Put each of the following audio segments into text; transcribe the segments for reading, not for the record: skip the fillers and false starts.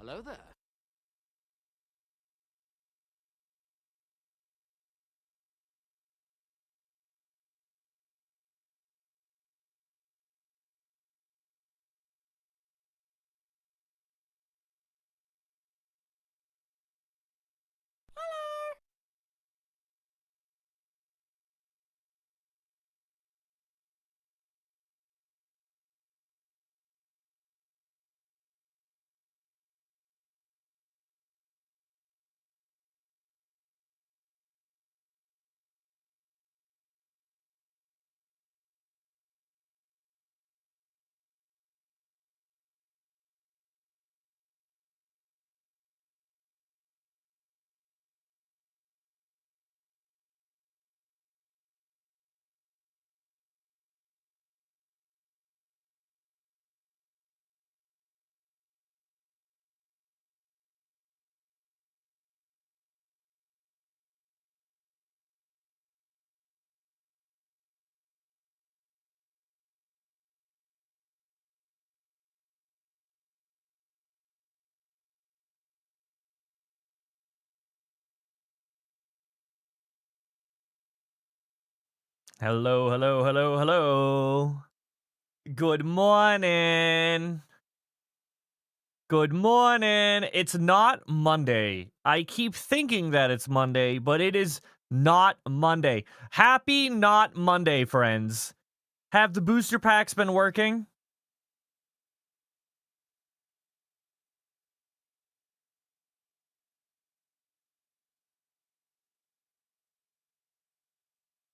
Hello there. Hello, hello, hello, hello. Good morning. Good morning. It's not Monday. I keep thinking that it's Monday, but it is not Monday. Happy not Monday, friends. Have the booster packs been working?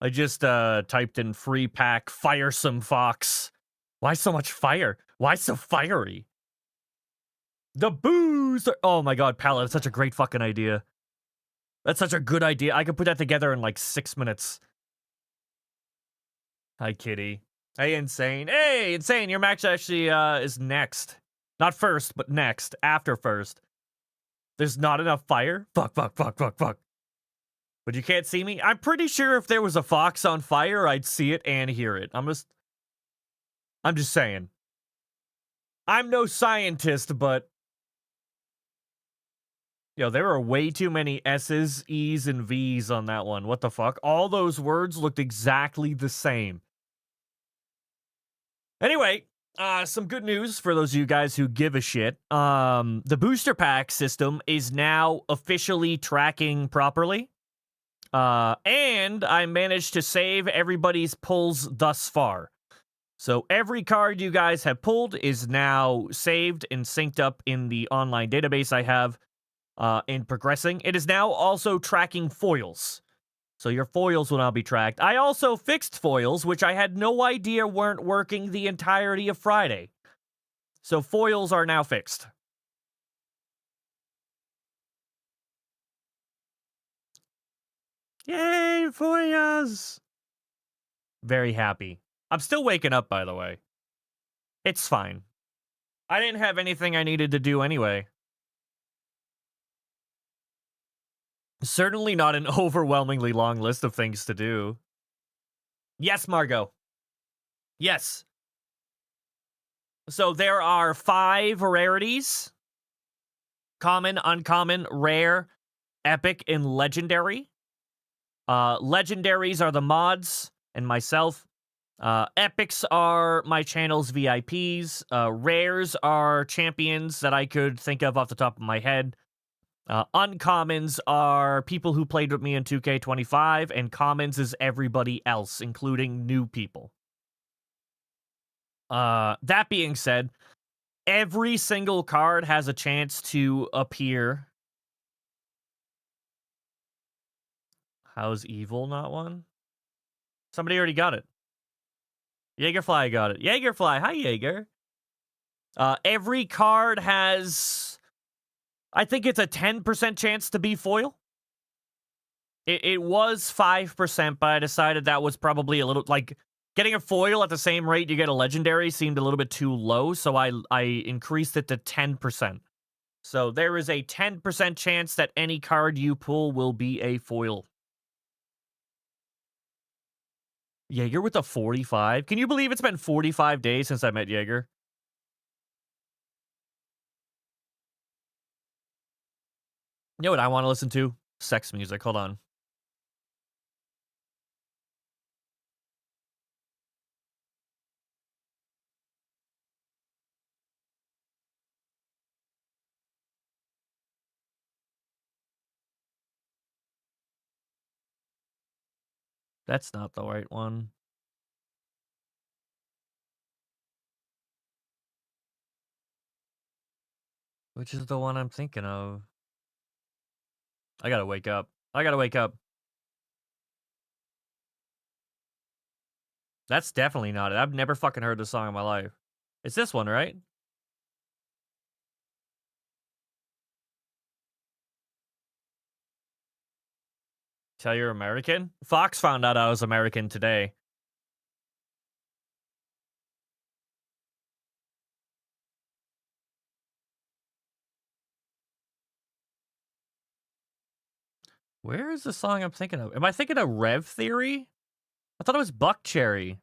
I just typed in free pack, fire some fox. Why so much fire? Why so fiery? The booster. Oh my god, Pallet, it's such a great fucking idea. That's such a good idea. I could put that together in like 6 minutes. Hi, Kitty. Hey, Insane. Hey, Insane, your match actually is next. Not first, but next. After first. There's not enough fire? Fuck, fuck, fuck, fuck, fuck. But you can't see me? I'm pretty sure if there was a fox on fire, I'd see it and hear it. I'm just saying. I'm no scientist, but yo, there are way too many S's, E's, and V's on that one. What the fuck? All those words looked exactly the same. Anyway, some good news for those of you guys who give a shit. The booster pack system is now officially tracking properly. And I managed to save everybody's pulls thus far. So every card you guys have pulled is now saved and synced up in the online database I have in progressing. It is now also tracking foils. So your foils will now be tracked. I also fixed foils, which I had no idea weren't working the entirety of Friday. So foils are now fixed. Yay, foils! Very happy. I'm still waking up, by the way. It's fine. I didn't have anything I needed to do anyway. Certainly not an overwhelmingly long list of things to do. Yes, Margot. Yes. So there are 5 rarities. Common, uncommon, rare, epic, and legendary. Legendaries are the mods and myself. Epics are my channel's VIPs. Rares are champions that I could think of off the top of my head. Uncommons are people who played with me in 2K25, and commons is everybody else, including new people. That being said, every single card has a chance to appear. How's evil not one? Somebody already got it. Jaegerfly got it. Jaegerfly, hi Jaeger. Every card has, I think it's a 10% chance to be foil. It was 5%, but I decided that was probably a little, like, getting a foil at the same rate you get a legendary seemed a little bit too low, so I increased it to 10%. So there is a 10% chance that any card you pull will be a foil. Jaeger with a 45? Can you believe it's been 45 days since I met Jaeger? You know what I want to listen to? Sex music. Hold on. That's not the right one. Which is the one I'm thinking of? I gotta wake up. I gotta wake up. That's definitely not it. I've never fucking heard this song in my life. It's this one, right? Tell you're American? Fox found out I was American today. Where is the song I'm thinking of? Am I thinking of Rev Theory? I thought it was Buck Cherry.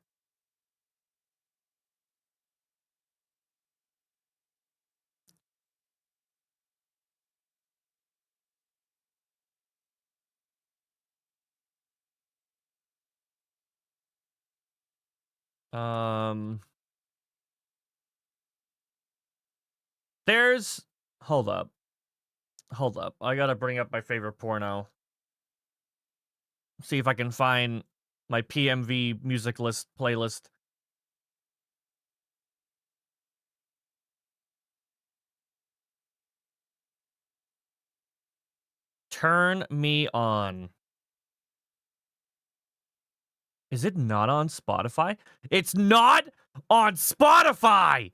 There's... Hold up. Hold up. I gotta bring up my favorite porno. See if I can find my PMV music list playlist. Turn Me On. Is it not on Spotify? It's not on Spotify!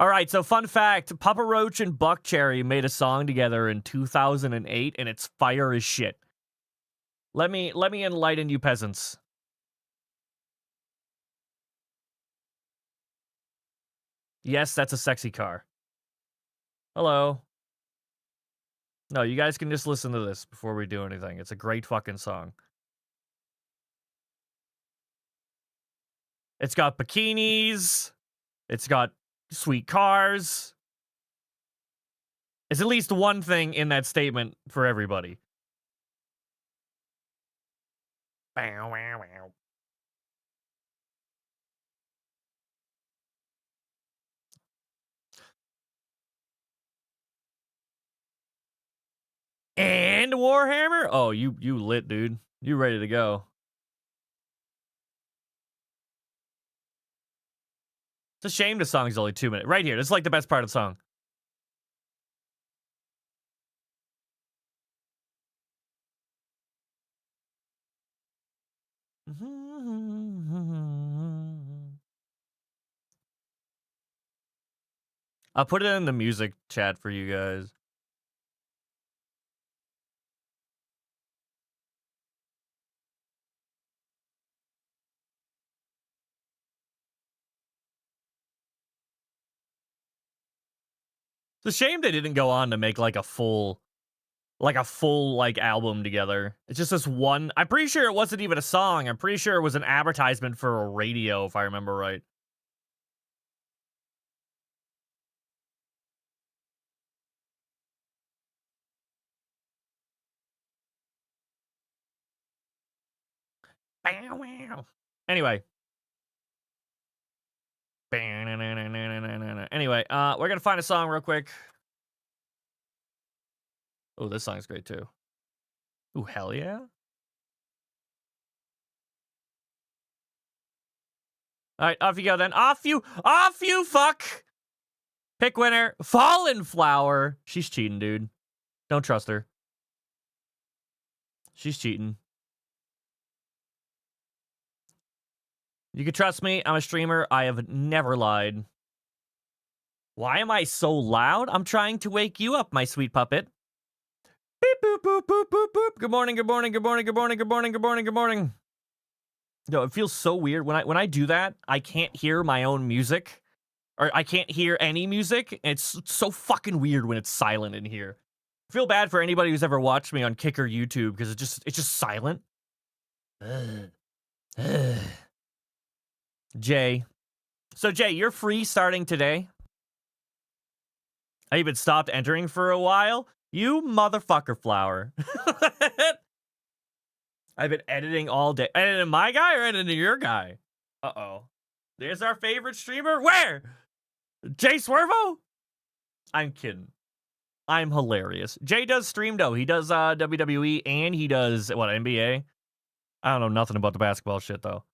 Alright, so fun fact, Papa Roach and Buck Cherry made a song together in 2008, and it's fire as shit. Let me enlighten you peasants. Yes, that's a sexy car. Hello. No, you guys can just listen to this before we do anything. It's a great fucking song. It's got bikinis. It's got sweet cars. There's at least one thing in that statement for everybody. Bow, wow, wow. And Warhammer? Oh, you lit, dude. You ready to go. It's a shame the song's only 2 minutes. Right here. This is like the best part of the song. I'll put it in the music chat for you guys. It's a shame they didn't go on to make like a full album together. It's just this one. I'm pretty sure it wasn't even a song. I'm pretty sure it was an advertisement for a radio, if I remember right. Anyway. Anyway, we're gonna find a song real quick. Oh, this song's great too. Ooh, hell yeah. Alright, off you go then. Off you, fuck! Pick winner. Fallen Flower. She's cheating, dude. Don't trust her. She's cheating. You can trust me. I'm a streamer. I have never lied. Why am I so loud? I'm trying to wake you up, my sweet puppet. Beep, boop, boop, boop, boop, boop. Good morning, good morning, good morning, good morning, good morning, good morning, good morning. No, it feels so weird. When I do that, I can't hear my own music. Or I can't hear any music. It's so fucking weird when it's silent in here. I feel bad for anybody who's ever watched me on Kick or YouTube, because it's just silent. Jay. So, Jay, you're free starting today? I've been stopped entering for a while. You motherfucker, Flower. I've been editing all day. Editing my guy or editing your guy? Uh-oh. There's our favorite streamer. Where? Jay Swervo? I'm kidding. I'm hilarious. Jay does stream, though. He does WWE and he does, what, NBA? I don't know nothing about the basketball shit, though.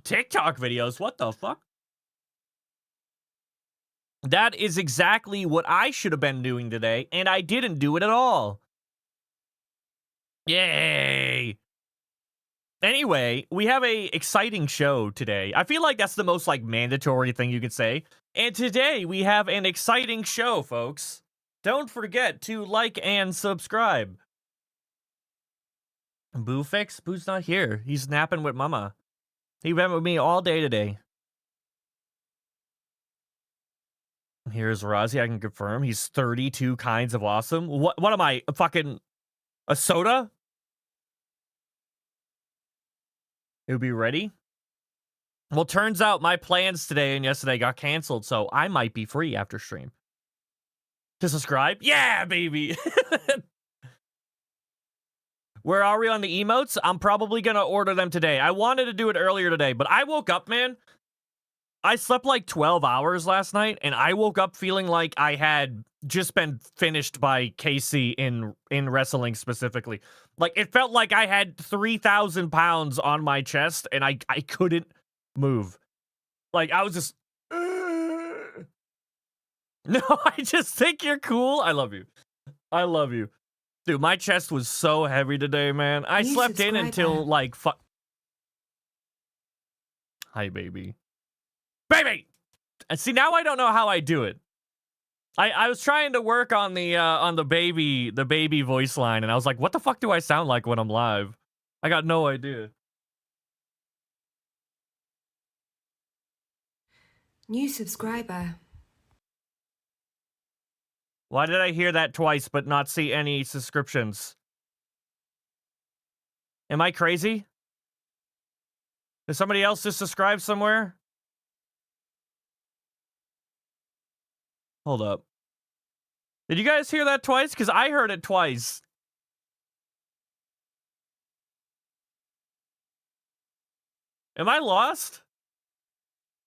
TikTok videos? What the fuck? That is exactly what I should have been doing today, and I didn't do it at all. Yay! Anyway, we have a exciting show today. I feel like that's the most, like, mandatory thing you could say. And today, we have an exciting show, folks. Don't forget to like and subscribe. Boo fix? Boo's not here. He's napping with mama. He went with me all day today. Here's Rozzy. I can confirm. He's 32 kinds of awesome. What am I? A soda? It'll be ready? Well, turns out my plans today and yesterday got canceled, so I might be free after stream. To subscribe? Yeah, baby! Where are we on the emotes? I'm probably gonna order them today. I wanted to do it earlier today, but I woke up, man. I slept like 12 hours last night, and I woke up feeling like I had just been finished by Casey in wrestling specifically. Like, it felt like I had 3,000 pounds on my chest, and I couldn't move. Like, I was just... No, I just think you're cool. I love you. I love you. Dude, my chest was so heavy today, man. I slept in until, like, Hi, baby. Baby! And see, now I don't know how I do it. I was trying to work on the baby voice line, and I was like, what the fuck do I sound like when I'm live? I got no idea. New subscriber. Why did I hear that twice but not see any subscriptions? Am I crazy? Did somebody else just subscribe somewhere? Hold up. Did you guys hear that twice? Because I heard it twice. Am I lost?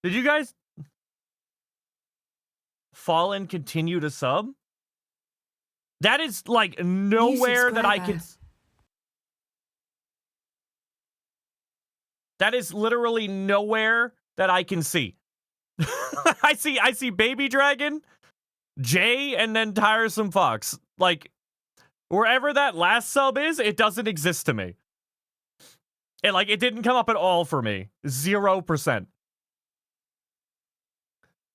Did you guys... Fallen continue to sub? That is, like, nowhere that I can... That is literally nowhere that I can see. I see Baby Dragon, Jay, and then Tiresome Fox. Like, wherever that last sub is, it doesn't exist to me. It didn't come up at all for me. 0%.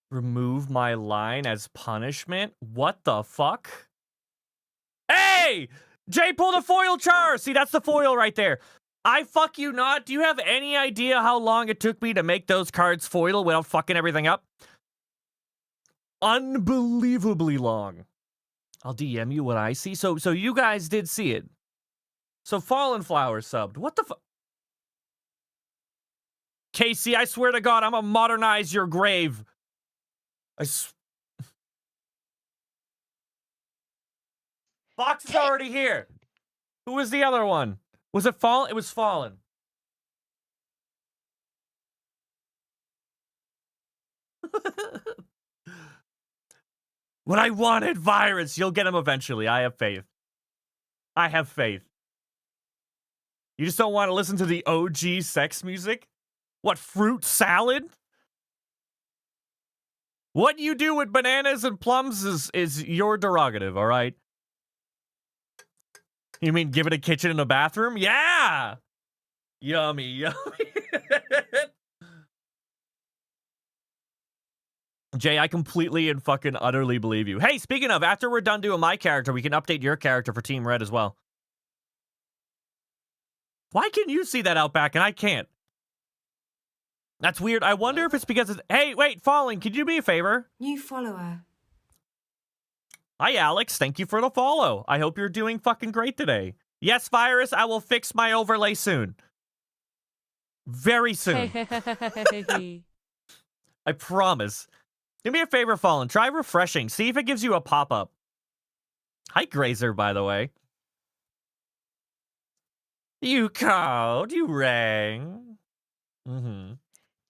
Remove my line as punishment? What the fuck? Hey! Jay pulled a foil char! See, that's the foil right there. I fuck you not. Do you have any idea how long it took me to make those cards foil without fucking everything up? Unbelievably long. I'll DM you what I see. So you guys did see it. So Fallen Flower subbed. What the fuck? Casey, I swear to God, I'm gonna modernize your grave. Fox is already here. Who was the other one? Was it Fallen? It was Fallen. When I wanted Virus, you'll get him eventually. I have faith. I have faith. You just don't want to listen to the OG sex music? What, fruit salad? What you do with bananas and plums is your derogative, all right? You mean give it a kitchen and a bathroom? Yeah! Yummy, yummy. Jay, I completely and fucking utterly believe you. Hey, speaking of, after we're done doing my character, we can update your character for Team Red as well. Why can you see that out back and I can't? That's weird. I wonder if it's because it's... Hey, wait, Fallen, could you do me a favor? New follower. Hi, Alex. Thank you for the follow. I hope you're doing fucking great today. Yes, Virus, I will fix my overlay soon. Very soon. I promise. Do me a favor, Fallen. Try refreshing. See if it gives you a pop-up. Hi, Grazer, by the way. You called. You rang. Mm-hmm.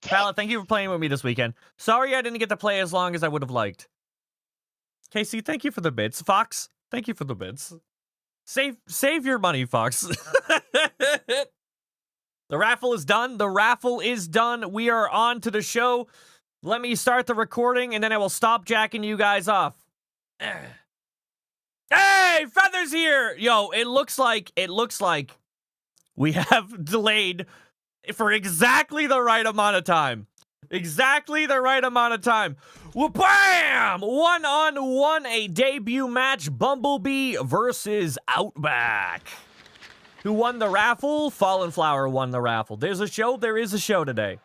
Pallet, thank you for playing with me this weekend. Sorry I didn't get to play as long as I would have liked. Casey, thank you for the bits. Fox, thank you for the bits. Save your money, Fox. The raffle is done. The raffle is done. We are on to the show. Let me start the recording, and then I will stop jacking you guys off. Hey, Feather's here! Yo, it looks like we have delayed for exactly the right amount of time. Exactly the right amount of time. Well, bam! 1-on-1, a debut match. Bumblebee versus Outback. Who won the raffle? Fallen Flower won the raffle. There's a show. There is a show today.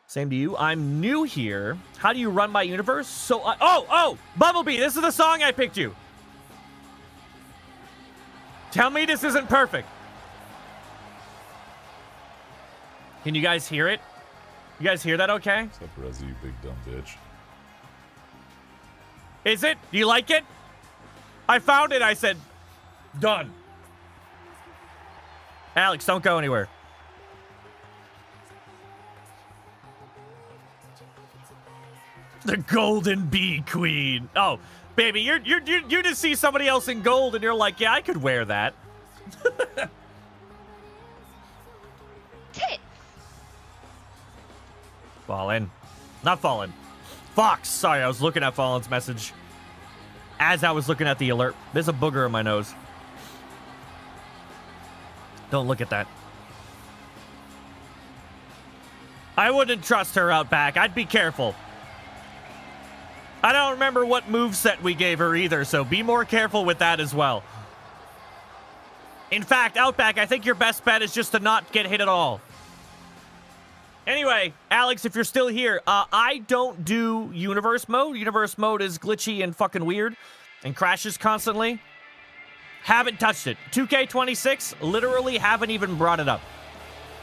Same to you. I'm new here. How do you run my universe? So, oh, Bumblebee, this is the song I picked you. Tell me this isn't perfect. Can you guys hear it? You guys hear that okay? What's up, Rezzy, you big dumb bitch? Is it? Do you like it? I found it. I said, done. Alex, don't go anywhere. The Golden Bee Queen. Oh, baby, you just see somebody else in gold and you're like, yeah, I could wear that. Tits. Fallen. Not Fallen. Fox. Sorry, I was looking at Fallen's message as I was looking at the alert. There's a booger in my nose. Don't look at that. I wouldn't trust her out back. I'd be careful. I don't remember what moveset we gave her either, so be more careful with that as well. In fact, Outback, I think your best bet is just to not get hit at all. Anyway, Alex, if you're still here, I don't do universe mode. Universe mode is glitchy and fucking weird and crashes constantly. Haven't touched it. 2K26, literally haven't even brought it up.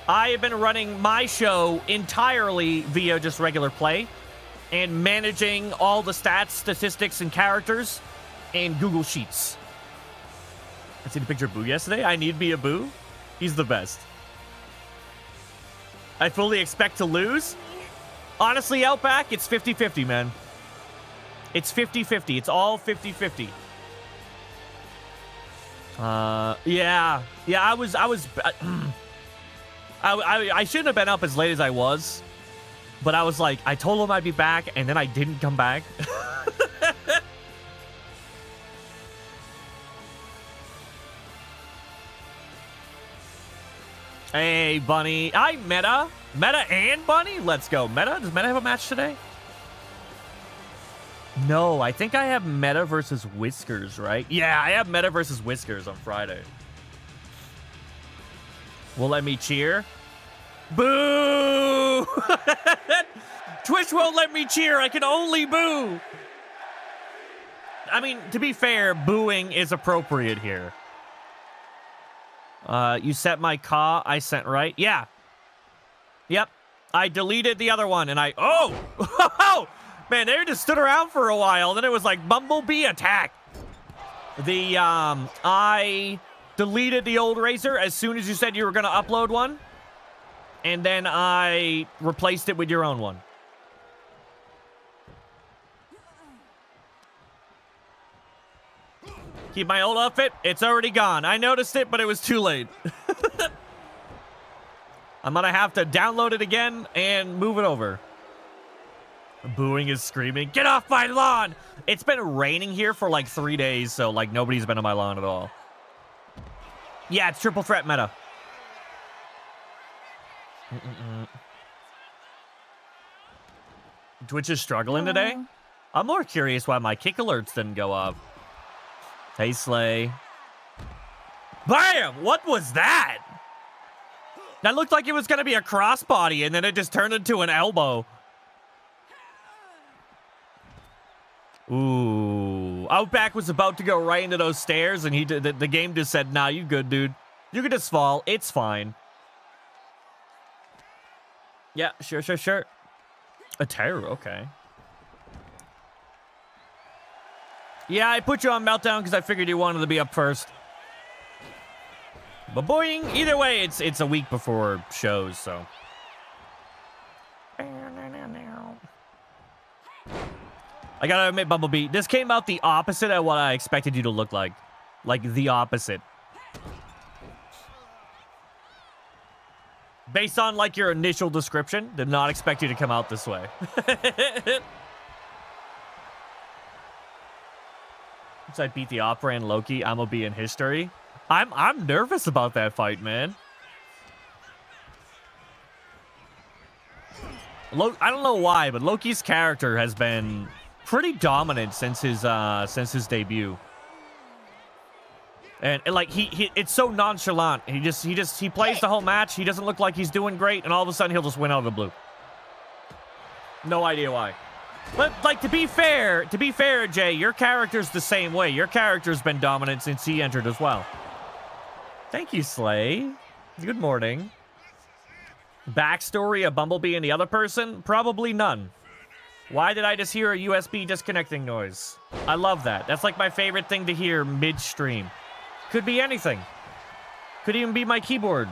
I have been running my show entirely via just regular play and managing all the stats, statistics, and characters in Google Sheets. I seen a picture of Boo yesterday. I need me a Boo. He's the best. I fully expect to lose. Honestly, Outback, it's 50-50, man. It's 50-50. It's all 50-50. Yeah, I shouldn't have been up as late as I was, but I was like, I told him I'd be back, and then I didn't come back. Hey, Bunny. Hi, Meta. Meta and Bunny? Let's go. Meta? Does Meta have a match today? No, I think I have Meta versus Whiskers, right? Yeah, I have Meta versus Whiskers on Friday. Will let me cheer? Boo! Twitch won't let me cheer. I can only boo. I mean, to be fair, booing is appropriate here. You set my caw. I sent right. Yeah. Yep. I deleted the other one and I... Oh! Man, they just stood around for a while. Then it was like Bumblebee attack. I deleted the old Razor as soon as you said you were going to upload one. And then I replaced it with your own one. Keep my old outfit. It's already gone. I noticed it, but it was too late. I'm going to have to download it again and move it over. Booing is screaming, get off my lawn! It's been raining here for like 3 days, so like nobody's been on my lawn at all. Yeah, it's triple threat meta. Twitch is struggling today? I'm more curious why my kick alerts didn't go up. Hey, Slay. Bam! What was that? That looked like it was going to be a crossbody, and then it just turned into an elbow. Ooh. Outback was about to go right into those stairs, and the game just said, nah, you good, dude. You can just fall. It's fine. Yeah, sure. A terror, okay. Yeah, I put you on Meltdown because I figured you wanted to be up first. But boing, either way, it's a week before shows, so. I gotta admit, Bumblebee, this came out the opposite of what I expected you to look like. Like, the opposite. Based on, like, your initial description, did not expect you to come out this way. Once I beat the Opera and Loki, I'm gonna be in history. I'm nervous about that fight, man. I don't know why, but Loki's character has been pretty dominant since his debut. And like it's so nonchalant. He plays the whole match. He doesn't look like he's doing great, and all of a sudden he'll just win out of the blue. No idea why. But like to be fair, Jay, your character's the same way. Your character's been dominant since he entered as well. Thank you, Slay. Good morning. Backstory of Bumblebee and the other person? Probably none. Why did I just hear a USB disconnecting noise? I love that. That's like my favorite thing to hear mid-stream. Could be anything. Could even be my keyboard.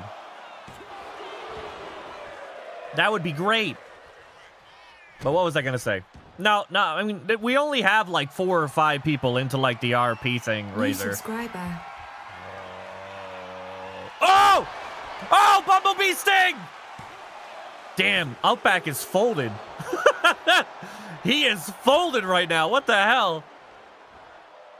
That would be great. But what was I gonna say? No, I mean, we only have like 4 or 5 people into like the RP thing, New Razor. subscriber. Oh! Oh, Bumblebee Sting! Damn, Outback is folded. He is folded right now. What the hell?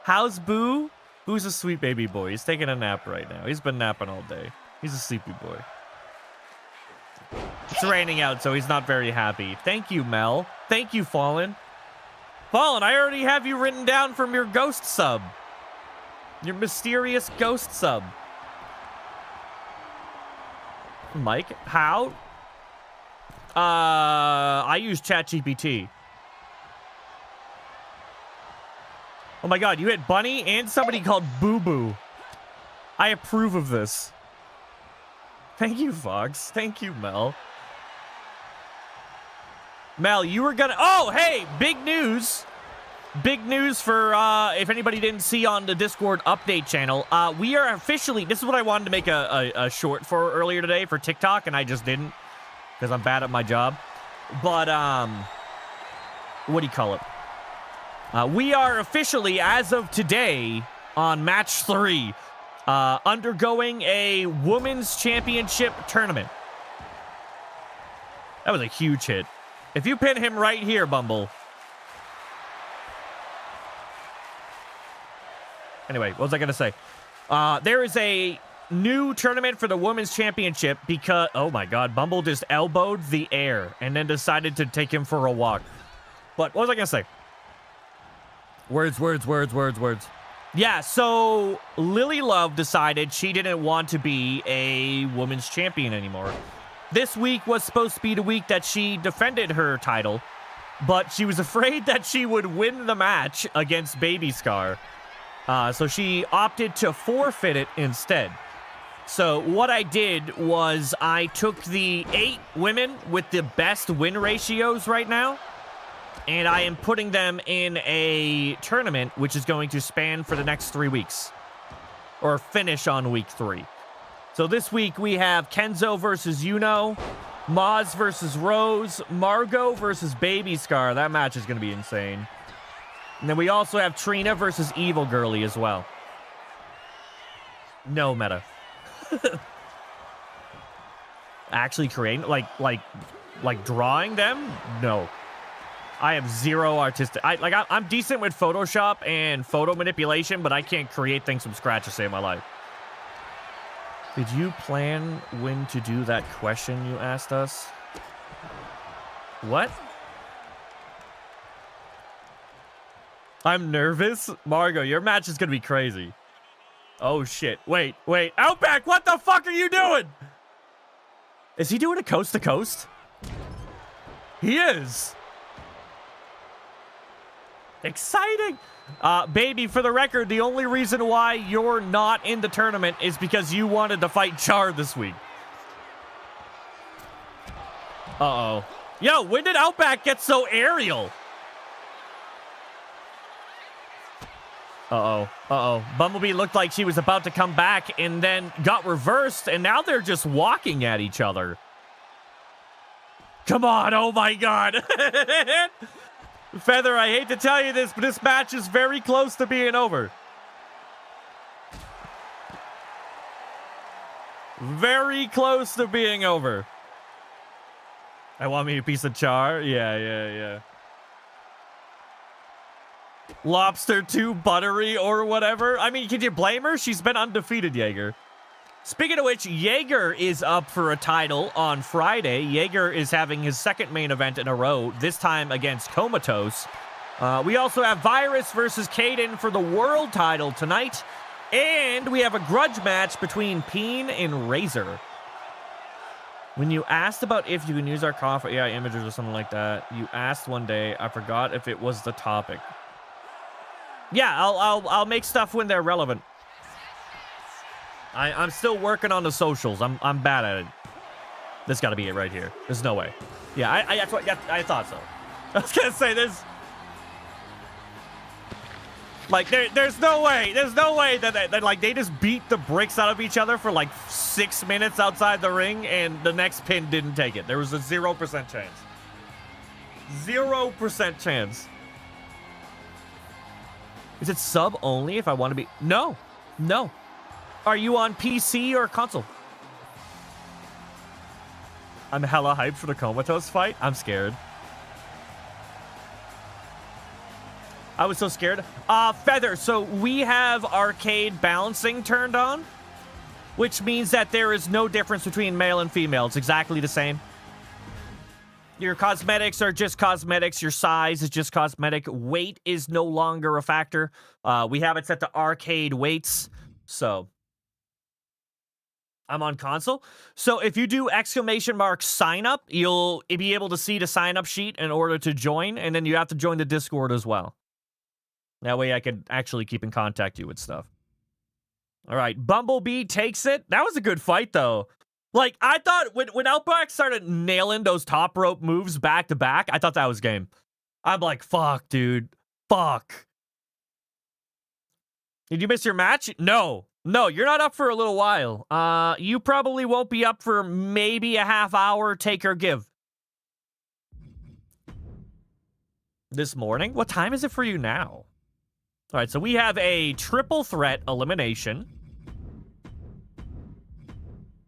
How's Boo? Boo's a sweet baby boy. He's taking a nap right now. He's been napping all day. He's a sleepy boy. It's raining out, so he's not very happy. Thank you, Mel. Thank you, Fallen. Fallen, I already have you written down from your ghost sub. Your mysterious ghost sub. Mike, how? I use ChatGPT. Oh my god, you hit Bunny and somebody called Boo Boo. I approve of this. Thank you, Fox. Thank you, Mel. Mel, you were gonna... Oh, hey, big news. Big news for, if anybody didn't see on the Discord update channel. We are officially... This is what I wanted to make a short for earlier today for TikTok, and I just didn't. Because I'm bad at my job. But, what do you call it? We are officially, as of today, on match 3, undergoing a women's championship tournament. That was a huge hit. If you pin him right here, Bumble. Anyway, what was I going to say? There is a new tournament for the women's championship because... Oh my god, Bumble just elbowed the air and then decided to take him for a walk. But what was I going to say? Words. Yeah, so Lily Love decided she didn't want to be a women's champion anymore. This week was supposed to be the week that she defended her title, but she was afraid that she would win the match against Baby Scar. So she opted to forfeit it instead. So what I did was I took the 8 women with the best win ratios right now, and I am putting them in a tournament which is going to span for the next 3 weeks. Or finish on week 3. So this week we have Kenzo versus Yuno, Maz versus Rose, Margot versus Baby Scar. That match is going to be insane. And then we also have Trina versus Evil Girly as well. No meta. Actually creating, like drawing them? No. I have zero artistic... I'm decent with Photoshop and photo manipulation, but I can't create things from scratch to save my life. Did you plan when to do that question you asked us? What? I'm nervous? Margot, your match is gonna be crazy. Oh, shit. Wait. Outback, what the fuck are you doing? Is he doing a coast to coast? He is. Exciting. Baby, for the record, the only reason why you're not in the tournament is because you wanted to fight Char this week. Uh-oh. Yo, when did Outback get so aerial? Uh-oh. Uh-oh. Bumblebee looked like she was about to come back and then got reversed, and now they're just walking at each other. Come on. Oh, my God. Feather, I hate to tell you this, but this match is very close to being over. Very close to being over. I want me a piece of char. Yeah. Lobster too buttery or whatever. I mean, can you blame her? She's been undefeated, Jaeger. Speaking of which, Jaeger is up for a title on Friday. Jaeger is having his second main event in a row, this time against Comatose. We also have Virus versus Kaden for the world title tonight. And we have a grudge match between Peen and Razor. When you asked about if you can use our coffee AI images or something like that, you asked one day, I forgot if it was the topic. Yeah, I'll make stuff when they're relevant. I'm still working on the socials. I'm bad at it. This got to be it right here. There's no way. Yeah, I thought so. I was gonna say this. Like, there's no way that like they just beat the bricks out of each other for like 6 minutes outside the ring, and the next pin didn't take it. There was a 0% chance. 0% chance. Is it sub only if I want to be? No. Are you on PC or console? I'm hella hyped for the Comatose fight. I'm scared. I was so scared. Feather, so we have arcade balancing turned on, which means that there is no difference between male and female. It's exactly the same. Your cosmetics are just cosmetics. Your size is just cosmetic. Weight is no longer a factor. We have it set to arcade weights. So I'm on console. So if you do ! sign up, you'll be able to see the sign up sheet in order to join. And then you have to join the Discord as well. That way I can actually keep in contact you with stuff. All right, Bumblebee takes it. That was a good fight, though. Like, I thought when Outback started nailing those top rope moves back to back, I thought that was game. I'm like, fuck, dude. Fuck. Did you miss your match? No, you're not up for a little while. You probably won't be up for maybe a half hour, take or give. This morning? What time is it for you now? All right, so we have a triple threat elimination.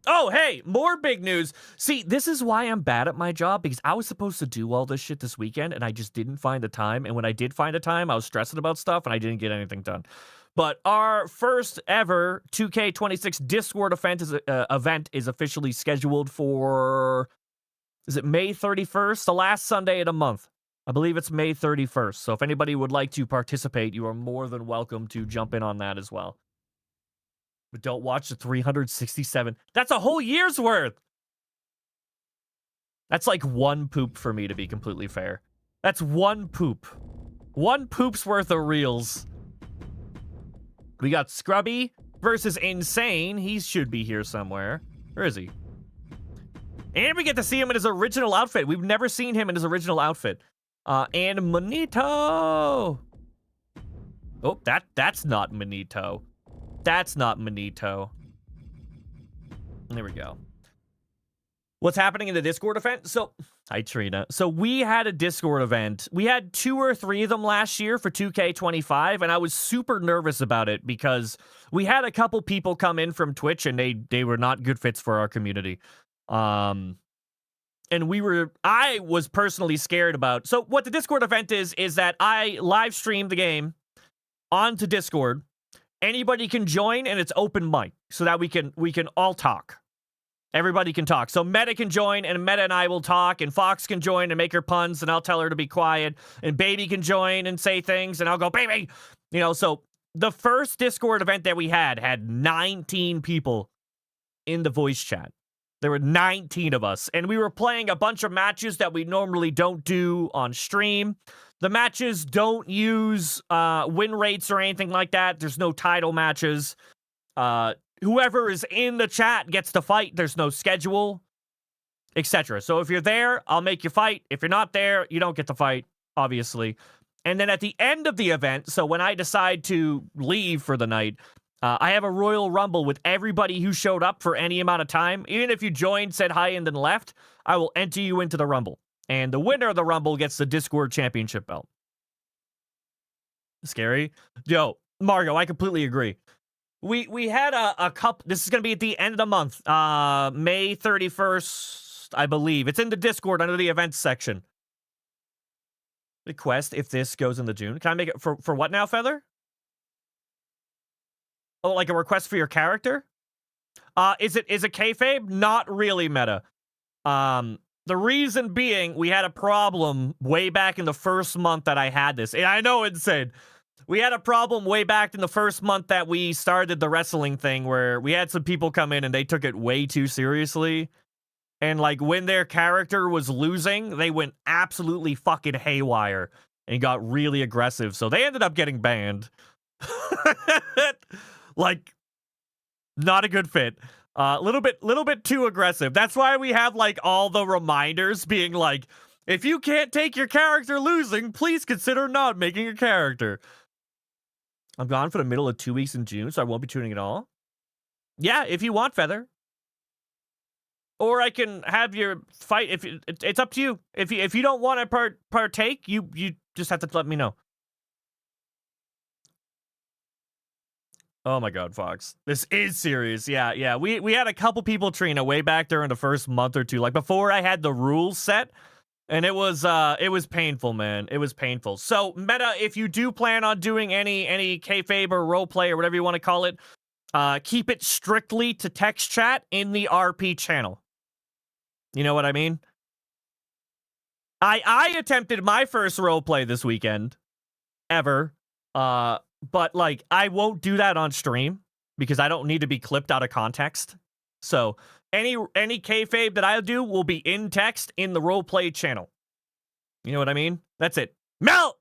Oh, hey, more big news. See, this is why I'm bad at my job, because I was supposed to do all this shit this weekend, and I just didn't find the time. And when I did find the time, I was stressing about stuff, and I didn't get anything done. But our first ever 2K26 Discord event is officially scheduled for, is it May 31st? The last Sunday of the month. I believe it's May 31st. So if anybody would like to participate, you are more than welcome to jump in on that as well. But don't watch the 367. That's a whole year's worth. That's like one poop for me, to be completely fair. That's one poop. One poop's worth of reels. We got Scrubby versus Insane. He should be here somewhere. Where is he? And we get to see him in his original outfit. We've never seen him in his original outfit. And Manito. Oh, that's not Manito. That's not Manito. There we go. What's happening in the Discord event? So, hi Trina. So we had a Discord event. We had 2 or 3 of them last year for 2K25, and I was super nervous about it because we had a couple people come in from Twitch, and they were not good fits for our community. And I was personally scared about. So what the Discord event is that I live stream the game onto Discord. Anybody can join, and it's open mic so that we can all talk. Everybody can talk. So Meta can join, and Meta and I will talk, and Fox can join and make her puns, and I'll tell her to be quiet, and Baby can join and say things, and I'll go, Baby! You know, so the first Discord event that we had 19 people in the voice chat. There were 19 of us, and we were playing a bunch of matches that we normally don't do on stream. The matches don't use win rates or anything like that. There's no title matches. Whoever is in the chat gets to fight. There's no schedule, etc. So if you're there, I'll make you fight. If you're not there, you don't get to fight, obviously. And then at the end of the event, so when I decide to leave for the night, I have a Royal Rumble with everybody who showed up for any amount of time. Even if you joined, said hi, and then left, I will enter you into the Rumble. And the winner of the Rumble gets the Discord Championship belt. Scary? Yo, Margo, I completely agree. We had a couple. This is going to be at the end of the month, May 31st, I believe. It's in the Discord under the events section. Request if this goes into June. Can I make it for what now, Feather? Oh, like a request for your character? Is it kayfabe? Not really, Meta. The reason being, we had a problem way back in the first month that I had this. And I know, insane. We had a problem way back in the first month that we started the wrestling thing where we had some people come in and they took it way too seriously. And, like, when their character was losing, they went absolutely fucking haywire and got really aggressive. So they ended up getting banned. Like, not a good fit. Little bit too aggressive. That's why we have, like, all the reminders being like, if you can't take your character losing, please consider not making a character. I'm gone for the middle of 2 weeks in June, so I won't be tuning at all. Yeah, if you want, Feather. Or I can have your fight. If it's up to you. If you don't want to partake, you just have to let me know. Oh my God, Fox. This is serious. Yeah. We had a couple people, Trina, way back during the first month or two, like before I had the rules set, and it was painful, man. It was painful. So, Meta, if you do plan on doing any kayfabe or roleplay or whatever you want to call it, keep it strictly to text chat in the RP channel. You know what I mean? I attempted my first roleplay this weekend ever. But, like, I won't do that on stream because I don't need to be clipped out of context. So, any kayfabe that I do will be in text in the roleplay channel. You know what I mean? That's it. Mel!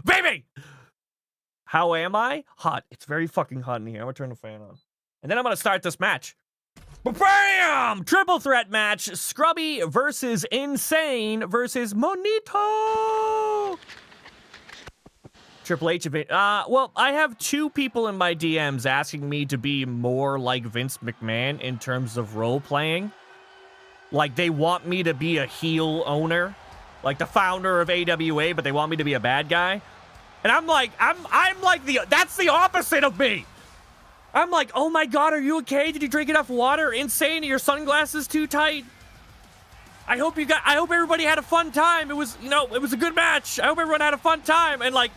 Baby! How am I? Hot. It's very fucking hot in here. I'm gonna turn the fan on. And then I'm gonna start this match. Bam! Triple threat match. Scrubby versus Insane versus Monito. Triple H event. Well, I have two people in my DMs asking me to be more like Vince McMahon in terms of role playing. Like, they want me to be a heel owner, like the founder of AWA, but they want me to be a bad guy. And I'm like, I'm like that's the opposite of me. I'm like, oh my God, are you okay? Did you drink enough water? Insane, are your sunglasses too tight? I hope everybody had a fun time. It was a good match. I hope everyone had a fun time. And, like,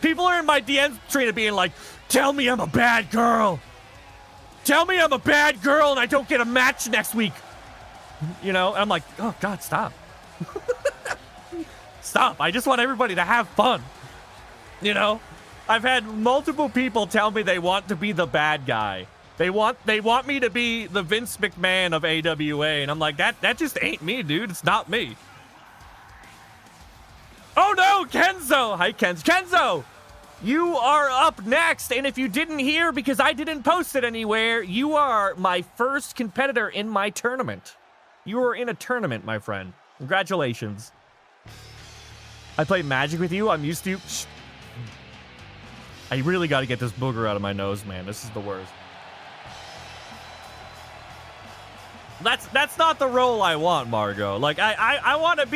people are in my DMs, Trina, being like, tell me I'm a bad girl. Tell me I'm a bad girl and I don't get a match next week. You know, I'm like, oh God, stop. Stop. I just want everybody to have fun. You know? I've had multiple people tell me they want to be the bad guy. They want me to be the Vince McMahon of AWA, and I'm like, that just ain't me, dude. It's not me. Oh no, Kenzo! Hi, Kenzo! You are up next, and if you didn't hear because I didn't post it anywhere, you are my first competitor in my tournament. You are in a tournament, my friend. Congratulations. I played Magic with you. I'm used to you. Shh. I really got to get this booger out of my nose, man. This is the worst. That's not the role I want, Margo. Like, I want to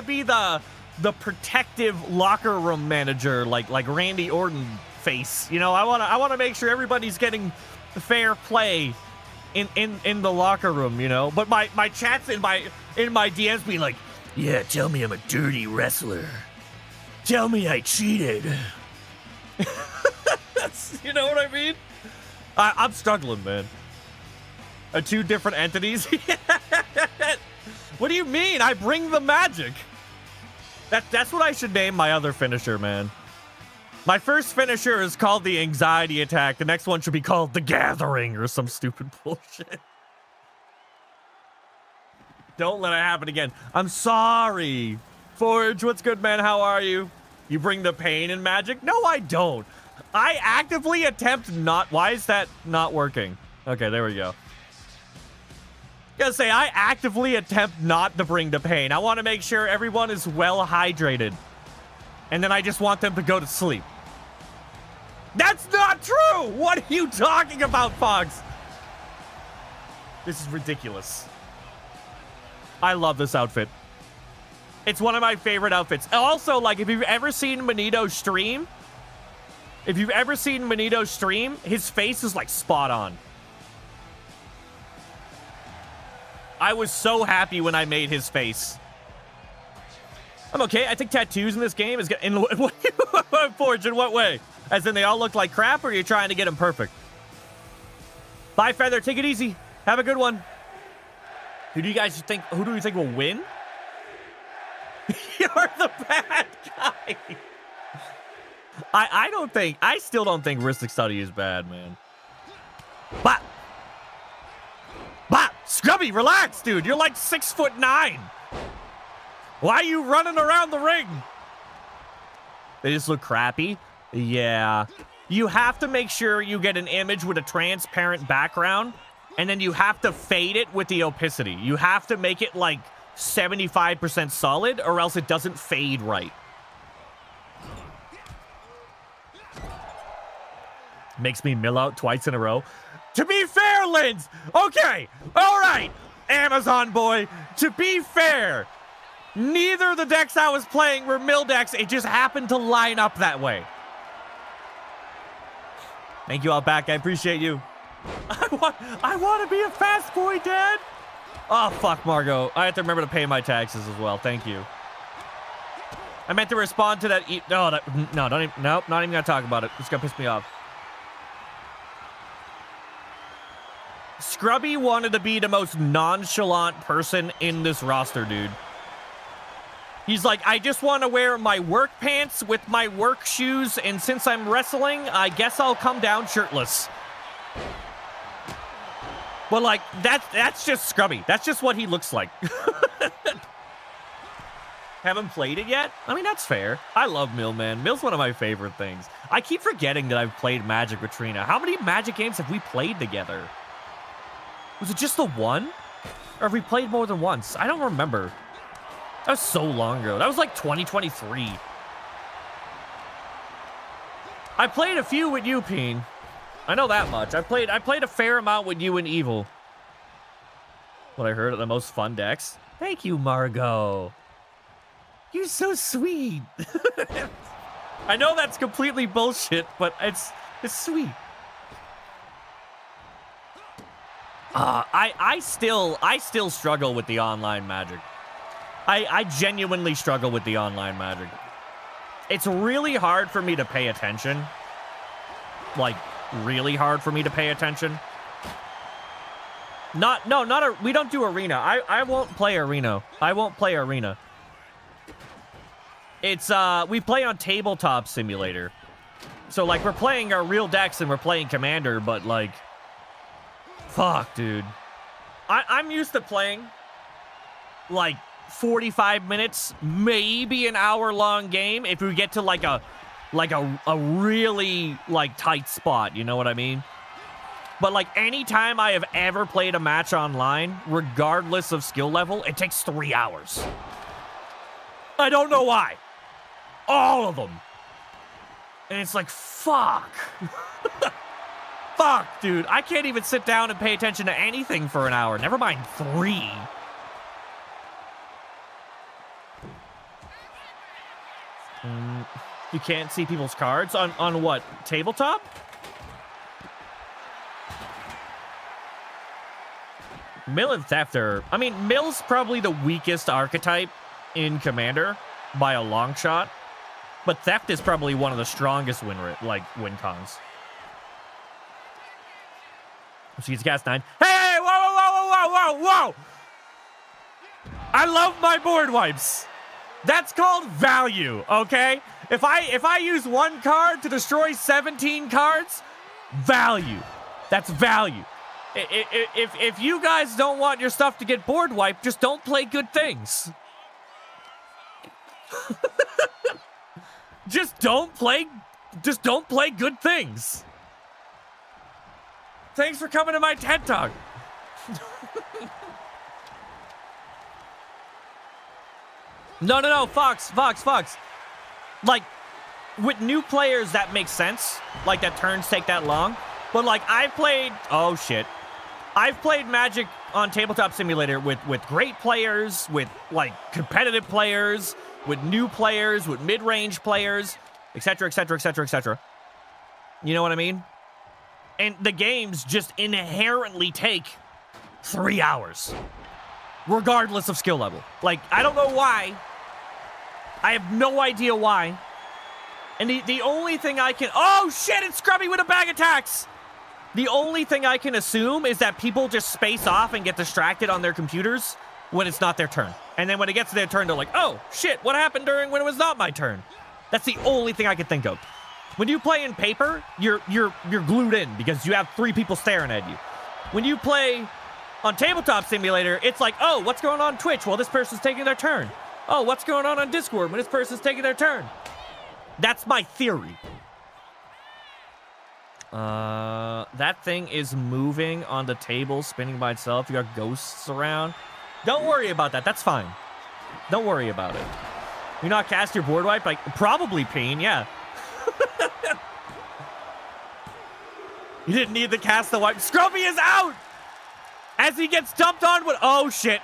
be the protective locker room manager, like Randy Orton face. You know, I want to make sure everybody's getting fair play in the locker room, you know. But my chats in my DMs being like, yeah, tell me I'm a dirty wrestler. Tell me I cheated. You know what I mean? I'm struggling, man. Two different entities? What do you mean? I bring the magic. That's what I should name my other finisher, man. My first finisher is called the anxiety attack. The next one should be called the gathering or some stupid bullshit. Don't let it happen again. I'm sorry. Forge, what's good, man? How are you? You bring the pain in magic? No, I don't. I actively attempt not... Why is that not working? Okay, there we go. Gotta say, I actively attempt not to bring the pain. I want to make sure everyone is well hydrated. and then I just want them to go to sleep. That's not true! What are you talking about, Fox? This is ridiculous. I love this outfit. It's one of my favorite outfits. Also, like, if you've ever seen Manito stream, his face is, like, spot on. I was so happy when I made his face. I'm okay. I think tattoos in this game is... Forge, in what way? As in they all look like crap, or you're trying to get them perfect? Bye, Feather. Take it easy. Have a good one. Who do you think will win? You're the bad guy. I still don't think Ristic Study is bad, man. Bop. Bop. Scrubby, relax, dude. You're like 6'9". Why are you running around the ring? They just look crappy. Yeah. You have to make sure you get an image with a transparent background, and then you have to fade it with the opacity. You have to make it like 75% solid, or else it doesn't fade right. Makes me mill out twice in a row. To be fair, Linz! Okay, all right, Amazon boy. To be fair, neither of the decks I was playing were mill decks. It just happened to line up that way. Thank you, Outback. I appreciate you. I want to be a fast boy, Dad. Oh, fuck, Margot. I have to remember to pay my taxes as well. Thank you. I meant to respond to that. Nope, not even gonna talk about it. It's gonna piss me off. Scrubby wanted to be the most nonchalant person in this roster, dude. He's like, I just want to wear my work pants with my work shoes, and since I'm wrestling, I guess I'll come down shirtless. Well, like, that's just Scrubby. That's just what he looks like. Haven't played it yet? I mean, that's fair. I love Mill, man. Mill's one of my favorite things. I keep forgetting that I've played Magic with Trina. How many Magic games have we played together? Was it just the one? Or have we played more than once? I don't remember. That was so long ago. That was like 2023. I played a few with you, Peen. I know that much. I played a fair amount with you and Evil. What I heard are the most fun decks. Thank you, Margot. You're so sweet. I know that's completely bullshit, but it's sweet. I still struggle with the online Magic. I genuinely struggle with the online Magic. It's really hard for me to pay attention. Like, really hard for me to pay attention. We don't do Arena. I won't play Arena. I won't play Arena. It's, we play on Tabletop Simulator. So, like, we're playing our real decks and we're playing Commander, but, like, fuck, dude. I'm used to playing, like, 45 minutes, maybe an hour-long game if we get to, like a really, like, tight spot, you know what I mean? But, like, anytime I have ever played a match online, regardless of skill level, it takes 3 hours. I don't know why. All of them. And it's like, fuck. Fuck, dude. I can't even sit down and pay attention to anything for an hour. Never mind 3. You can't see people's cards on what? Tabletop? Mill and Theft are... I mean, Mill's probably the weakest archetype in Commander by a long shot. But Theft is probably one of the strongest win cons. She's cast 9. Hey, whoa! I love my board wipes. That's called value, okay? If I use 1 card to destroy 17 cards, value. That's value. If you guys don't want your stuff to get board wiped, just don't play good things. Just don't play good things. Thanks for coming to my TED Talk. No, Fox. Like, with new players, that makes sense. Like, that turns take that long. But, like, I've played Magic on Tabletop Simulator with great players, with, like, competitive players, with new players, with mid-range players, etc., etc., etc., etc. You know what I mean? And the games just inherently take 3 hours, regardless of skill level. Like, I don't know why. I have no idea why. And the only thing I can... Oh, shit, it's Scrubby with a bag attacks! The only thing I can assume is that people just space off and get distracted on their computers when it's not their turn. And then when it gets to their turn, they're like, oh, shit, what happened during when it was not my turn? That's the only thing I can think of. When you play in paper, you're glued in because you have 3 people staring at you. When you play on Tabletop Simulator, it's like, oh, what's going on Twitch? Well, this person's taking their turn. Oh, what's going on Discord when this person's taking their turn? That's my theory. That thing is moving on the table, spinning by itself. You got ghosts around. Don't worry about that. That's fine. Don't worry about it. You not cast your board wipe? Like, probably Peen, yeah. You didn't need to cast the wipe. Scrubby is out! As he gets dumped on with... Oh, shit.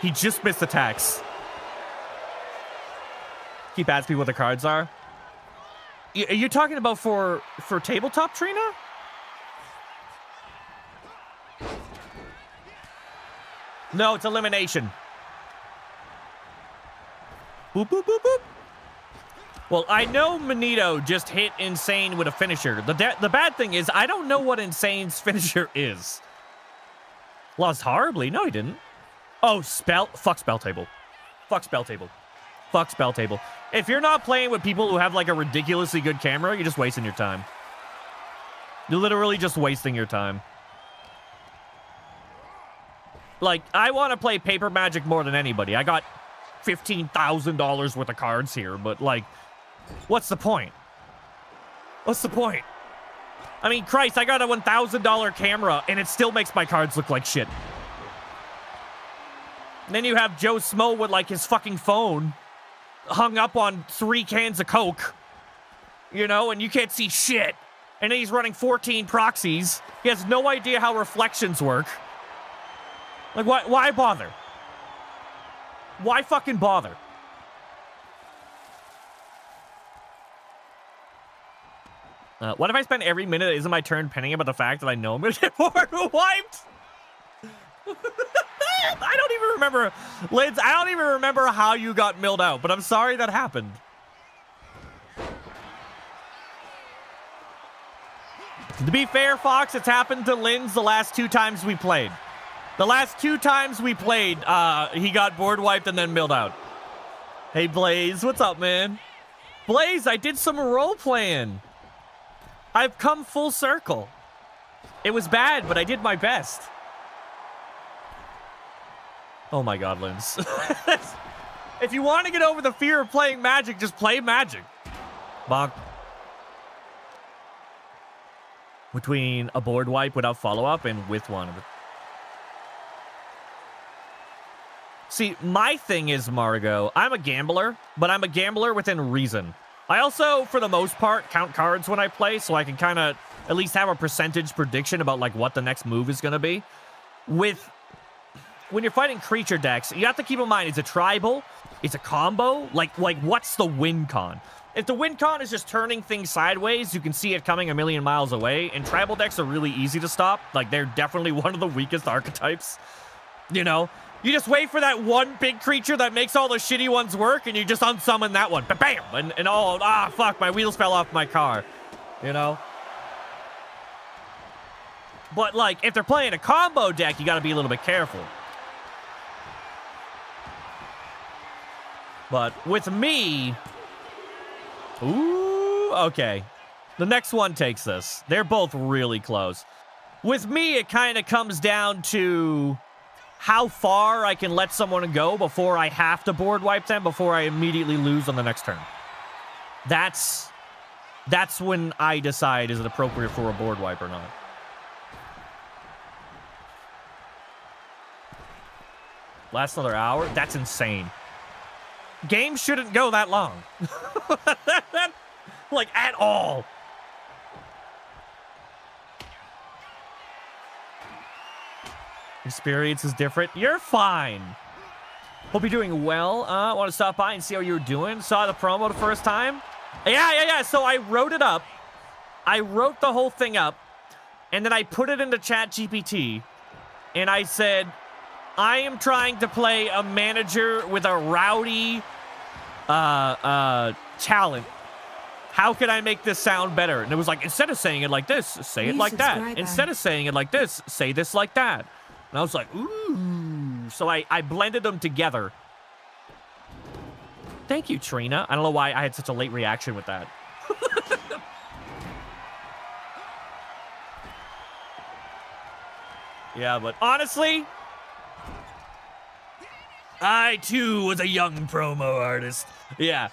He just missed attacks. Keep asking me what the cards are. Are you talking about for tabletop, Trina? No, it's elimination. Boop, boop, boop, boop. Well, I know Manito just hit Insane with a finisher. The bad thing is, I don't know what Insane's finisher is. Lost horribly. No, he didn't. Oh, fuck spell table. Fuck spell table. Fuck spell table. If you're not playing with people who have like a ridiculously good camera, you're just wasting your time. You're literally just wasting your time. Like, I want to play Paper Magic more than anybody. I got $15,000 worth of cards here, but like, what's the point? What's the point? I mean, Christ, I got a $1,000 camera and it still makes my cards look like shit. And then you have Joe Smo with like his fucking phone hung up on 3 cans of Coke, you know, and you can't see shit. And then he's running 14 proxies. He has no idea how reflections work. Like, why bother? Why fucking bother? What if I spend every minute that isn't my turn penning about the fact that I know I'm gonna get board wiped? I don't even remember, Lids, I don't even remember how you got milled out, but I'm sorry that happened. To be fair, Fox, it's happened to Linz the last 2 times we played. The last 2 times we played, he got board wiped and then milled out. Hey, Blaze, what's up, man? Blaze, I did some role-playing. I've come full circle. It was bad, but I did my best. Oh my god, Linz. If you want to get over the fear of playing Magic, just play Magic. Bonk. Between a board wipe without follow-up and with one. See, my thing is, Margot, I'm a gambler, but I'm a gambler within reason. I also, for the most part, count cards when I play, so I can kind of at least have a percentage prediction about like what the next move is going to be. When you're fighting creature decks, you have to keep in mind, it's a tribal, it's a combo, like what's the win con? If the win con is just turning things sideways, you can see it coming a million miles away, and tribal decks are really easy to stop. Like, they're definitely one of the weakest archetypes, you know? You just wait for that one big creature that makes all the shitty ones work, and you just unsummon that one. Bam! And oh, fuck, my wheels fell off my car. You know? But, like, if they're playing a combo deck, you gotta be a little bit careful. But with me... Ooh, okay. The next one takes this. They're both really close. With me, it kind of comes down to... how far I can let someone go before I have to board wipe them, before I immediately lose on the next turn. That's when I decide is it appropriate for a board wipe or not. Last another hour? That's insane. games shouldn't go that long. Like, at all. Experience is different. You're fine. Hope you're doing well. Want to stop by and see how you're doing. Saw the promo the first time. Yeah. So I wrote it up. I wrote the whole thing up. And then I put it into ChatGPT. And I said, I am trying to play a manager with a rowdy talent. How can I make this sound better? And it was like, instead of saying it like this, say it like that. Instead of saying it like this, say this like that. And I was like, ooh. So I blended them together. Thank you, Trina. I don't know why I had such a late reaction with that. Yeah, but honestly, I too was a young promo artist. Yeah.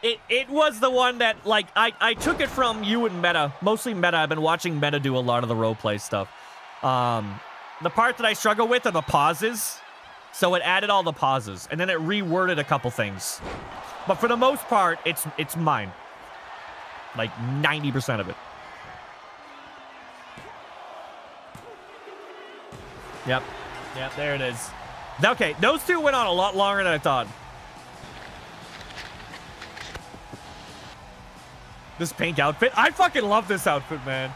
It was the one that, like, I took it from you and Meta. Mostly Meta. I've been watching Meta do a lot of the roleplay stuff. The part that I struggle with are the pauses. So it added all the pauses. And then it reworded a couple things. But for the most part, it's mine. Like, 90% of it. Yep, there it is. Okay, those two went on a lot longer than I thought. This pink outfit. I fucking love this outfit, man.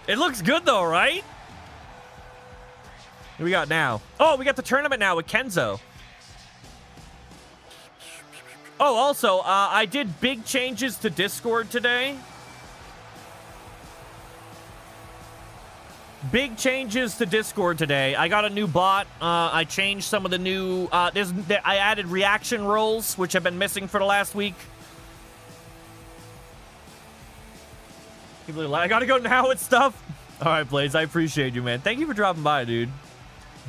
It looks good, though, right? What do we got now? Oh, we got the tournament now with Kenzo. Oh, also, I did big changes to Discord today. Big changes to Discord today. I got a new bot. I changed some of the new... I added reaction roles, which have been missing for the last week. I gotta go now with stuff. All right, Blaze, I appreciate you, man. Thank you for dropping by, dude.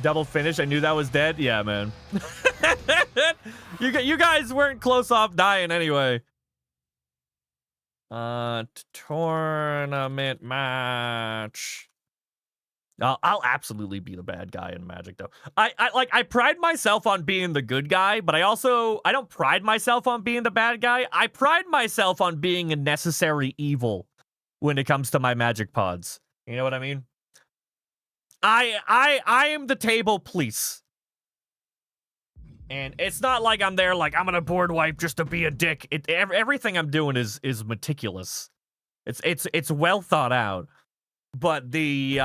Double finish. I knew that was dead. Yeah, man. You guys weren't close off dying anyway. Tournament match. I'll absolutely be the bad guy in Magic, though. I pride myself on being the good guy, but I don't pride myself on being the bad guy. I pride myself on being a necessary evil when it comes to my Magic pods. You know what I mean? I am the table police. And it's not like I'm there like I'm gonna board wipe just to be a dick. Everything I'm doing is meticulous. It's well thought out. But the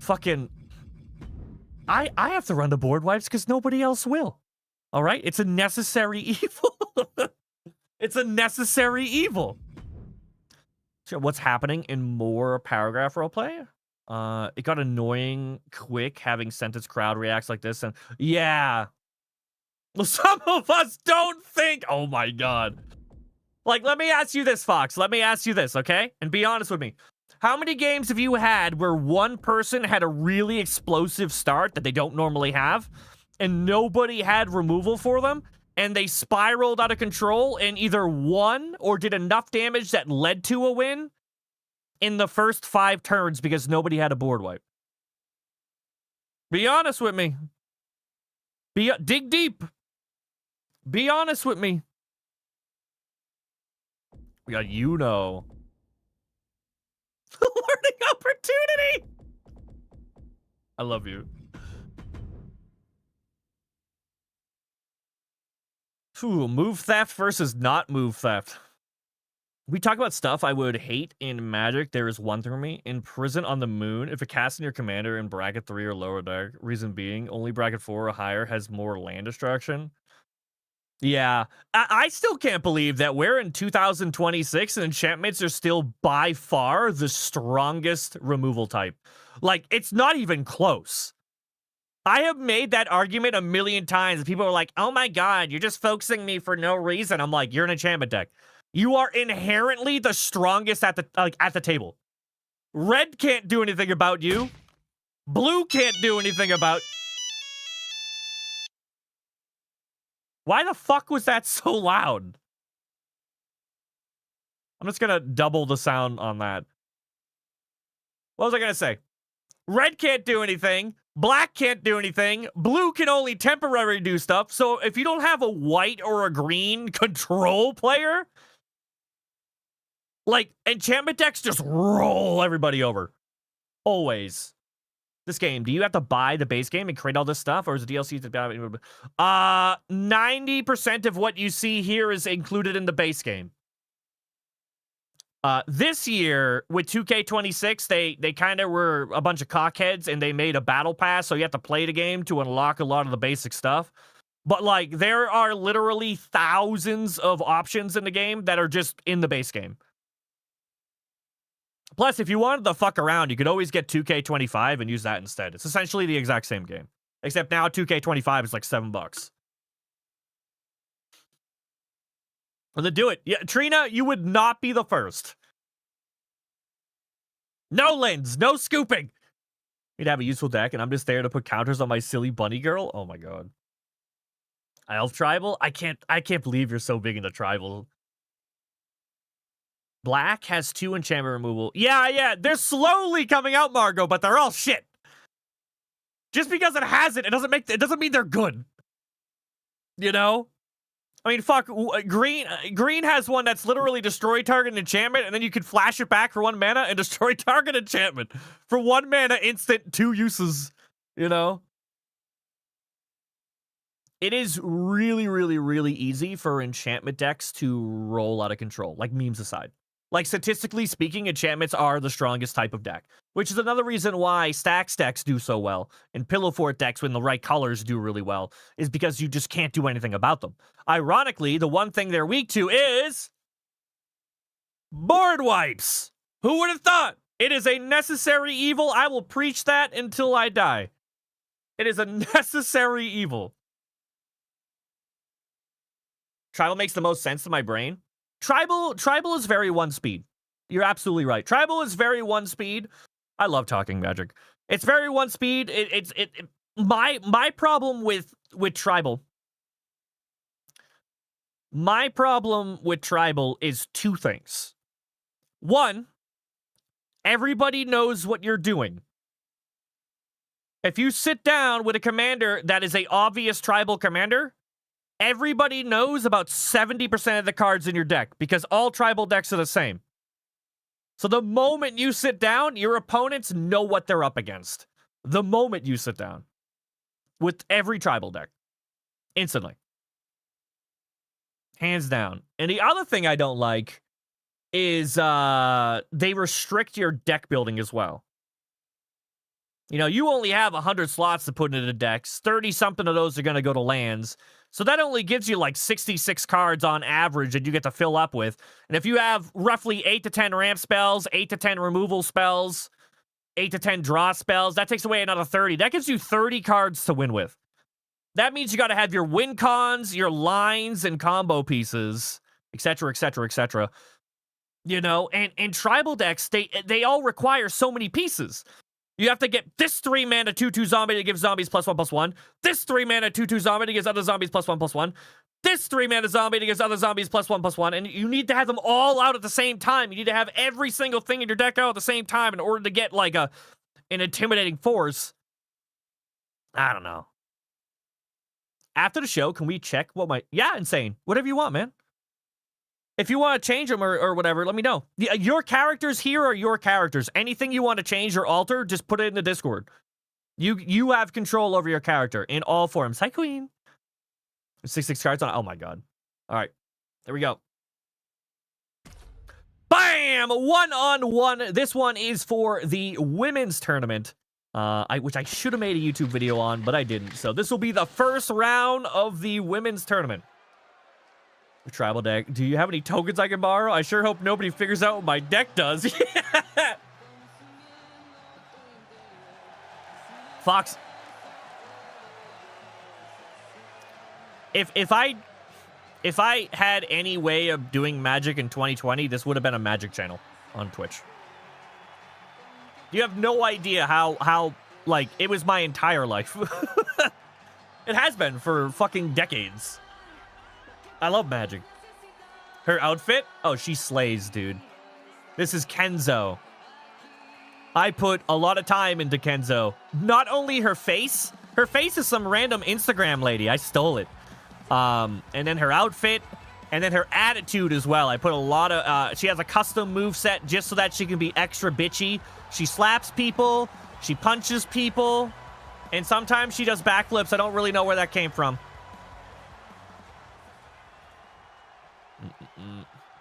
fucking I have to run the board wipes because nobody else will. All right, it's a necessary evil. It's a necessary evil. So what's happening in more paragraph roleplay? It got annoying quick having sentence crowd reacts like this, and yeah, well, some of us don't think. Oh my god. Like, let me ask you this, Fox. Let me ask you this, okay? And be honest with me. How many games have you had where one person had a really explosive start that they don't normally have, and nobody had removal for them, and they spiraled out of control and either won or did enough damage that led to a win in the first 5 turns because nobody had a board wipe? Be honest with me. Dig deep. Be honest with me. We got Learning opportunity. I love you. Ooh, move theft versus not move theft. We talk about stuff I would hate in Magic. There is one thing for me. In Prison on the Moon, if a cast in your commander in bracket 3 or lower deck, reason being, only bracket 4 or higher has more land destruction. Yeah, I still can't believe that we're in 2026 and enchantments are still by far the strongest removal type. Like, it's not even close. I have made that argument a million times. People are like, oh my god, you're just focusing me for no reason. I'm like, you're an enchantment deck. You are inherently the strongest at the table. Red can't do anything about you. Blue can't do anything about... Why the fuck was that so loud? I'm just gonna double the sound on that. What was I gonna say? Red can't do anything. Black can't do anything. Blue can only temporarily do stuff. So if you don't have a white or a green control player, like, enchantment decks just roll everybody over. Always. This game, do you have to buy the base game and create all this stuff, or is the DLC to buy? 90% of what you see here is included in the base game. This year, with 2K26, they kind of were a bunch of cockheads, and they made a battle pass, so you have to play the game to unlock a lot of the basic stuff. But, like, there are literally thousands of options in the game that are just in the base game. Plus, if you wanted to fuck around, you could always get 2K25 and use that instead. It's essentially the exact same game. Except now 2K25 is like $7. Well, then do it. Yeah, Trina, you would not be the first. No lens, no scooping. You'd have a useful deck, and I'm just there to put counters on my silly bunny girl. Oh my god. Elf tribal? I can't believe you're so big into tribal. Black has 2 enchantment removal. Yeah, they're slowly coming out, Margot, but they're all shit. Just because it has it, it doesn't mean they're good. You know? I mean, fuck, green has one that's literally destroy target enchantment, and then you can flash it back for 1 mana and destroy target enchantment. For 1 mana, instant, 2 uses, you know? It is really, really, really easy for enchantment decks to roll out of control, like memes aside. Like, statistically speaking, enchantments are the strongest type of deck, which is another reason why stacks decks do so well, and pillow fort decks, when the right colors, do really well, is because you just can't do anything about them. Ironically, the one thing they're weak to is board wipes. Who would have thought? It is a necessary evil. I will preach that until I die. It is a necessary evil. Tribal makes the most sense to my brain. Tribal is very 1 speed. You're absolutely right. Tribal is very 1 speed. I love talking Magic. It's very 1 speed. My problem with tribal. My problem with tribal is 2 things. 1, everybody knows what you're doing. If you sit down with a commander that is a obvious tribal commander, everybody knows about 70% of the cards in your deck, because all tribal decks are the same. So the moment you sit down, your opponents know what they're up against. The moment you sit down. With every tribal deck. Instantly. Hands down. And the other thing I don't like is they restrict your deck building as well. You know, you only have 100 slots to put into the decks. 30-something of those are going to go to lands. So that only gives you like 66 cards on average that you get to fill up with. And if you have roughly 8 to 10 ramp spells, 8 to 10 removal spells, 8 to 10 draw spells, that takes away another 30. That gives you 30 cards to win with. That means you got to have your win cons, your lines, and combo pieces, etc., etc., etc. You know, and tribal decks, they all require so many pieces. You have to get this 3-mana 2/2 zombie that gives zombies +1/+1. This 3-mana 2/2 zombie that gives other zombies +1/+1. This 3-mana zombie that gives other zombies +1/+1. And you need to have them all out at the same time. You need to have every single thing in your deck out at the same time in order to get like an intimidating force. I don't know. After the show, can we check what my... Yeah, insane. Whatever you want, man. If you want to change them or whatever, let me know. Your characters here are your characters. Anything you want to change or alter, just put it in the Discord. You have control over your character in all forms. Hi, Queen. 6 cards on... Oh, my God. All right. There we go. Bam! 1-on-1. This one is for the women's tournament, which I should have made a YouTube video on, but I didn't. So this will be the first round of the women's tournament. Tribal deck. Do you have any tokens I can borrow? I sure hope nobody figures out what my deck does. Fox. If I had any way of doing Magic in 2020, this would have been a Magic channel on Twitch. You have no idea how like it was my entire life. It has been for fucking decades. I love Magic. Her outfit? Oh, she slays, dude. This is Kenzo. I put a lot of time into Kenzo. Not only her face is some random Instagram lady. I stole it. And then her outfit, and then her attitude as well. I put a lot of, she has a custom moveset just so that she can be extra bitchy. She slaps people, she punches people, and sometimes she does backflips. I don't really know where that came from.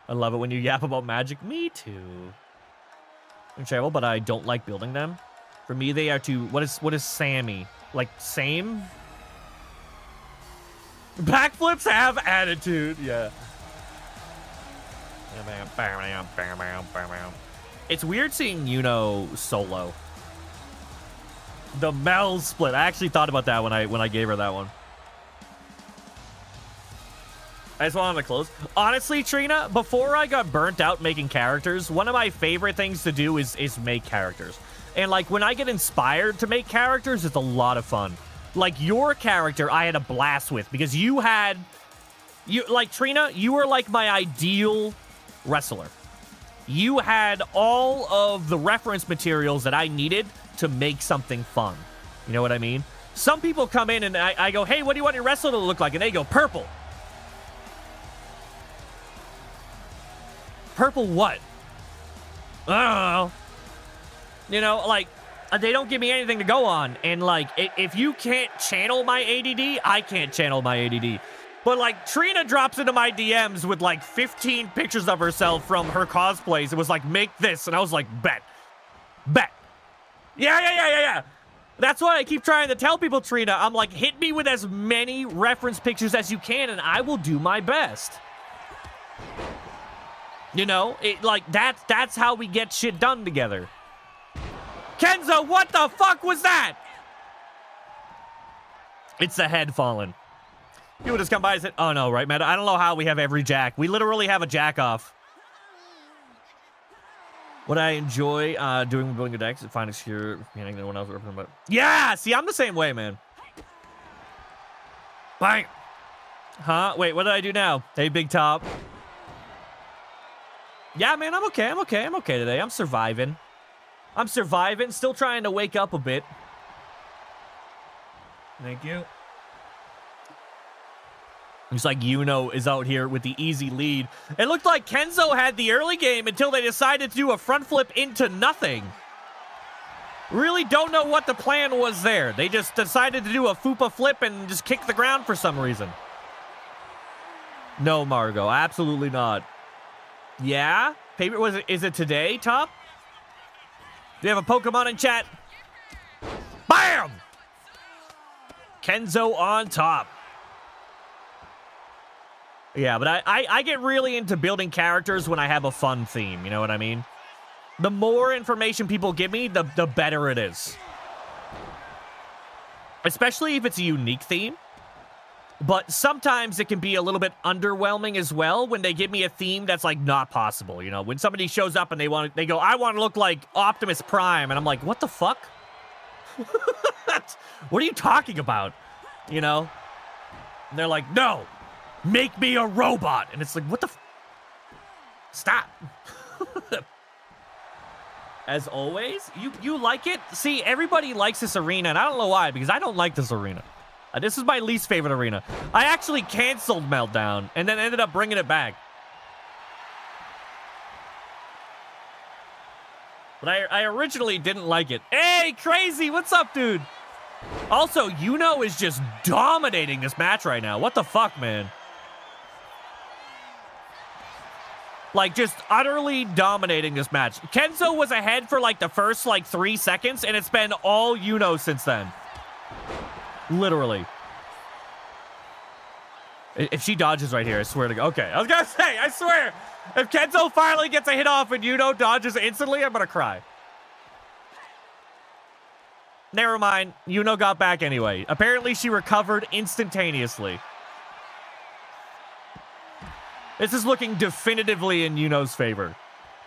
I love it when you yap about magic. Me too. Travel, but I don't like building them. For me, they are too. What is Sammy? Like same? Backflips have attitude. Yeah. It's weird seeing Yuno solo. The Mel split. I actually thought about that when I gave her that one. I just wanted to close. Honestly, Trina, before I got burnt out making characters, one of my favorite things to do is make characters. And, like, when I get inspired to make characters, it's a lot of fun. Like, your character, I had a blast with, because like, Trina, you were, like, my ideal wrestler. You had all of the reference materials that I needed to make something fun. You know what I mean? Some people come in and I go, hey, what do you want your wrestler to look like? And they go, purple. Purple what? I don't know. You know, like, they don't give me anything to go on. And, like, if you can't channel my ADD, I can't channel my ADD. But, like, Trina drops into my DMs with, like, 15 pictures of herself from her cosplays. It was like, make this. And I was like, bet. Yeah. That's why I keep trying to tell people, Trina. I'm like, hit me with as many reference pictures as you can, and I will do my best. You know, that's how we get shit done together. Kenzo, what the fuck was that? It's the head falling. You would just come by and said, oh no, right, man? I don't know how we have every jack. We literally have a jack off. What I enjoy doing when building a deck is finding secure, meaning no one else working about. Yeah, see, I'm the same way, man. Bang. Huh? Wait, what did I do now? Hey, Big Top. Yeah, man, I'm okay. I'm okay today. I'm surviving. Still trying to wake up a bit. Thank you. Looks like Yuno is out here with the easy lead. It looked like Kenzo had the early game until they decided to do a front flip into nothing. Really don't know what the plan was there. They just decided to do a fupa flip and just kick the ground for some reason. No, Margot, absolutely not. Yeah? Paper, is it today, Top? Do you have a Pokemon in chat? Bam! Kenzo on top. Yeah, but I get really into building characters when I have a fun theme, you know what I mean? The more information people give me, the better it is. Especially if it's a unique theme. But sometimes it can be a little bit underwhelming as well when they give me a theme that's, like, not possible, you know? When somebody shows up and they go, I want to look like Optimus Prime, and I'm like, what the fuck? What are you talking about? You know? And they're like, no, make me a robot. And it's like, what the stop. As always, you like it? See, everybody likes this arena, and I don't know why, because I don't like this arena. This is my least favorite arena. I actually canceled Meltdown and then ended up bringing it back. But I originally didn't like it. Hey, Crazy, what's up, dude? Also, Yuno is just dominating this match right now. What the fuck, man? Like, just utterly dominating this match. Kenzo was ahead for, like, the first, like, 3 seconds, and it's been all Yuno since then. Literally. If she dodges right here, I swear to God. Okay, I was gonna say, I swear. If Kenzo finally gets a hit off and Yuno dodges instantly, I'm gonna cry. Never mind. Yuno got back anyway. Apparently, she recovered instantaneously. This is looking definitively in Yuno's favor.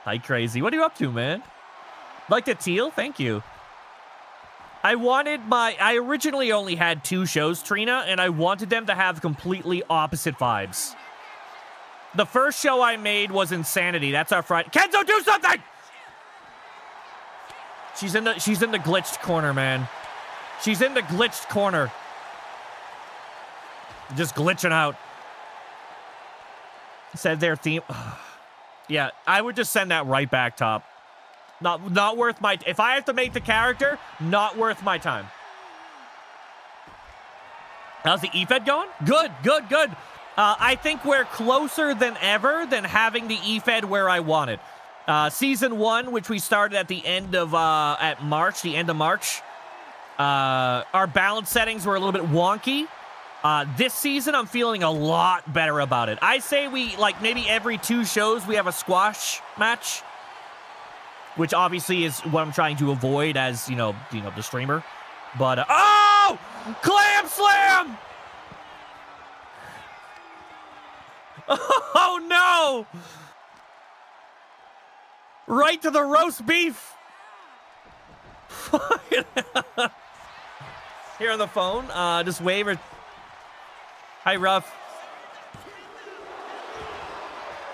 Hi, Crazy. What are you up to, man? Like the teal? Thank you. I originally only had 2 shows, Trina, and I wanted them to have completely opposite vibes. The first show I made was Insanity. That's our Friday. Kenzo, do something! She's in the glitched corner, man. She's in the glitched corner. Just glitching out. Said their theme. Yeah, I would just send that right back top. Not worth my... If I have to make the character, not worth my time. How's the EFED going? Good, good, good. I think we're closer than ever than having the EFED where I want it. Season 1, which we started at the end of, the end of March. Our balance settings were a little bit wonky. This season, I'm feeling a lot better about it. I say we, like, maybe every 2 shows we have a squash match. Which obviously is what I'm trying to avoid as, you know, the streamer. But, oh! Clam slam! Oh, no! Right to the roast beef! Here on the phone, just wave or... Hi, Ruff.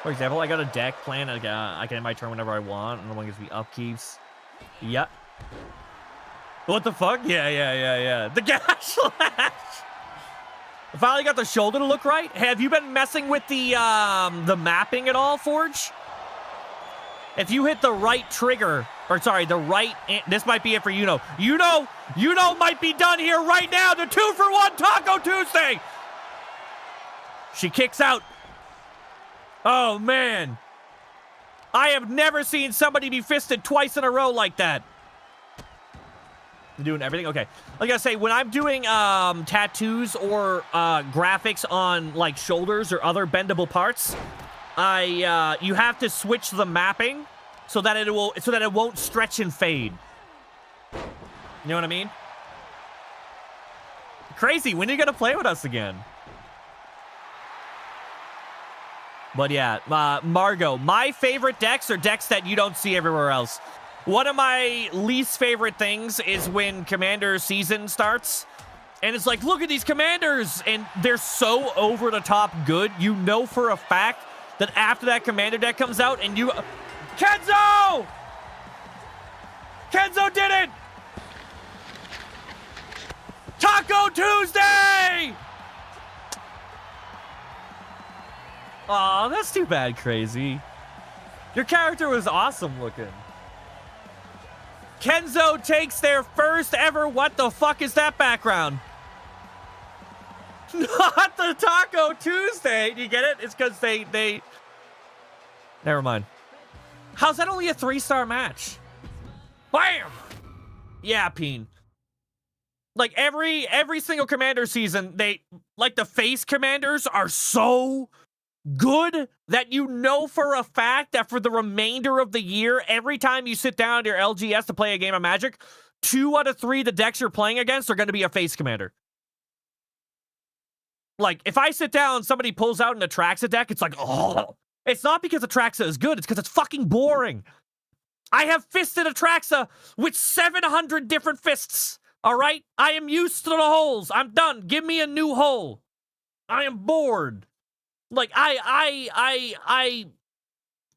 For example, I got a deck plan. I can end my turn whenever I want. And the one gives me upkeeps. Yep. What the fuck? Yeah. The gas slash. I finally got the shoulder to look right. Have you been messing with the mapping at all, Forge? If you hit the right trigger, or sorry, the right, this might be it for Yuno. Yuno might be done here right now. The 2-for-1 Taco Tuesday. She kicks out. Oh, man. I have never seen somebody be fisted twice in a row like that. You're doing everything? Okay. Like I say, when I'm doing tattoos or graphics on, like, shoulders or other bendable parts, you have to switch the mapping so that it won't stretch and fade. You know what I mean? Crazy. When are you going to play with us again? But yeah, Margot, my favorite decks are decks that you don't see everywhere else. One of my least favorite things is when Commander season starts, and it's like, look at these Commanders, and they're so over-the-top good, you know for a fact that after that Commander deck comes out, and you... Kenzo! Kenzo did it! Taco Tuesday! Aw, that's too bad, Crazy. Your character was awesome looking. Kenzo takes their first ever what the fuck is that background? Not the Taco Tuesday. Do you get it? It's because they... Never mind. How's that only a 3-star match? Bam! Yeah, Peen. Like, every single Commander season, like, the face commanders are so... good that you know for a fact that for the remainder of the year, every time you sit down at your LGS to play a game of Magic, 2 out of 3 the decks you're playing against are going to be a face commander. Like, if I sit down and somebody pulls out an Atraxa deck, it's like, oh. It's not because Atraxa is good, it's because it's fucking boring. I have fisted Atraxa with 700 different fists, all right? I am used to the holes. I'm done. Give me a new hole. I am bored. Like, I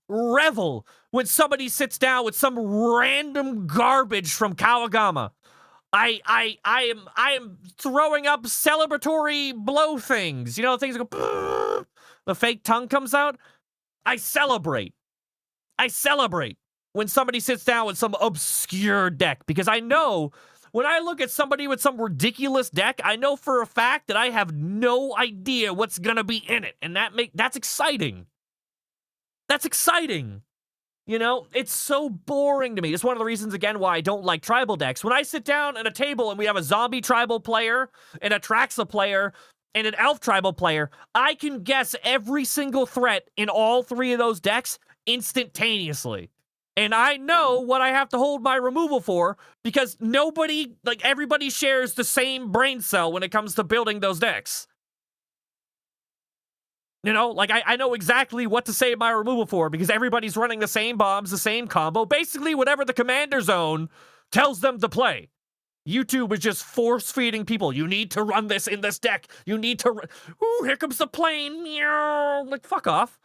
revel when somebody sits down with some random garbage from Kawagama. I am throwing up celebratory blow things. You know, things that go, the fake tongue comes out. I celebrate when somebody sits down with some obscure deck, because I know when I look at somebody with some ridiculous deck, I know for a fact that I have no idea what's gonna be in it, and that's exciting. That's exciting. You know, it's so boring to me. It's one of the reasons, again, why I don't like tribal decks. When I sit down at a table and we have a zombie tribal player, an Atraxa player, and an elf tribal player, I can guess every single threat in all 3 of those decks instantaneously. And I know what I have to hold my removal for, because everybody shares the same brain cell when it comes to building those decks. You know, like, I know exactly what to save my removal for, because everybody's running the same bombs, the same combo. Basically, whatever the commander zone tells them to play. YouTube is just force-feeding people. You need to run this in this deck. You need to... Ooh, here comes the plane. Meow. Like, fuck off.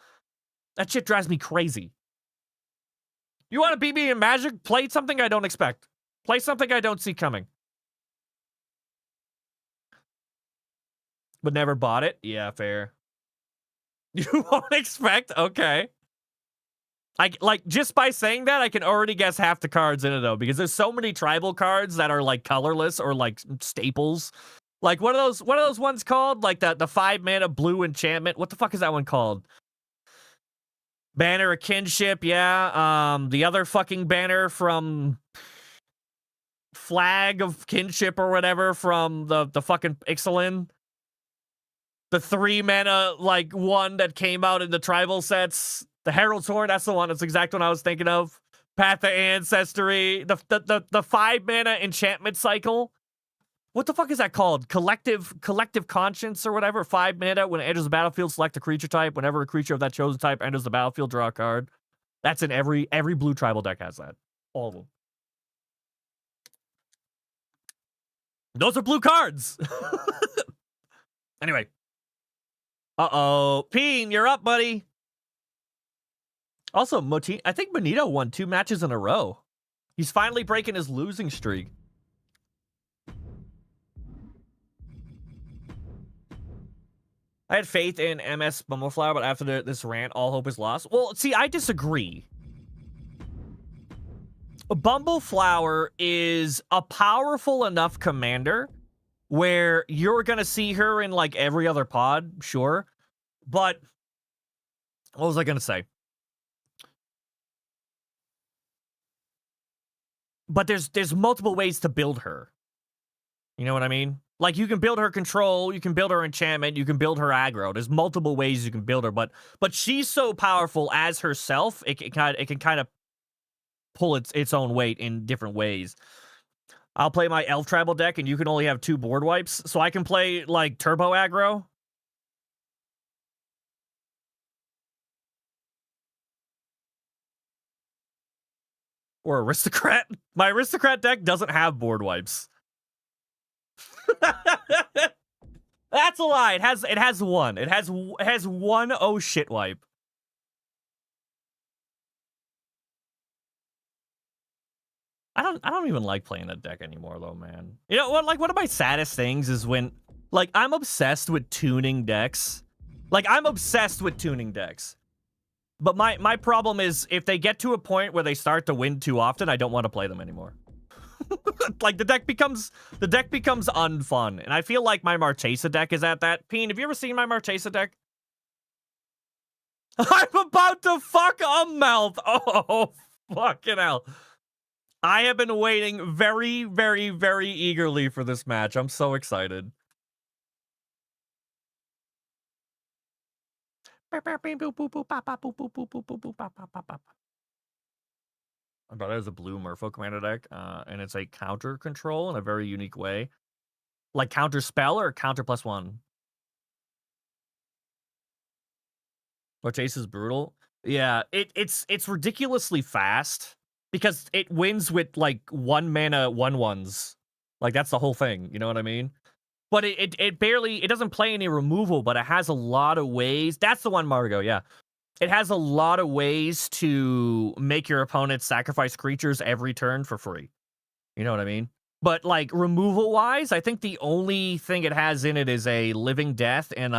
That shit drives me crazy. You want to beat me in Magic? Play something I don't expect. Play something I don't see coming. But never bought it? Yeah, fair. You won't expect? Okay. Like, just by saying that, I can already guess half the cards in it, though, because there's so many tribal cards that are, like, colorless or, like, staples. Like, what are those ones called? Like, the 5-mana blue enchantment. What the fuck is that one called? Banner of Kinship, yeah. The other fucking banner from Flag of Kinship or whatever from the fucking Ixalan. The 3-mana, like, one that came out in the tribal sets. The Herald's Horn, that's the one. That's the exact one I was thinking of. Path of Ancestry. The 5-mana enchantment cycle. What the fuck is that called? Collective Conscience or whatever. 5 mana. When it enters the battlefield, select a creature type. Whenever a creature of that chosen type enters the battlefield, draw a card. That's in every blue tribal deck has that. All of them. Those are blue cards. Anyway. Uh-oh. Peen, you're up, buddy. Also, I think Monito won 2 matches in a row. He's finally breaking his losing streak. I had faith in MS Bumbleflower, but after this rant, all hope is lost. Well, see, I disagree. Bumbleflower is a powerful enough commander where you're going to see her in, like, every other pod, sure. But, what was I going to say? But there's multiple ways to build her. You know what I mean? Like, you can build her control, you can build her enchantment, you can build her aggro. There's multiple ways you can build her, but she's so powerful as herself, it can kind of pull its own weight in different ways. I'll play my Elf Tribal deck, and you can only have 2 board wipes, so I can play, like, Turbo Aggro. Or Aristocrat. My Aristocrat deck doesn't have board wipes. That's a lie. It has one. It has one oh shit wipe. I don't even like playing that deck anymore though, man. You know what? Like, one of my saddest things is when, like, I'm obsessed with tuning decks. Like, I'm obsessed with tuning decks. But my problem is if they get to a point where they start to win too often, I don't want to play them anymore. Like, the deck becomes unfun, and I feel like my Marchesa deck is at that. Peen, have you ever seen my Marchesa deck? I'm about to fuck a mouth. Oh, fucking hell. I have been waiting very, very, very eagerly for this match. I'm so excited. But it is a blue Merfolk commander deck, and it's a counter control in a very unique way. Like counter spell or counter +1? Or Chase is brutal. Yeah, it's ridiculously fast because it wins with like 1 mana 1/1s. Like, that's the whole thing, you know what I mean? But it doesn't play any removal, but it has a lot of ways. That's the one, Margo, yeah. It has a lot of ways to make your opponent sacrifice creatures every turn for free. You know what I mean? But, like, removal-wise, I think the only thing it has in it is a Living Death and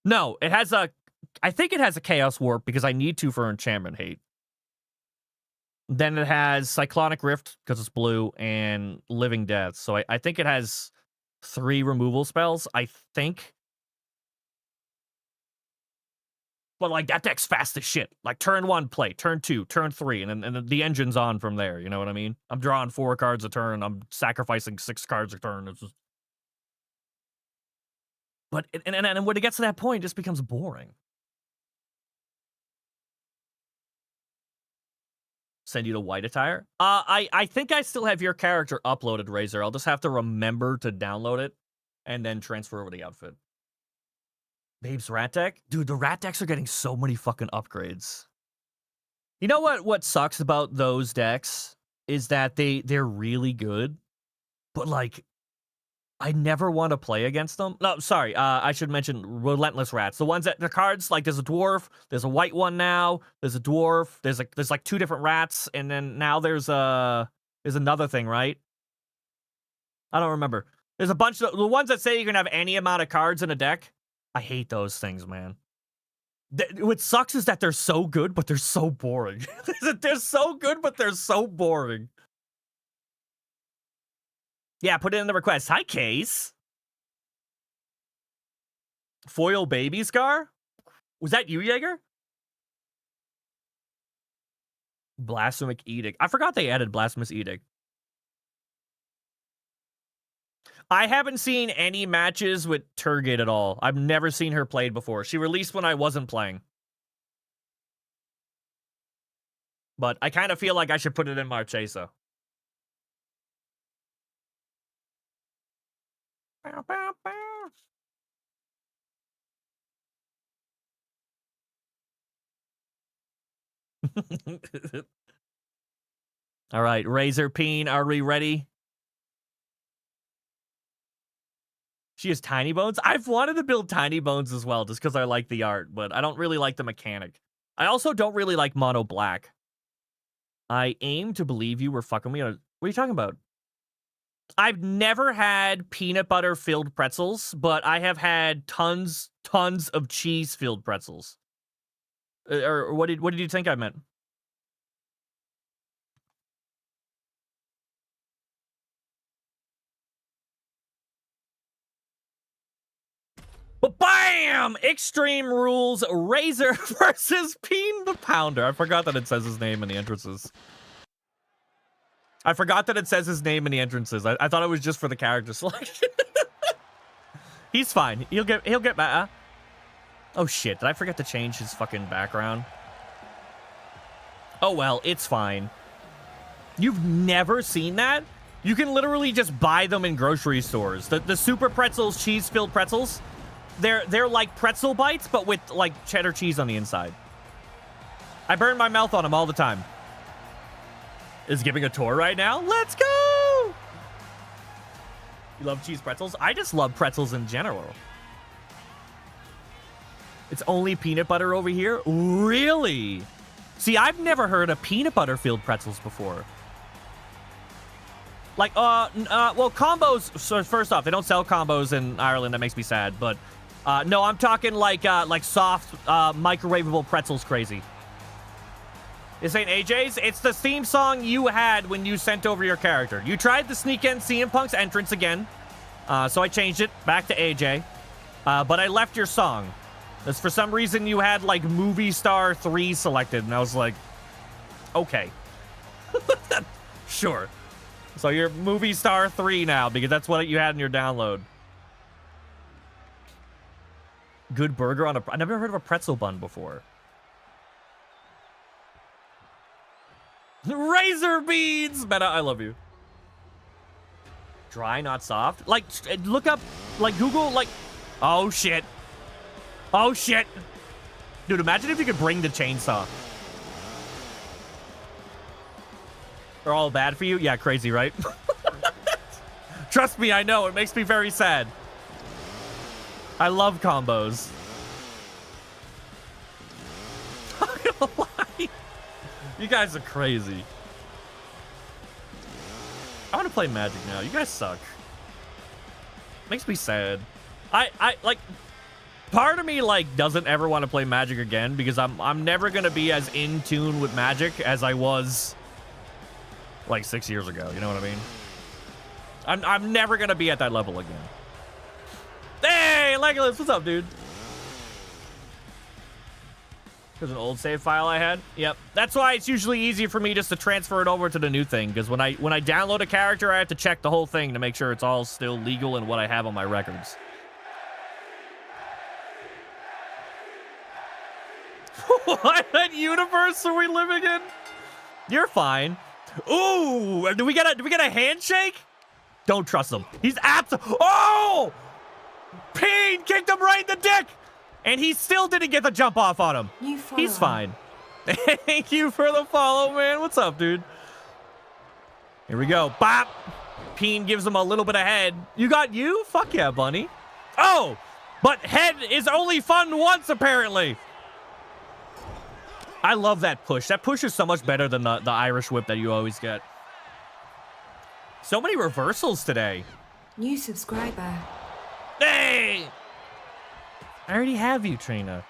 no, it has a... I think it has a Chaos Warp because I need to for Enchantment Hate. Then it has Cyclonic Rift because it's blue and Living Death. So I think it has 3 removal spells, I think. But, like, that deck's fast as shit. Like, turn 1, play. Turn 2, turn 3, and then the engine's on from there. You know what I mean? I'm drawing 4 cards a turn. I'm sacrificing 6 cards a turn. It's just... But, and when it gets to that point, it just becomes boring. Send you to white attire? I think I still have your character uploaded, Razor. I'll just have to remember to download it and then transfer over the outfit. Babe's rat deck? Dude, the rat decks are getting so many fucking upgrades. You know what sucks about those decks is that they're really good, but, like, I never want to play against them. No, sorry, I should mention Relentless Rats. The ones that, the cards, like, there's a dwarf, there's a white one now, there's a dwarf, there's like 2 different rats, and then now there's a is another thing, right? I don't remember. There's a bunch of the ones that say you can have any amount of cards in a deck. I hate those things, man. What sucks is that they're so good, but they're so boring. They're so good, but they're so boring. Yeah, put it in the request. Hi, Case. Foil baby scar? Was that you, Jaeger? Blasphemic Edict. I forgot they added Blasphemous Edict. I haven't seen any matches with Turgid at all. I've never seen her played before. She released when I wasn't playing. But I kind of feel like I should put it in Marchesa. Bow, bow, bow. All right, Razor Peen, are we ready? She has tiny bones? I've wanted to build tiny bones as well, just because I like the art, but I don't really like the mechanic. I also don't really like mono black. I aim to believe you were fucking me. What are you talking about? I've never had peanut butter filled pretzels, but I have had tons of cheese filled pretzels. Or what did you think I meant? But bam! Extreme Rules Razor versus Peen the Pounder. I forgot that it says his name in the entrances. I thought it was just for the character selection. He's fine. He'll get better. Oh shit, did I forget to change his fucking background? Oh well, it's fine. You've never seen that? You can literally just buy them in grocery stores. The Super Pretzels cheese-filled pretzels, they're like pretzel bites, but with like cheddar cheese on the inside. I burn my mouth on them all the time. Is giving a tour right now? Let's go! You love cheese pretzels? I just love pretzels in general. It's only peanut butter over here? Really? See, I've never heard of peanut butter filled pretzels before. Like, well, combos, so first off, they don't sell combos in Ireland. That makes me sad, but no, I'm talking like soft, microwavable pretzels crazy. This ain't AJ's. It's the theme song you had when you sent over your character. You tried to sneak in CM Punk's entrance again, so I changed it back to AJ, but I left your song. Because for some reason you had like Movie Star 3 selected, and I was like, okay. Sure. So you're Movie Star 3 now, because that's what you had in your download. Good burger on a... I never heard of a pretzel bun before. Razor beads! Meta, I love you. Dry, not soft? Like, look up, like, Google, like... Oh, shit. Oh, shit. Dude, imagine if you could bring the chainsaw. They're all bad for you? Yeah, crazy, right? Trust me, I know. It makes me very sad. I love combos. I'm gonna lie. You guys are crazy. I want to play Magic now. You guys suck. Makes me sad. I like... Part of me, like, doesn't ever want to play Magic again because I'm never going to be as in tune with Magic as I was, like, 6 years ago. You know what I mean? I'm never going to be at that level again. Hey, Legolas, what's up, dude? There's an old save file I had. Yep. That's why it's usually easy for me just to transfer it over to the new thing, because when I download a character, I have to check the whole thing to make sure it's all still legal and what I have on my records. What universe are we living in? You're fine. Ooh, do we get a handshake? Don't trust him. He's oh! Peen kicked him right in the dick, and he still didn't get the jump off on him. He's fine. Thank you for the follow, man. What's up, dude? Here we go. Bop. Peen gives him a little bit of head. You got you? Fuck yeah, bunny. Oh, but head is only fun once, apparently. I love that push. That push is so much better than the Irish whip that you always get. So many reversals today. New subscriber. Hey! I already have you, Trina.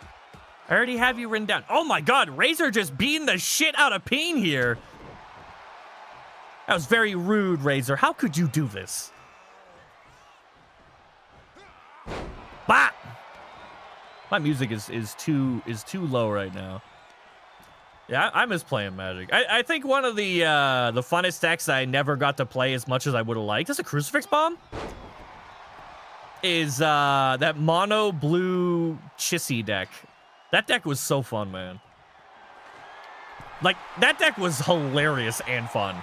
I already have you written down. Oh my god, Razor just beating the shit out of Peen here. That was very rude, Razor. How could you do this? Bah! My music is too low right now. Yeah, I miss playing Magic. I think one of the funnest decks I never got to play as much as I would have liked is a Crucifix Bomb. Is that mono blue Chissy deck. That deck was so fun, man. Like, that deck was hilarious and fun.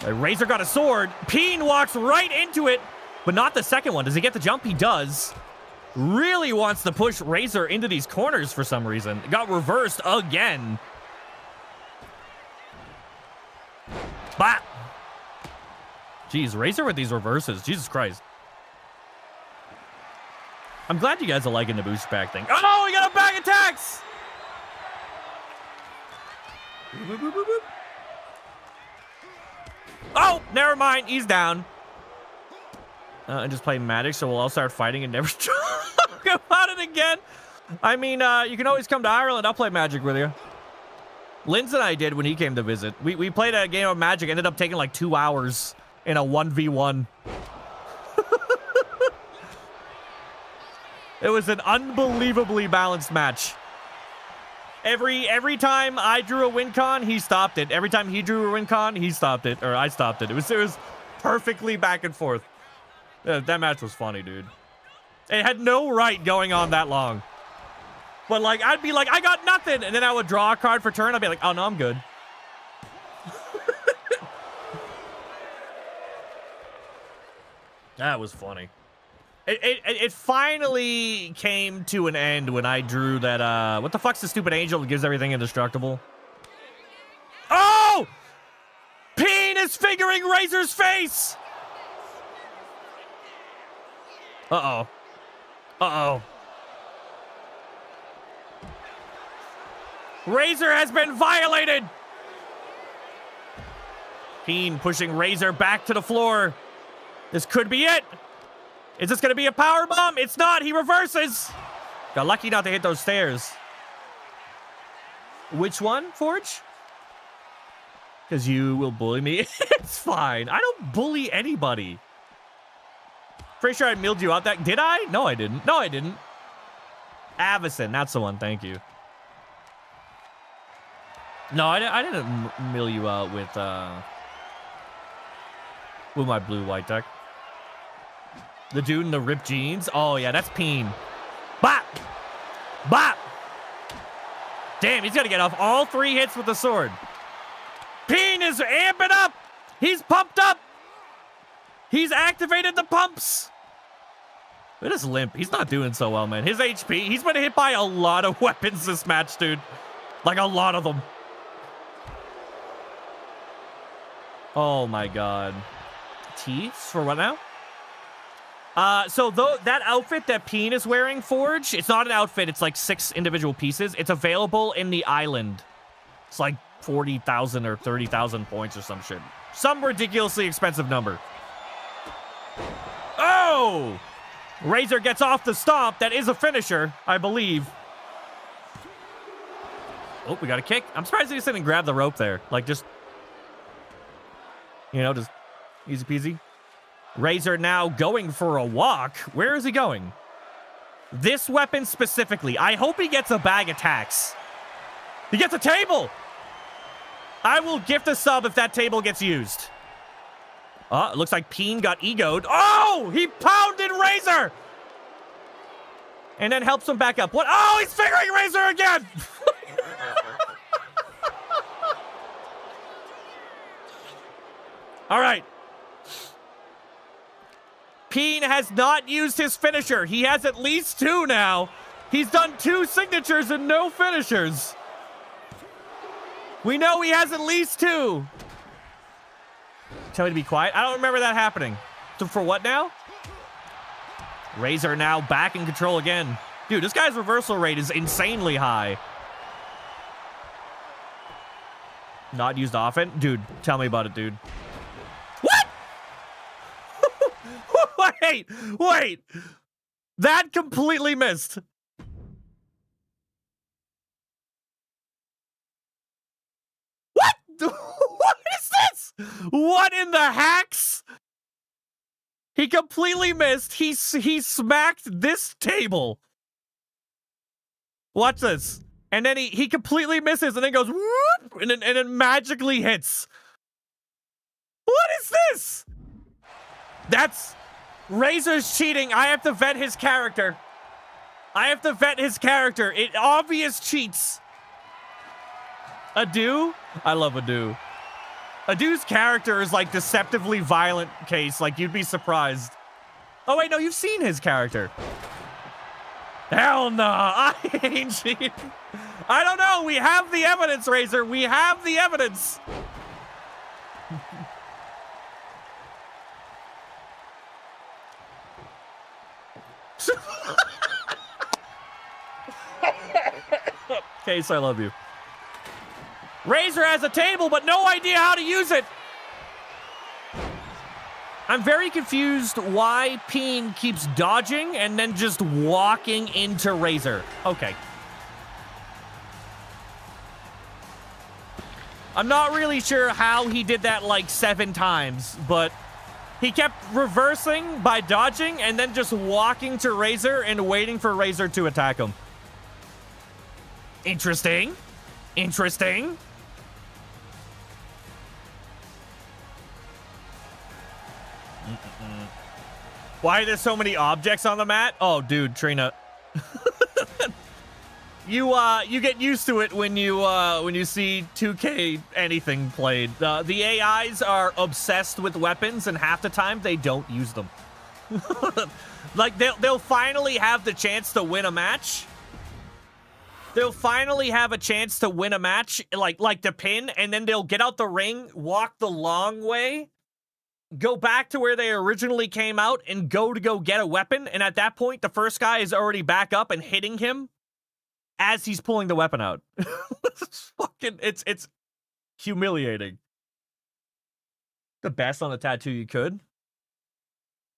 Like, Razor got a sword. Peen walks right into it, but not the second one. Does he get the jump? He does. Really wants to push Razor into these corners for some reason. It got reversed again. Bah! Jeez, Razor with these reverses. Jesus Christ. I'm glad you guys are liking the boost pack thing. Oh, we got a bag attacks! Boop, boop, boop, boop. Oh, never mind. He's down. And just play Magic, so we'll all start fighting and never talk about it again. I mean, you can always come to Ireland. I'll play Magic with you. Linz and I did when he came to visit. We played a game of Magic. Ended up taking like 2 hours in a 1v1. It was an unbelievably balanced match. Every time I drew a win con, he stopped it. Every time he drew a win con, he stopped it, or I stopped it. It was perfectly back and forth. That match was funny, dude. It had no right going on that long. But like, I'd be like, I got nothing, and then I would draw a card for turn. I'd be like, oh no, I'm good. That was funny. It finally came to an end when I drew that, what the fuck's the stupid angel that gives everything indestructible? Oh! Peen is figuring Razor's face! Uh-oh. Uh-oh. Razor has been violated! Peen pushing Razor back to the floor. This could be it. Is this going to be a power bomb? It's not. He reverses. Got lucky not to hit those stairs. Which one, Forge? Because you will bully me. It's fine. I don't bully anybody. Pretty sure I milled you out that. Did I? No, I didn't. No, I didn't. Avison. That's the one. Thank you. No, I didn't mill you out with my blue-white deck. The dude in the ripped jeans. Oh, yeah, that's Peen. Bop! Bop! Damn, he's got to get off all 3 hits with the sword. Peen is amping up! He's pumped up! He's activated the pumps! Look at his limp. He's not doing so well, man. His HP, he's been hit by a lot of weapons this match, dude. Like, a lot of them. Oh, my God. Teeth? For what now? So that outfit that Peen is wearing, Forge, it's not an outfit. It's like 6 individual pieces. It's available in the island. It's like 40,000 or 30,000 points or some shit. Some ridiculously expensive number. Oh! Razor gets off the stomp. That is a finisher, I believe. Oh, we got a kick. I'm surprised he just didn't grab the rope there. Like, just, you know, just easy peasy. Razor now going for a walk. Where is he going? This weapon specifically. I hope he gets a bag attacks. He gets a table. I will gift a sub if that table gets used. Oh, it looks like Peen got egoed. Oh, he pounded Razor. And then helps him back up. What? Oh, he's figuring Razor again. All right. Peen has not used his finisher. He has at least 2 now. He's done 2 signatures and no finishers. We know he has at least 2. Tell me to be quiet. I don't remember that happening. So for what now? Razor now back in control again. Dude, this guy's reversal rate is insanely high. Not used often? Dude, tell me about it, dude. What? Wait. That completely missed. What? What is this? What in the hacks? He completely missed. He smacked this table. Watch this. And then he completely misses and then goes whoop, and it magically hits. What is this? That's Razor's cheating. I have to vet his character. It obvious cheats. Adu? I love Adu. Adu's character is like deceptively violent case. Like you'd be surprised. Oh wait, no, you've seen his character. Hell no, I ain't cheating. I don't know. We have the evidence, Razor. We have the evidence. Case, I love you. Razor has a table, but no idea how to use it. I'm very confused why Peen keeps dodging and then just walking into Razor. Okay. I'm not really sure how he did that like 7 times, but he kept reversing by dodging and then just walking to Razor and waiting for Razor to attack him. Interesting. Interesting. Why are there so many objects on the mat? Oh, dude, Trina. You get used to it when you see 2K anything played. The AIs are obsessed with weapons, and half the time they don't use them. Like they'll finally have the chance to win a match. They'll finally have a chance to win a match, like the pin, and then they'll get out the ring, walk the long way, go back to where they originally came out, and go get a weapon. And at that point, the first guy is already back up and hitting him as he's pulling the weapon out. It's humiliating. The best on the tattoo you could.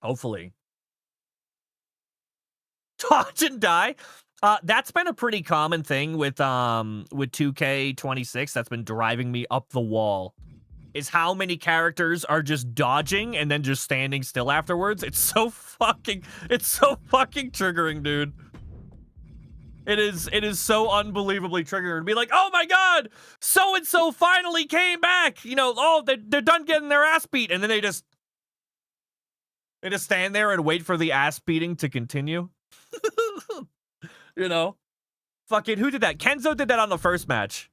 Hopefully. Dodge and die. That's been a pretty common thing with 2K26. That's been driving me up the wall. Is how many characters are just dodging and then just standing still afterwards. It's so fucking triggering, dude. It is so unbelievably triggering to be like, oh my god, so-and-so finally came back. You know, oh, they're done getting their ass beat. And then they just stand there and wait for the ass beating to continue. You know? Fucking, who did that? Kenzo did that on the first match.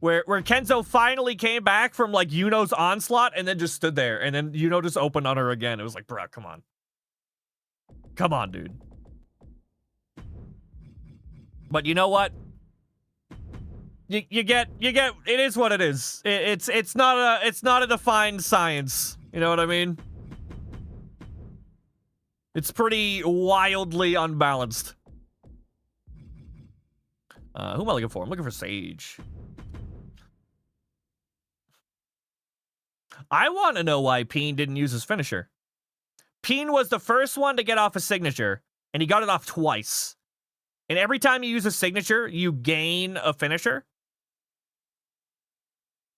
Where Kenzo finally came back from, like, Yuno's onslaught and then just stood there. And then Yuno just opened on her again. It was like, bro, come on. Come on, dude. But you know what? You get, it is what it is. It's not a defined science. You know what I mean? It's pretty wildly unbalanced. Who am I looking for? I'm looking for Sage. I want to know why Peen didn't use his finisher. Peen was the first one to get off a signature, and he got it off twice. And every time you use a signature, you gain a finisher.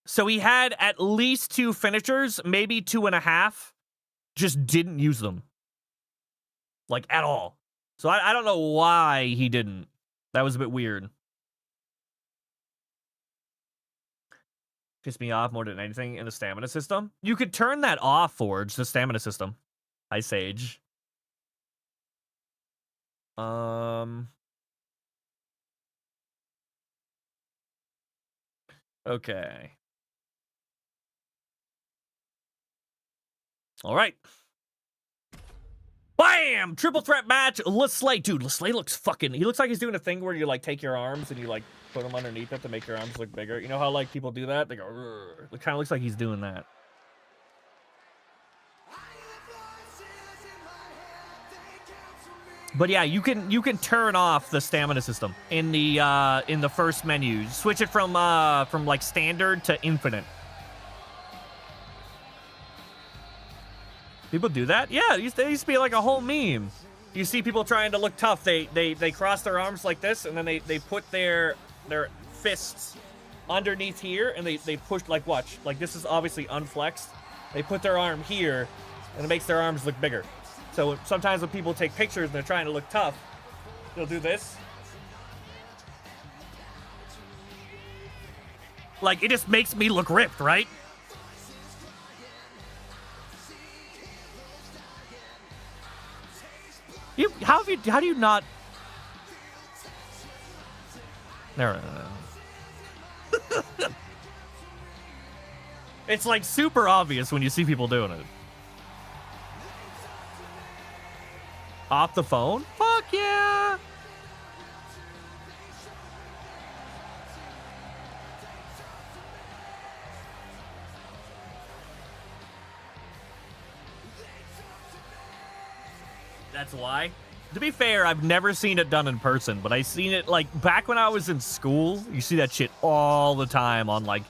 So he had at least 2 finishers, maybe 2.5. Just didn't use them. Like, at all. So I don't know why he didn't. That was a bit weird. Pissed me off more than anything in the stamina system. You could turn that off, Forge, the stamina system. Hi, Sage. Okay. All right. Bam! Triple threat match. Leslay. Dude, Leslay looks fucking... He looks like he's doing a thing where you, like, take your arms and you, like, put them underneath it to make your arms look bigger. You know how, like, people do that? They go... Rrr. It kind of looks like he's doing that. But yeah, you can turn off the stamina system in the first menu. Switch it from like standard to infinite. People do that? Yeah, it used to be like a whole meme. You see people trying to look tough. They cross their arms like this, and then they put their fists underneath here, and they push, like, watch. Like, this is obviously unflexed. They put their arm here, and it makes their arms look bigger. So sometimes when people take pictures and they're trying to look tough, they'll do this. Like, it just makes me look ripped, right? How do you not? No. It's like super obvious when you see people doing it. Off the phone? Fuck yeah! That's why. To be fair, I've never seen it done in person, but I seen it, like, back when I was in school. You see that shit all the time on, like,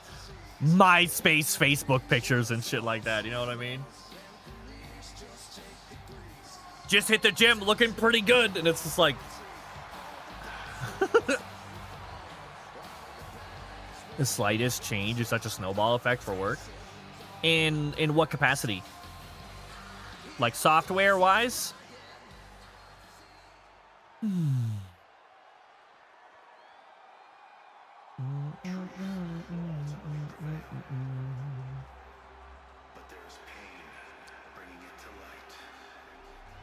MySpace, Facebook pictures and shit like that. You know what I mean? Just hit the gym looking pretty good, and it's just like... The slightest change is such a snowball effect for work. In what capacity? Like, software-wise?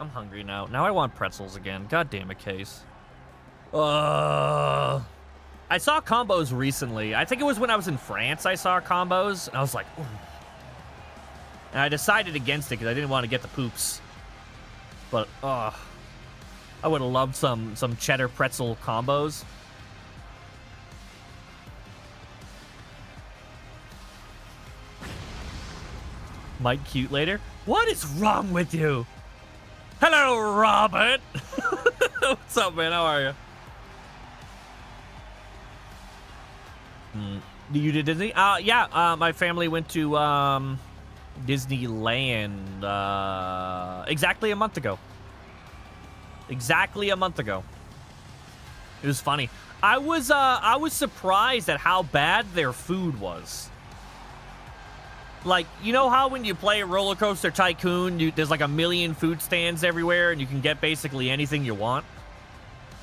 I'm hungry now. Now I want pretzels again. God damn it, Case. I saw combos recently. I think it was when I was in France I saw combos, and I was like, ooh. And I decided against it because I didn't want to get the poops. But, I would have loved some cheddar pretzel combos. Mike cute later. What is wrong with you? Hello, Robert. What's up, man? How are you? You did Disney? Yeah. My family went to Disneyland exactly a month ago. Exactly a month ago. It was funny. I was surprised at how bad their food was. Like, you know how when you play Roller Coaster Tycoon, there's like a million food stands everywhere and you can get basically anything you want?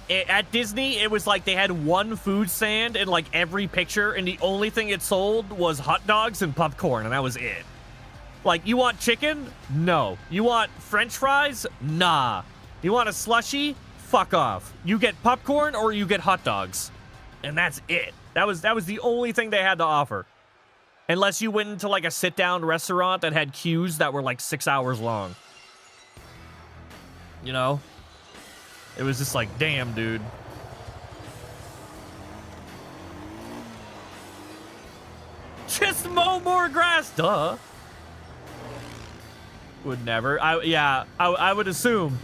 At Disney, it was like they had one food stand in like every picture, and the only thing it sold was hot dogs and popcorn, and that was it. Like, you want chicken? No. You want French fries? Nah. You want a slushie? Fuck off. You get popcorn or you get hot dogs. And that's it. That was the only thing they had to offer. Unless you went into like a sit-down restaurant that had queues that were like 6 hours long. You know? It was just like, damn, dude. Just mow more grass, duh. Would never. I would assume.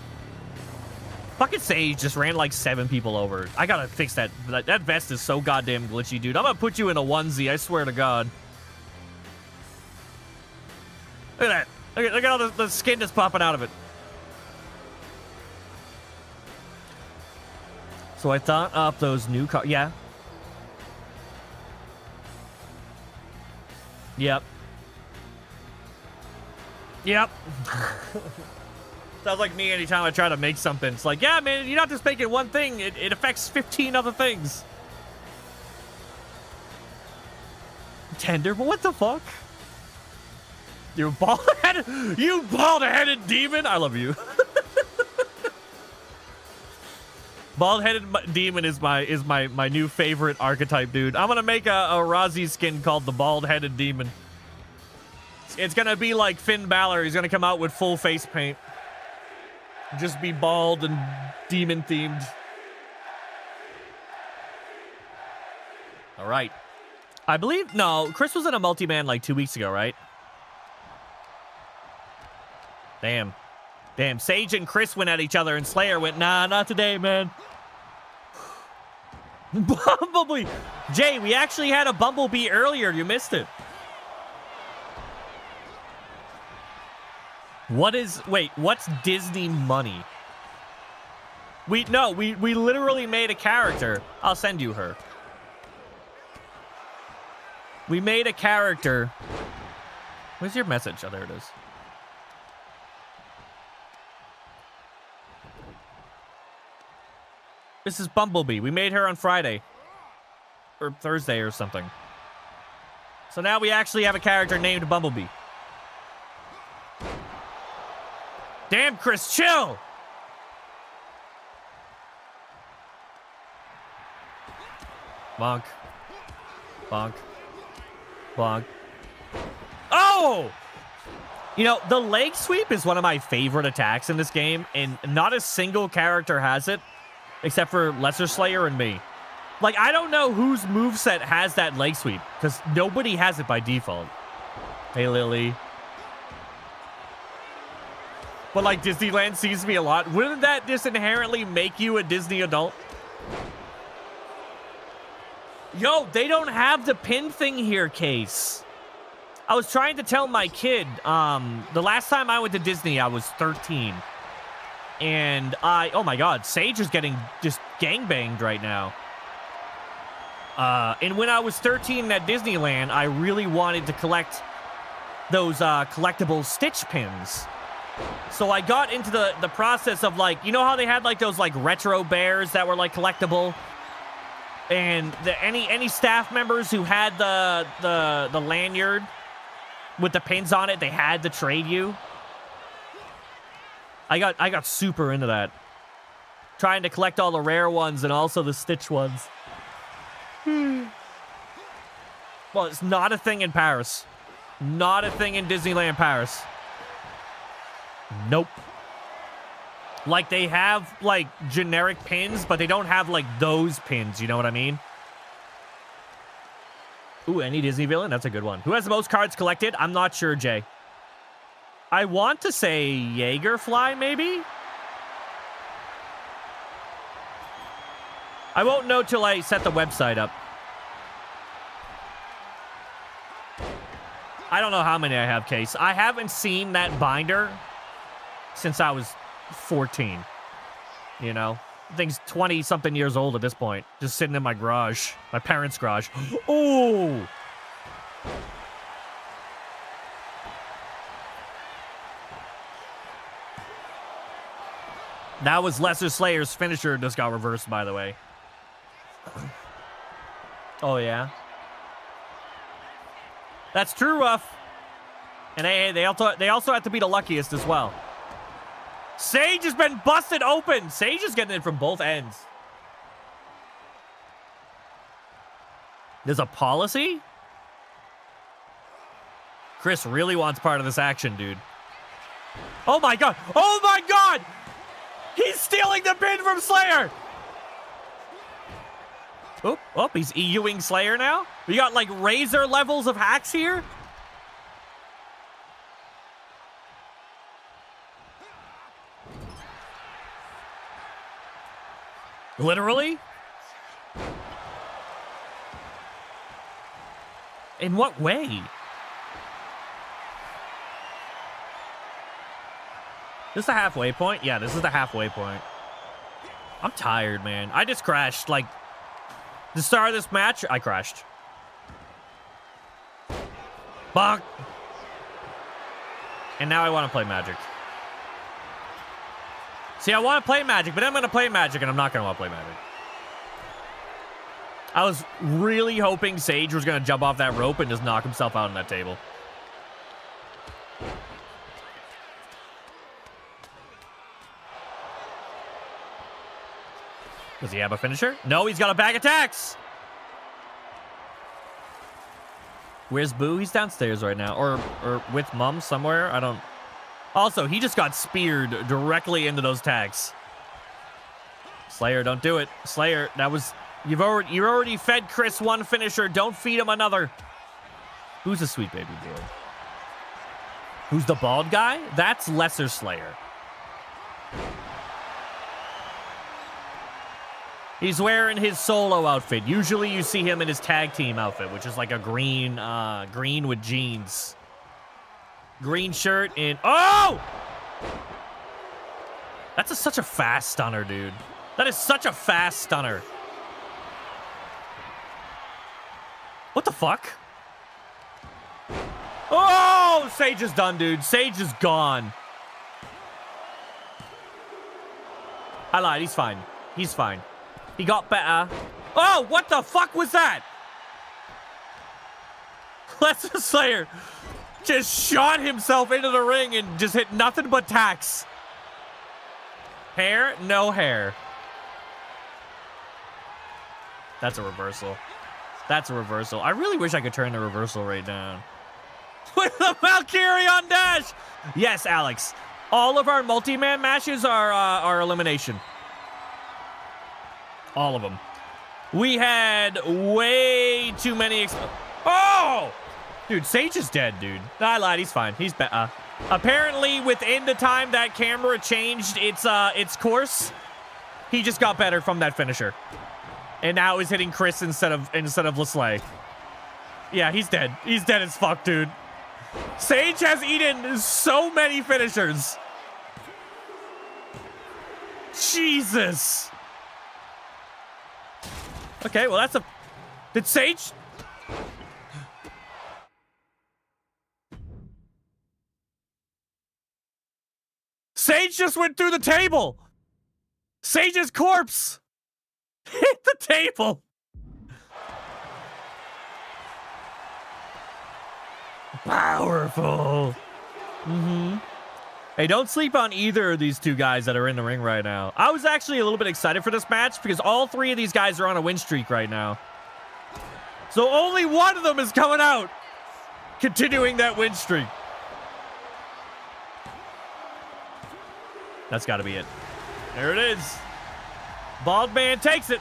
Fucking Sage just ran like 7 people over. I gotta fix that. That vest is so goddamn glitchy, dude. I'm gonna put you in a onesie, I swear to God. Look at that. Look at all the skin that's popping out of it. So I thought up those new cars. Yeah. Yep. Yep. Sounds like me anytime I try to make something. It's like, yeah, man, you're not just making one thing. It affects 15 other things. Tender? But what the fuck? You bald-headed demon? I love you. Bald-headed demon is my new favorite archetype, dude. I'm gonna make a Rozzy skin called the bald-headed demon. It's gonna be like Finn Balor. He's gonna come out with full face paint. Just be bald and demon themed. All right. I believe, no, Chris was in a multi-man like 2 weeks ago, right? Damn. Damn, Sage and Chris went at each other, and Slayer went, nah, not today, man. Bumblebee. Jay, we actually had a Bumblebee earlier. You missed it. What's Disney money? We literally made a character. I'll send you her. We made a character. Where's your message? Oh, there it is. This is Bumblebee. We made her on Friday. Or Thursday or something. So now we actually have a character named Bumblebee. Damn, Chris, chill! Bonk. Bonk. Bonk. Oh! You know, the leg sweep is one of my favorite attacks in this game, and not a single character has it, except for Lesser Slayer and me. Like, I don't know whose moveset has that leg sweep, because nobody has it by default. Hey, Lily. But, like, Disneyland sees me a lot. Wouldn't that just inherently make you a Disney adult? Yo, they don't have the pin thing here, Case. I was trying to tell my kid, the last time I went to Disney, I was 13. And oh my God, Sage is getting just gangbanged right now. And when I was 13 at Disneyland, I really wanted to collect those collectible Stitch pins. So I got into the process of, like, you know how they had like those like retro bears that were like collectible? And any staff members who had the lanyard with the pins on it, they had to trade you. I got super into that. Trying to collect all the rare ones and also the Stitch ones. Well, it's not a thing in Paris. Not a thing in Disneyland Paris. Nope. Like, they have, like, generic pins, but they don't have, like, those pins. You know what I mean? Ooh, any Disney villain? That's a good one. Who has the most cards collected? I'm not sure, Jay. I want to say Jaegerfly, maybe? I won't know till I set the website up. I don't know how many I have, Case. I haven't seen that binder since I was 14. You know? I think it's 20-something years old at this point. Just sitting in my garage. My parents' garage. Oh! That was Lesser Slayer's finisher, just got reversed, by the way. Oh, yeah? That's true, Ruff. And hey, they also have to be the luckiest as well. Sage has been busted open. Sage is getting it from both ends. There's a policy? Chris really wants part of this action, dude. Oh my God. Oh my God. He's stealing the pin from Slayer. Oh, he's EUing Slayer now. We got like razor levels of hacks here. Literally? In what way? This is the halfway point? Yeah, this is the halfway point. I'm tired, man. I just crashed. Like, the start of this match, I crashed. Bonk. And now I want to play Magic. See, I want to play Magic, but I'm going to play Magic, and I'm not going to want to play Magic. I was really hoping Sage was going to jump off that rope and just knock himself out on that table. Does he have a finisher? No, he's got a bag of attacks. Where's Boo? He's downstairs right now. Or with Mom somewhere. I don't... Also, he just got speared directly into those tags. Slayer, don't do it. Slayer, that was... You already fed Chris one finisher. Don't feed him another. Who's the sweet baby boy? Who's the bald guy? That's Lesser Slayer. He's wearing his solo outfit. Usually you see him in his tag team outfit, which is like a green with jeans. Green shirt in. Oh! That's such a fast stunner, dude. That is such a fast stunner. What the fuck? Oh! Sage is done, dude. Sage is gone. I lied. He's fine. He's fine. He got better. Oh, what the fuck was that? Lesser Slayer just shot himself into the ring and just hit nothing but tacks. Hair? No hair. That's a reversal. That's a reversal. I really wish I could turn the reversal right down. With the Valkyrian dash! Yes, Alex. All of our multi-man matches are elimination. All of them. We had way too many... Oh! Dude, Sage is dead, dude. I lied. He's fine. He's better. Apparently, within the time that camera changed its course, he just got better from that finisher. And now is hitting Chris instead of Lesley. Yeah, he's dead. He's dead as fuck, dude. Sage has eaten so many finishers. Jesus. Okay, well, that's a... Did Sage... Sage just went through the table. Sage's corpse hit the table. Powerful. Hey, don't sleep on either of these two guys that are in the ring right now. I was actually a little bit excited for this match because all three of these guys are on a win streak right now. So only one of them is coming out, continuing that win streak. That's got to be it. There it is. Bald man takes it.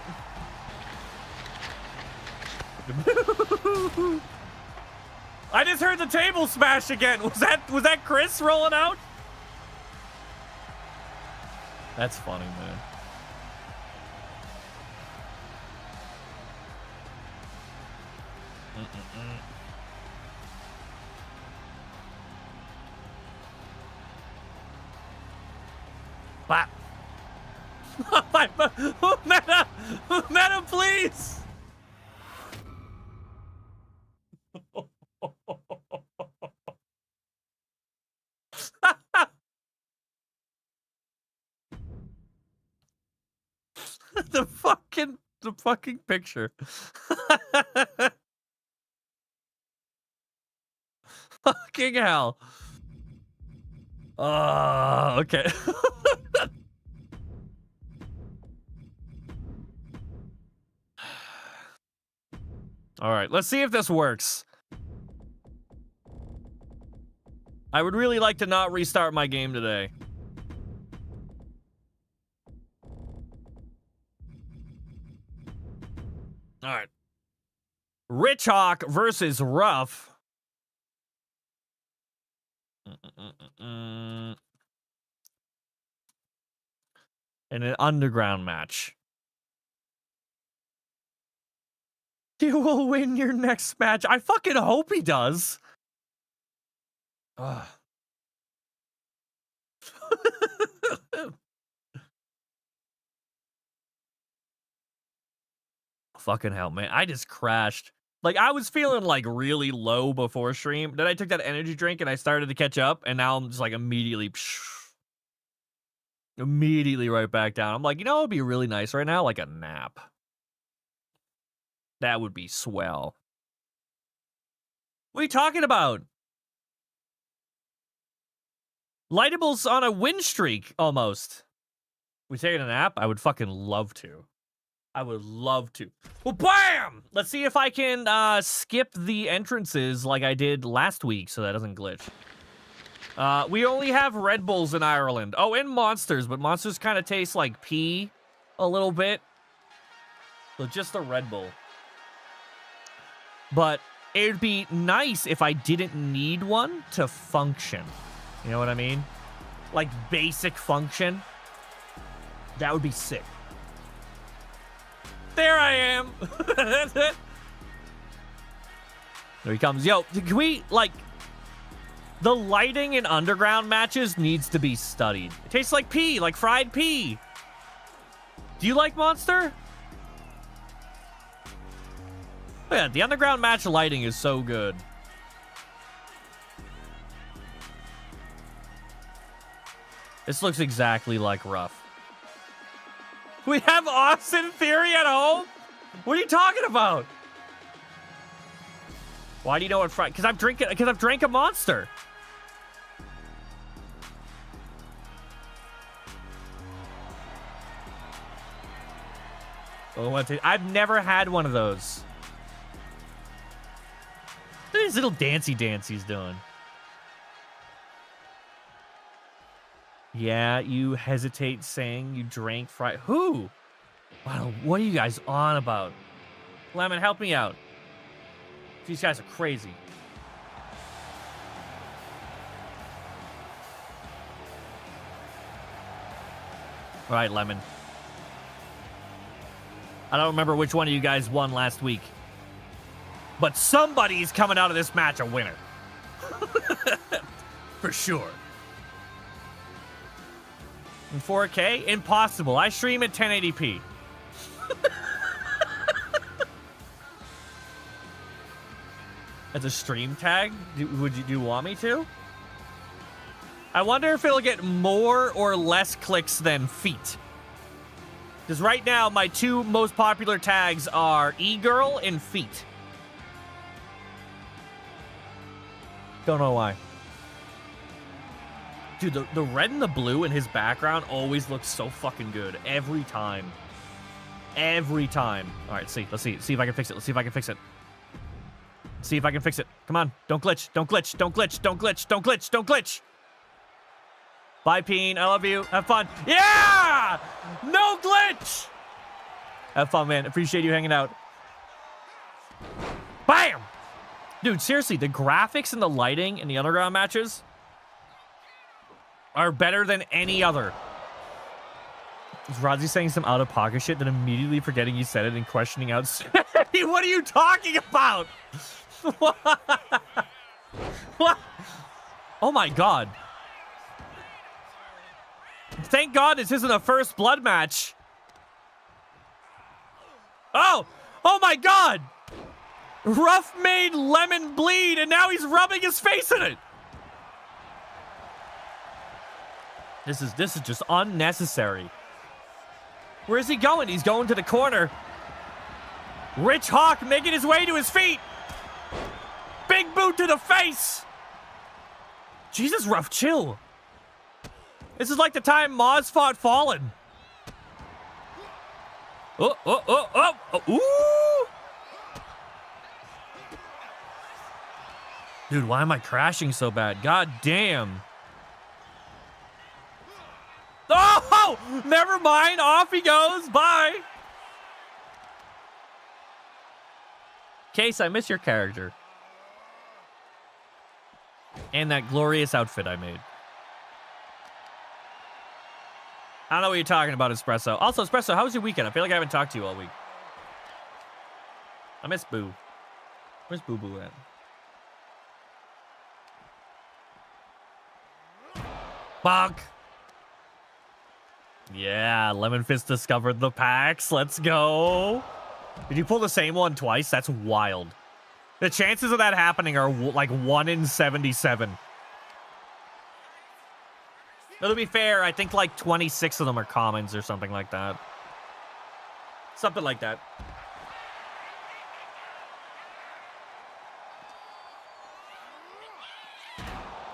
I just heard the table smash again. Was that Chris rolling out? That's funny, man. Bop. Meta, please. the fucking picture. Fucking hell. Okay. All right, let's see if this works. I would really like to not restart my game today. All right. Rich Hawk versus Ruff. In an underground match. You will win your next match. I fucking hope he does. Fucking hell, man. I just crashed. Like, I was feeling, like, really low before stream. Then I took that energy drink and I started to catch up. And now I'm just, like, immediately right back down. I'm like, you know what would be really nice right now? Like a nap. That would be swell. What are you talking about? Lightable's on a win streak, almost. We taking a nap? I would fucking love to. I would love to. Well, bam! Let's see if I can skip the entrances like I did last week so that doesn't glitch. We only have Red Bulls in Ireland. Oh, and Monsters, but Monsters kind of taste like pee a little bit. So just a Red Bull. But it would be nice if I didn't need one to function. You know what I mean? Like basic function. That would be sick. There I am. There he comes. Yo, can we, like... The lighting in underground matches needs to be studied. It tastes like pee, like fried pee. Do you like Monster? Yeah, the underground match lighting is so good. This looks exactly like Rough. We have Austin Theory at home? What are you talking about? Why do you know what fried? Because I've drank a Monster. Oh, I've never had one of those. What are these little dancy's doing? Yeah, you hesitate saying you drank fried. Who? Wow, what are you guys on about? Lemon, help me out. These guys are crazy. All right, Lemon. I don't remember which one of you guys won last week. But somebody's coming out of this match a winner. For sure. In 4K? Impossible. I stream at 1080p. As a stream tag? Do you want me to? I wonder if it'll get more or less clicks than feet. Because right now, my two most popular tags are e-girl and feet. Don't know why. Dude, the red and the blue in his background always looks so fucking good. Every time. Every time. All right, let's see. See if I can fix it. Let's see if I can fix it. See if I can fix it. Come on. Don't glitch. Don't glitch. Don't glitch. Don't glitch. Don't glitch. Don't glitch. Bye, Peen. I love you. Have fun. Yeah! No glitch! Have fun, man. Appreciate you hanging out. Bam! Dude, seriously, the graphics and the lighting in the underground matches are better than any other. Is Rodzi saying some out-of-pocket shit, then immediately forgetting you said it and questioning out? What are you talking about? What? Oh my god. Thank God this isn't a first blood match. Oh! Oh my god! Rough made Lemon bleed and now he's rubbing his face in it. This is just unnecessary. Where is he going? He's going to the corner. Rich Hawk making his way to his feet. Big boot to the face. Jesus, Rough, chill. This is like the time Moz fought Fallen. Ooh. Dude, why am I crashing so bad? God damn. Oh, never mind. Off he goes. Bye. Case, I miss your character. And that glorious outfit I made. I don't know what you're talking about, Espresso. Also, Espresso, how was your weekend? I feel like I haven't talked to you all week. I miss Boo. Where's Boo Boo at? Bonk. Yeah, Lemon Fist discovered the packs. Let's go. Did you pull the same one twice? That's wild. The chances of that happening are like 1 in 77. Now, to be fair, I think like 26 of them are commons or something like that. Something like that.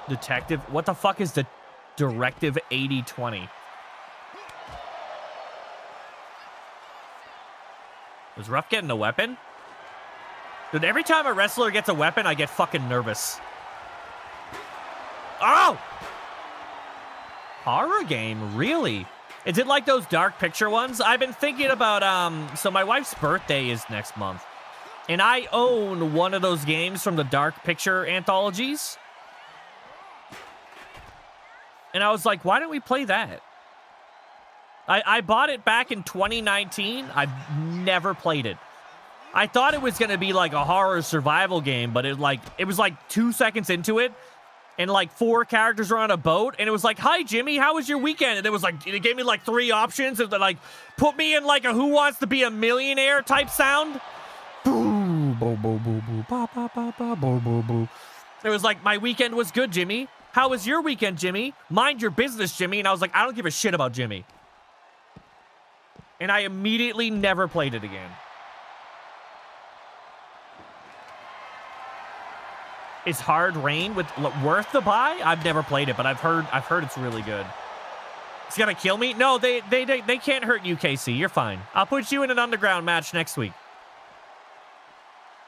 Detective? What the fuck is the Directive 8020? Was Ruff getting a weapon? Dude, every time a wrestler gets a weapon, I get fucking nervous. Oh! Horror game? Really? Is it like those dark picture ones? I've been thinking about, so my wife's birthday is next month. And I own one of those games from the dark picture anthologies. And I was like, why don't we play that? I bought it back in 2019. I've never played it. I thought it was going to be like a horror survival game, but it was like 2 seconds into it, and like 4 characters were on a boat, and it was like, "Hi Jimmy, how was your weekend?" And it was like, it gave me like 3 options, and like put me in like a Who Wants to Be a Millionaire type sound. Boo, boo, boo, boo, boo, ba, ba, ba, ba, boo, boo, boo. It was like, "My weekend was good, Jimmy. How was your weekend, Jimmy? Mind your business, Jimmy." And I was like, I don't give a shit about Jimmy. And I immediately never played it again. Is Hard Rain worth the buy? I've never played it, but I've heard it's really good. It's gonna kill me? No, they can't hurt you, KC. You're fine. I'll put you in an underground match next week.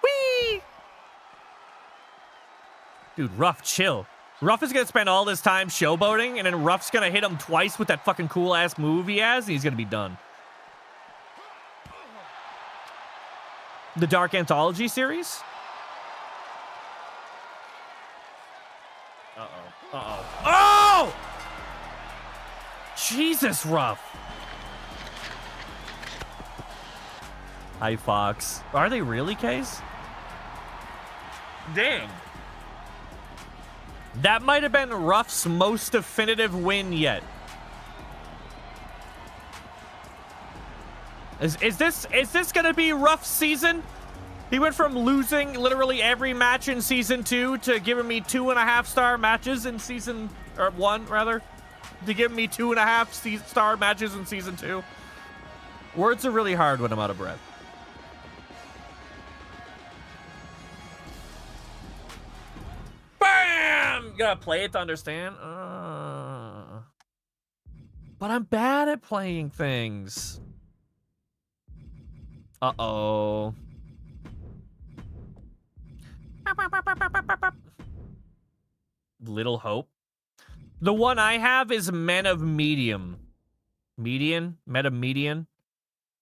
Whee! Dude, Ruff, chill. Ruff is gonna spend all this time showboating, and then Ruff's gonna hit him twice with that fucking cool-ass move he has, and he's gonna be done. The Dark Anthology series? Uh-oh. Uh-oh. Oh! Jesus, Ruff. Hi, Fox. Are they really, Case? Damn. That might have been Ruff's most definitive win yet. Is this gonna be Ruff's season? He went from losing literally every match in season 2 to giving me 2.5-star matches in season, or 1 rather, to give me 2.5-star matches in season 2. Words are really hard when I'm out of breath. Bam! You gotta play it to understand. But I'm bad at playing things. Uh-oh. Little Hope. The one I have is Men of Medium. Median? Meta Median?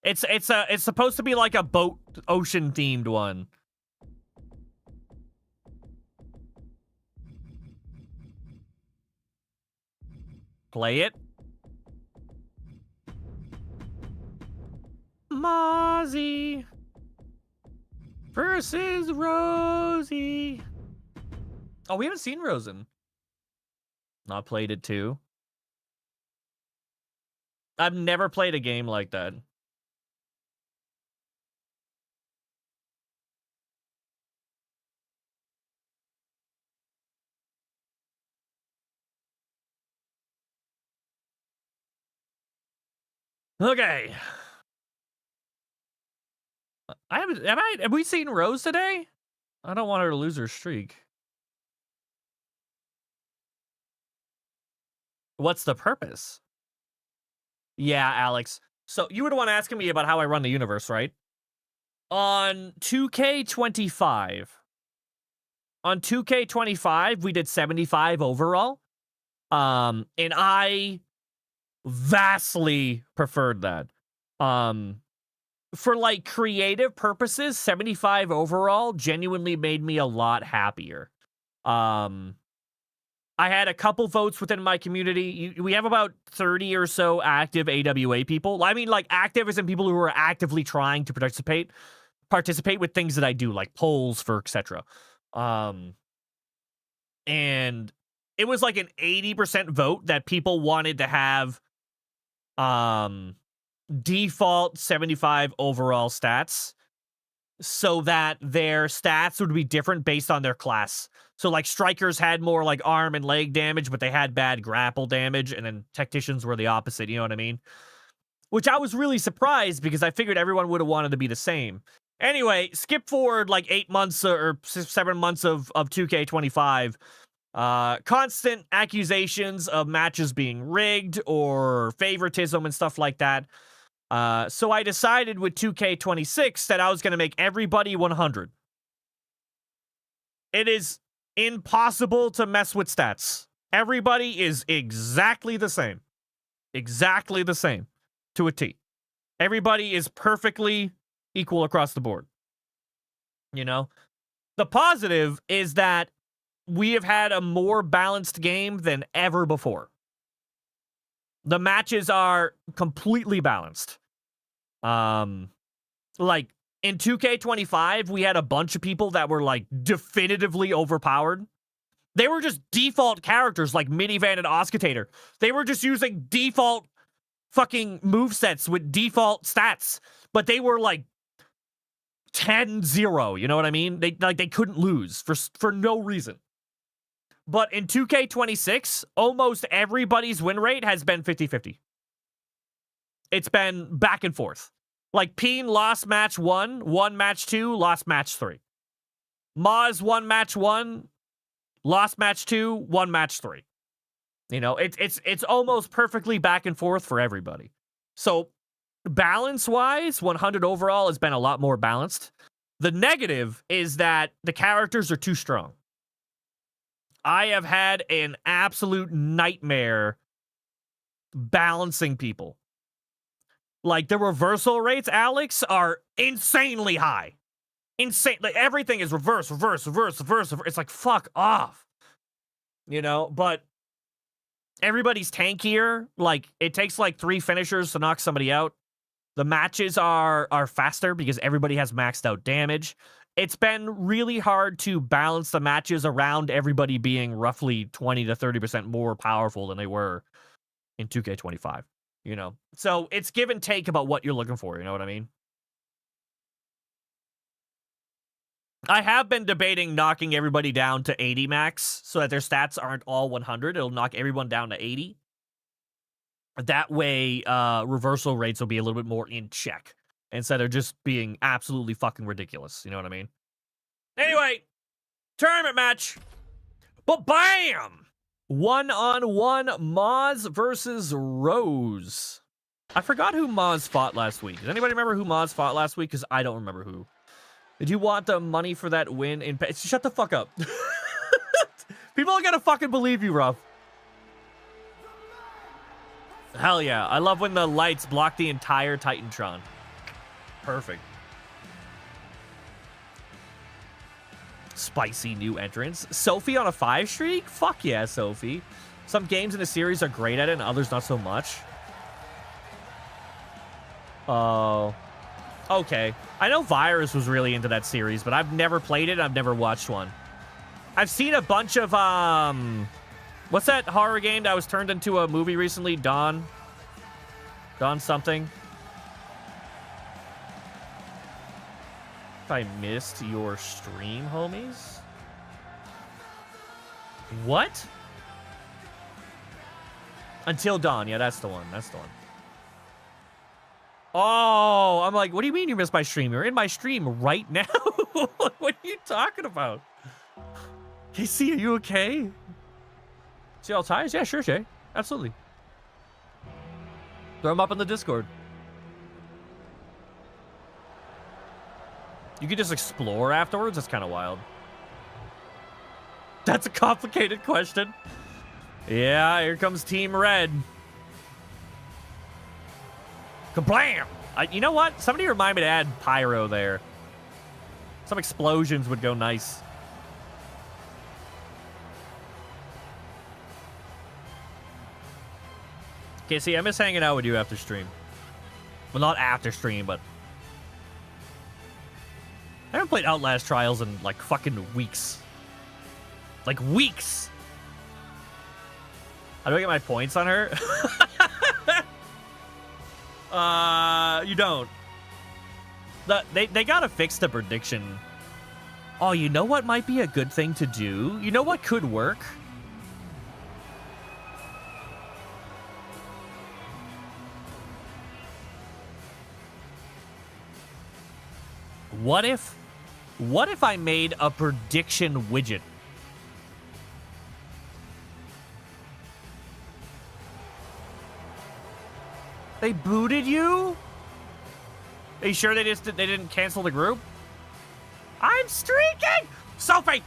It's supposed to be like a boat ocean themed one. Play it. Mozzie versus Rosie. Oh, we haven't seen Rosen. Not played it too. I've never played a game like that. Okay. Have we seen Rose today? I don't want her to lose her streak. What's the purpose? Yeah, Alex. So you were the one asking me about how I run the universe, right? On 2K25. On 2K25, we did 75 overall. And I vastly preferred that. For like creative purposes, 75 overall genuinely made me a lot happier. I had a couple votes within my community. We have about 30 or so active AWA people. I mean, like, active as in people who are actively trying to participate with things that I do, like polls for etc. And it was like an 80% vote that people wanted to have default 75 overall stats so that their stats would be different based on their class. So like strikers had more like arm and leg damage, but they had bad grapple damage, and then tacticians were the opposite, you know what I mean? Which I was really surprised because I figured everyone would have wanted to be the same. Anyway, skip forward like 8 months or 7 months of 2K25. Constant accusations of matches being rigged or favoritism and stuff like that. So I decided with 2K26 that I was going to make everybody 100. It is impossible to mess with stats. Everybody is exactly the same. Exactly the same to a T. Everybody is perfectly equal across the board. You know? The positive is that we have had a more balanced game than ever before. The matches are completely balanced. Like in 2K25, we had a bunch of people that were like definitively overpowered. They were just default characters like Minivan and Oscutator. They were just using default fucking movesets with default stats. But they were like 10-0, you know what I mean? They couldn't lose for no reason. But in 2K26, almost everybody's win rate has been 50-50. It's been back and forth. Like Peen lost match 1, won match 2, lost match 3. Maz won match 1, lost match 2, won match 3. You know, it's almost perfectly back and forth for everybody. So balance-wise, 100 overall has been a lot more balanced. The negative is that the characters are too strong. I have had an absolute nightmare balancing people. Like, the reversal rates, Alex, are insanely high. Insane. Like, everything is reverse. It's like, fuck off. You know, but everybody's tankier. Like, it takes like 3 finishers to knock somebody out. The matches are faster because everybody has maxed out damage. It's been really hard to balance the matches around everybody being roughly 20 to 30% more powerful than they were in 2K25, you know? So it's give and take about what you're looking for, you know what I mean? I have been debating knocking everybody down to 80 max so that their stats aren't all 100. It'll knock everyone down to 80. That way, reversal rates will be a little bit more in check instead of just being absolutely fucking ridiculous. You know what I mean? Anyway, tournament match. But bam! 1-on-1 Maz versus Rose. I forgot who Maz fought last week. Does anybody remember who Maz fought last week? Because I don't remember who. Did you want the money for that win in... Shut the fuck up. People are gonna fucking believe you, Ruff. Hell yeah. I love when the lights block the entire Titantron. Perfect. Spicy new entrants. Sophie on a 5 streak? Fuck yeah, Sophie. Some games in the series are great at it and others not so much. Oh. Okay. I know Virus was really into that series, but I've never played it. I've never watched one. I've seen a bunch of, what's that horror game that was turned into a movie recently? Dawn something. If I missed your stream, homies. What? Until Dawn. Yeah, that's the one. That's the one. Oh, I'm like, what do you mean you missed my stream? You're in my stream right now. What are you talking about? KC, are you okay? See all ties? Yeah, sure, Shay. Absolutely. Throw them up in the Discord. You could just explore afterwards? That's kind of wild. That's a complicated question. Yeah, here comes Team Red. Kablam! You know what? Somebody remind me to add pyro there. Some explosions would go nice. Okay, see, I miss hanging out with you after stream. Well, not after stream, but... I haven't played Outlast Trials in, like, fucking weeks. Like, weeks! How do I get my points on her? You don't. They gotta fix the prediction. Oh, you know what might be a good thing to do? You know what could work? What if I made a prediction widget? They booted you? Are you sure they didn't cancel the group? I'm streaking! Sophie!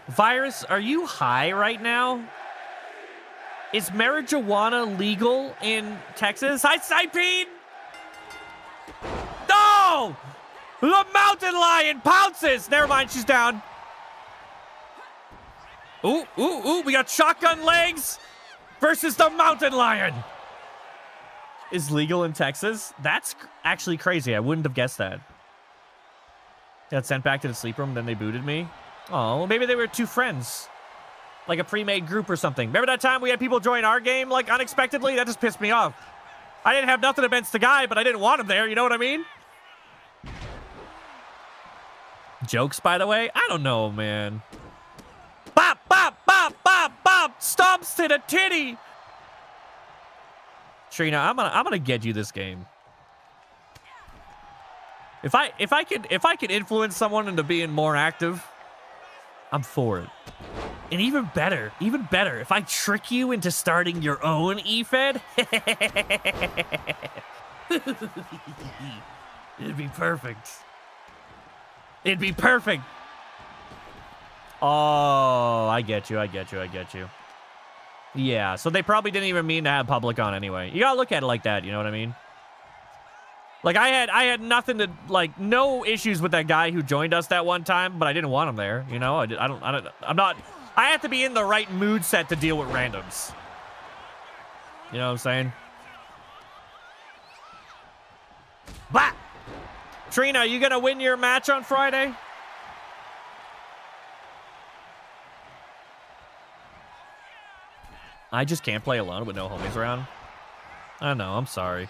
Virus, are you high right now? Is marijuana legal in Texas? Hi, Saipine! No! The mountain lion pounces! Never mind, she's down. Ooh, ooh, ooh, we got shotgun legs versus the mountain lion. Is legal in Texas? That's actually crazy. I wouldn't have guessed that. Got sent back to the sleep room, then they booted me. Oh, well, maybe they were two friends. Like a pre-made group or something. Remember that time we had people join our game, like, unexpectedly? That just pissed me off. I didn't have nothing against the guy, but I didn't want him there, you know what I mean? Jokes, by the way? I don't know, man. Bop, bop, bop, bop, bop! Stomps to the titty! Trina, I'm gonna get you this game. If I could influence someone into being more active, I'm for it. And even better, if I trick you into starting your own E-Fed, it'd be perfect. It'd be perfect. Oh, I get you. Yeah, so they probably didn't even mean to have public on anyway. You gotta look at it like that, you know what I mean? Like, I had nothing to, like, no issues with that guy who joined us that one time, but I didn't want him there, you know? I have to be in the right mood set to deal with randoms. You know what I'm saying? Bah! Trina, you gonna win your match on Friday? I just can't play alone with no homies around. I know, I'm sorry.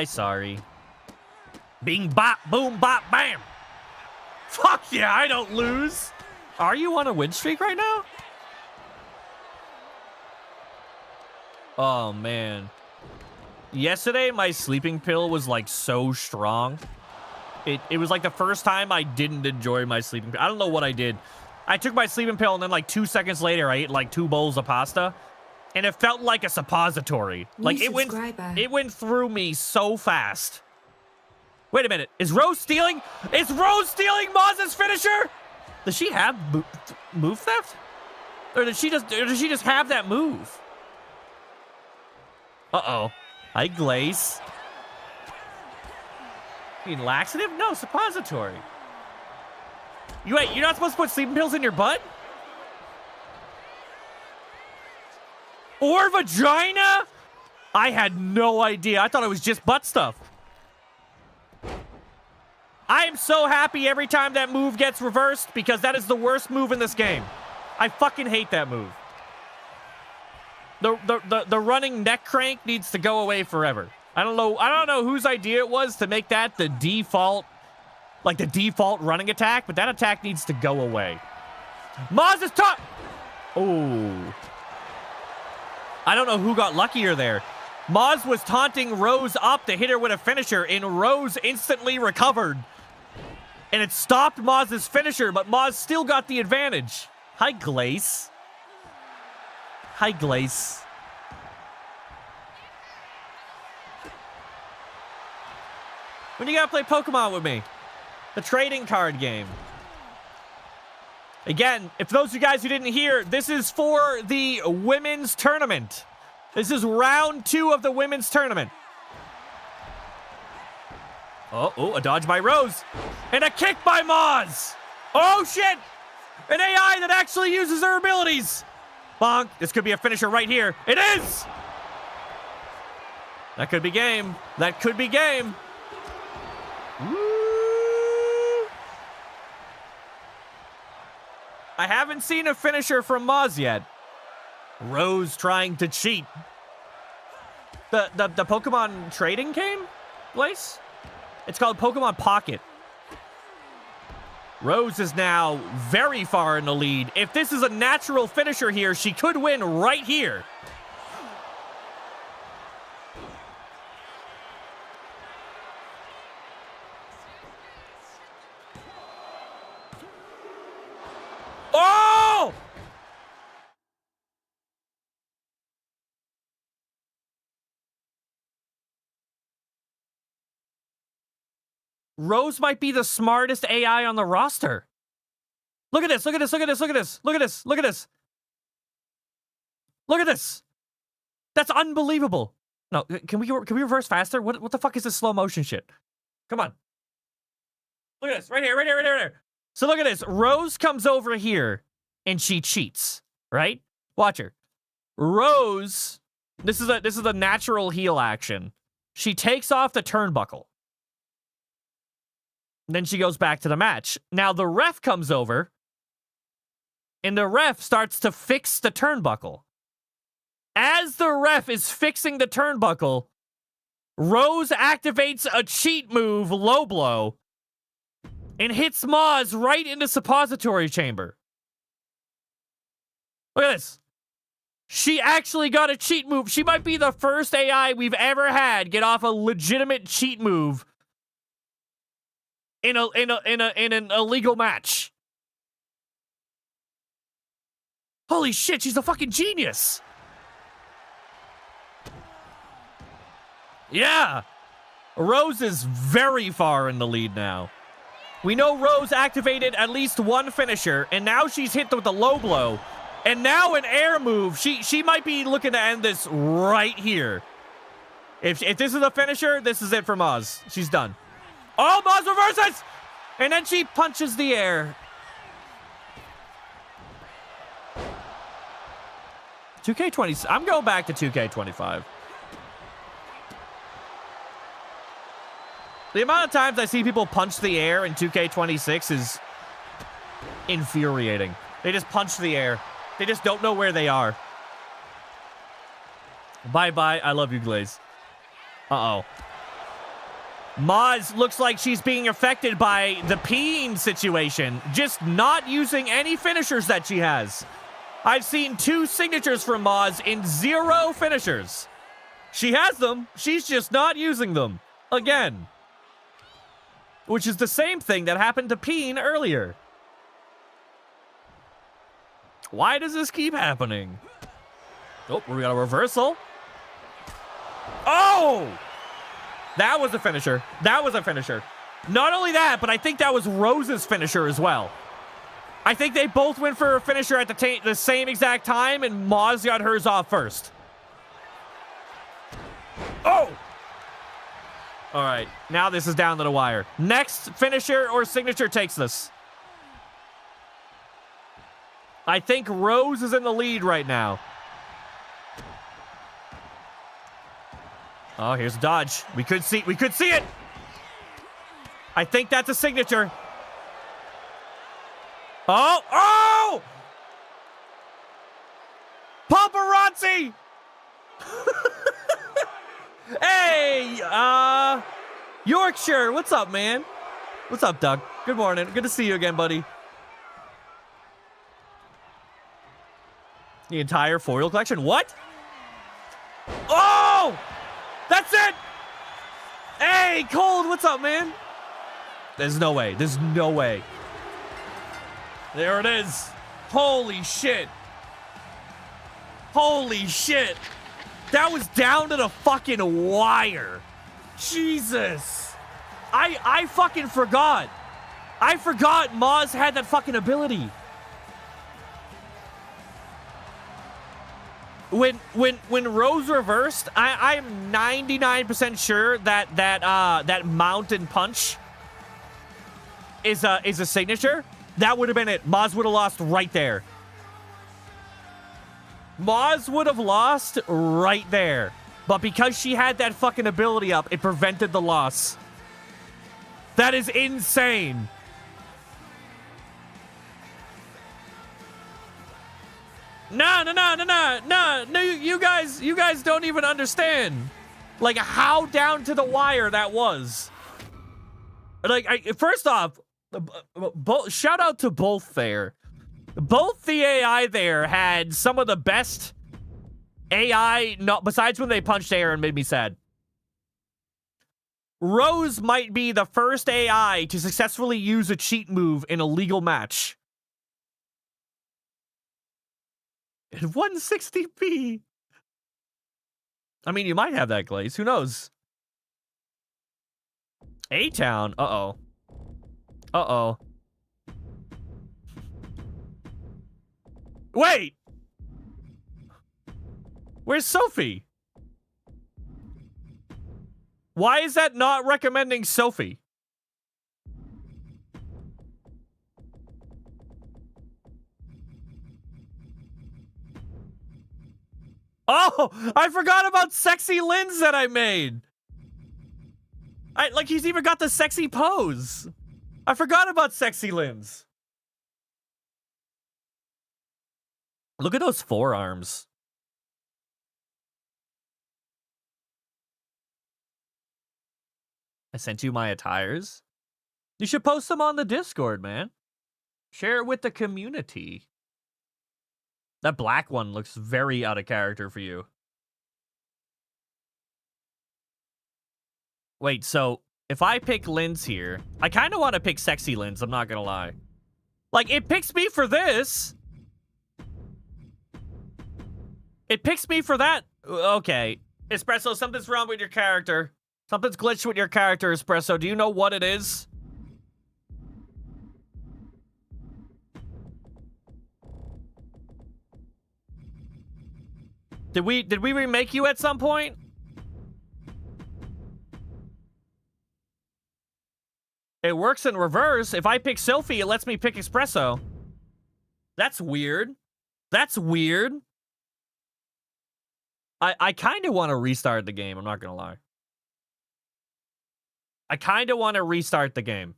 Sorry. Bing, bop, boom, bop, bam. Fuck yeah, I don't lose. Are you on a win streak right now? Oh, man. Yesterday, my sleeping pill was, like, so strong. It was, like, the first time I didn't enjoy my sleeping pill. I don't know what I did. I took my sleeping pill, and then, like, 2 seconds later, I ate, like, 2 bowls of pasta. And it felt like a suppository. Like, it went through me so fast. Wait a minute. Is Rose stealing? Is Rose stealing Maz's finisher? Does she have move theft? Or does she just have that move? Uh-oh. Hi, Glaze. You mean laxative? No, suppository. Wait, you're not supposed to put sleeping pills in your butt? Or vagina? I had no idea. I thought it was just butt stuff. I am so happy every time that move gets reversed because that is the worst move in this game. I fucking hate that move. The running neck crank needs to go away forever. I don't know whose idea it was to make that the default, like the default running attack, but that attack needs to go away. Maz is taunt. Oh. I don't know who got luckier there. Maz was taunting Rose up to hit her with a finisher, and Rose instantly recovered. And it stopped Maz's finisher, but Maz still got the advantage. Hi, Glace. Hi, Glace. When you gotta play Pokemon with me? The trading card game. Again, if those of you guys who didn't hear, this is for the women's tournament. This is round 2 of the women's tournament. Oh, a dodge by Rose. And a kick by Maz. Oh, shit. An AI that actually uses her abilities. Bonk. This could be a finisher right here. It is. That could be game. That could be game. Woo. I haven't seen a finisher from Maz yet. Rose trying to cheat. The Pokemon trading game place? It's called Pokemon Pocket. Rose is now very far in the lead. If this is a natural finisher here, she could win right here. Oh! Rose might be the smartest AI on the roster. Look at this, look at this, look at this, look at this, look at this, look at this. Look at this. That's unbelievable. No, can we reverse faster? What the fuck is this slow motion shit? Come on. Look at this, right here, right here, right here, right here. So look at this. Rose comes over here and she cheats, right? Watch her. Rose, this is a natural heal action. She takes off the turnbuckle. Then she goes back to the match. Now the ref comes over, and the ref starts to fix the turnbuckle. As the ref is fixing the turnbuckle, Rose activates a cheat move, low blow, and hits Moz right in the suppository chamber. Look at this. She actually got a cheat move. She might be the first AI we've ever had get off a legitimate cheat move in an illegal match. Holy shit, she's a fucking genius. Yeah. Rose is very far in the lead now. We know Rose activated at least one finisher, and now she's hit with a low blow. And now an air move. She might be looking to end this right here. If this is a finisher, this is it for Moz. She's done. Oh, Moz reverses! And then she punches the air. 2K20. I'm going back to 2K25. The amount of times I see people punch the air in 2K26 is infuriating. They just punch the air. They just don't know where they are. Bye-bye. I love you, Glaze. Uh-oh. Moz looks like she's being affected by the peeing situation, just not using any finishers that she has. I've seen 2 signatures from Moz in 0 finishers. She has them. She's just not using them. Again. Which is the same thing that happened to Peen earlier. Why does this keep happening? Oh, we got a reversal. Oh! That was a finisher. That was a finisher. Not only that, but I think that was Rose's finisher as well. I think they both went for a finisher at the same exact time, and Moz got hers off first. Oh! All right, now this is down to the wire. Next finisher or signature takes this. I think Rose is in the lead right now. Oh, here's a dodge. We could see it. I think that's a signature. Oh! Paparazzi! Hey, Yorkshire, what's up, man? What's up, Doug? Good morning. Good to see you again, buddy. The entire foil collection? What? Oh! That's it! Hey, Cold, what's up, man? There's no way. There's no way. There it is. Holy shit. Holy shit. That was down to the fucking wire. Jesus. I fucking forgot. I forgot Moz had that fucking ability. When Rose reversed, I'm 99% sure that mountain punch is a signature. That would have been it. Moz would have lost right there. Moz would have lost right there. But because she had that fucking ability up, it prevented the loss. That is insane. No, you guys don't even understand. Like, how down to the wire that was. Like, first off, shout out to both there. Both the AI there had some of the best AI, besides when they punched air and made me sad. Rose might be the first AI to successfully use a cheat move in a legal match. At 160p. I mean, you might have that, Glaze. Who knows? A-Town. Uh-oh. Uh-oh. Wait! Where's Sophie? Why is that not recommending Sophie? Oh, I forgot about Sexy Lynn's that I made. Like, he's even got the sexy pose. I forgot about Sexy Limbs. Look at those forearms. I sent you my attires. You should post them on the Discord, man. Share it with the community. That black one looks very out of character for you. Wait, so if I pick Linz here, I kind of want to pick Sexy Linz, I'm not going to lie. Like, it picks me for this. It picks me for that. Okay. Espresso, something's wrong with your character. Something's glitched with your character, Espresso. Do you know what it is? Did we remake you at some point? It works in reverse. If I pick Sophie, it lets me pick Espresso. That's weird. That's weird. I kind of want to restart the game, I'm not going to lie. I kind of want to restart the game.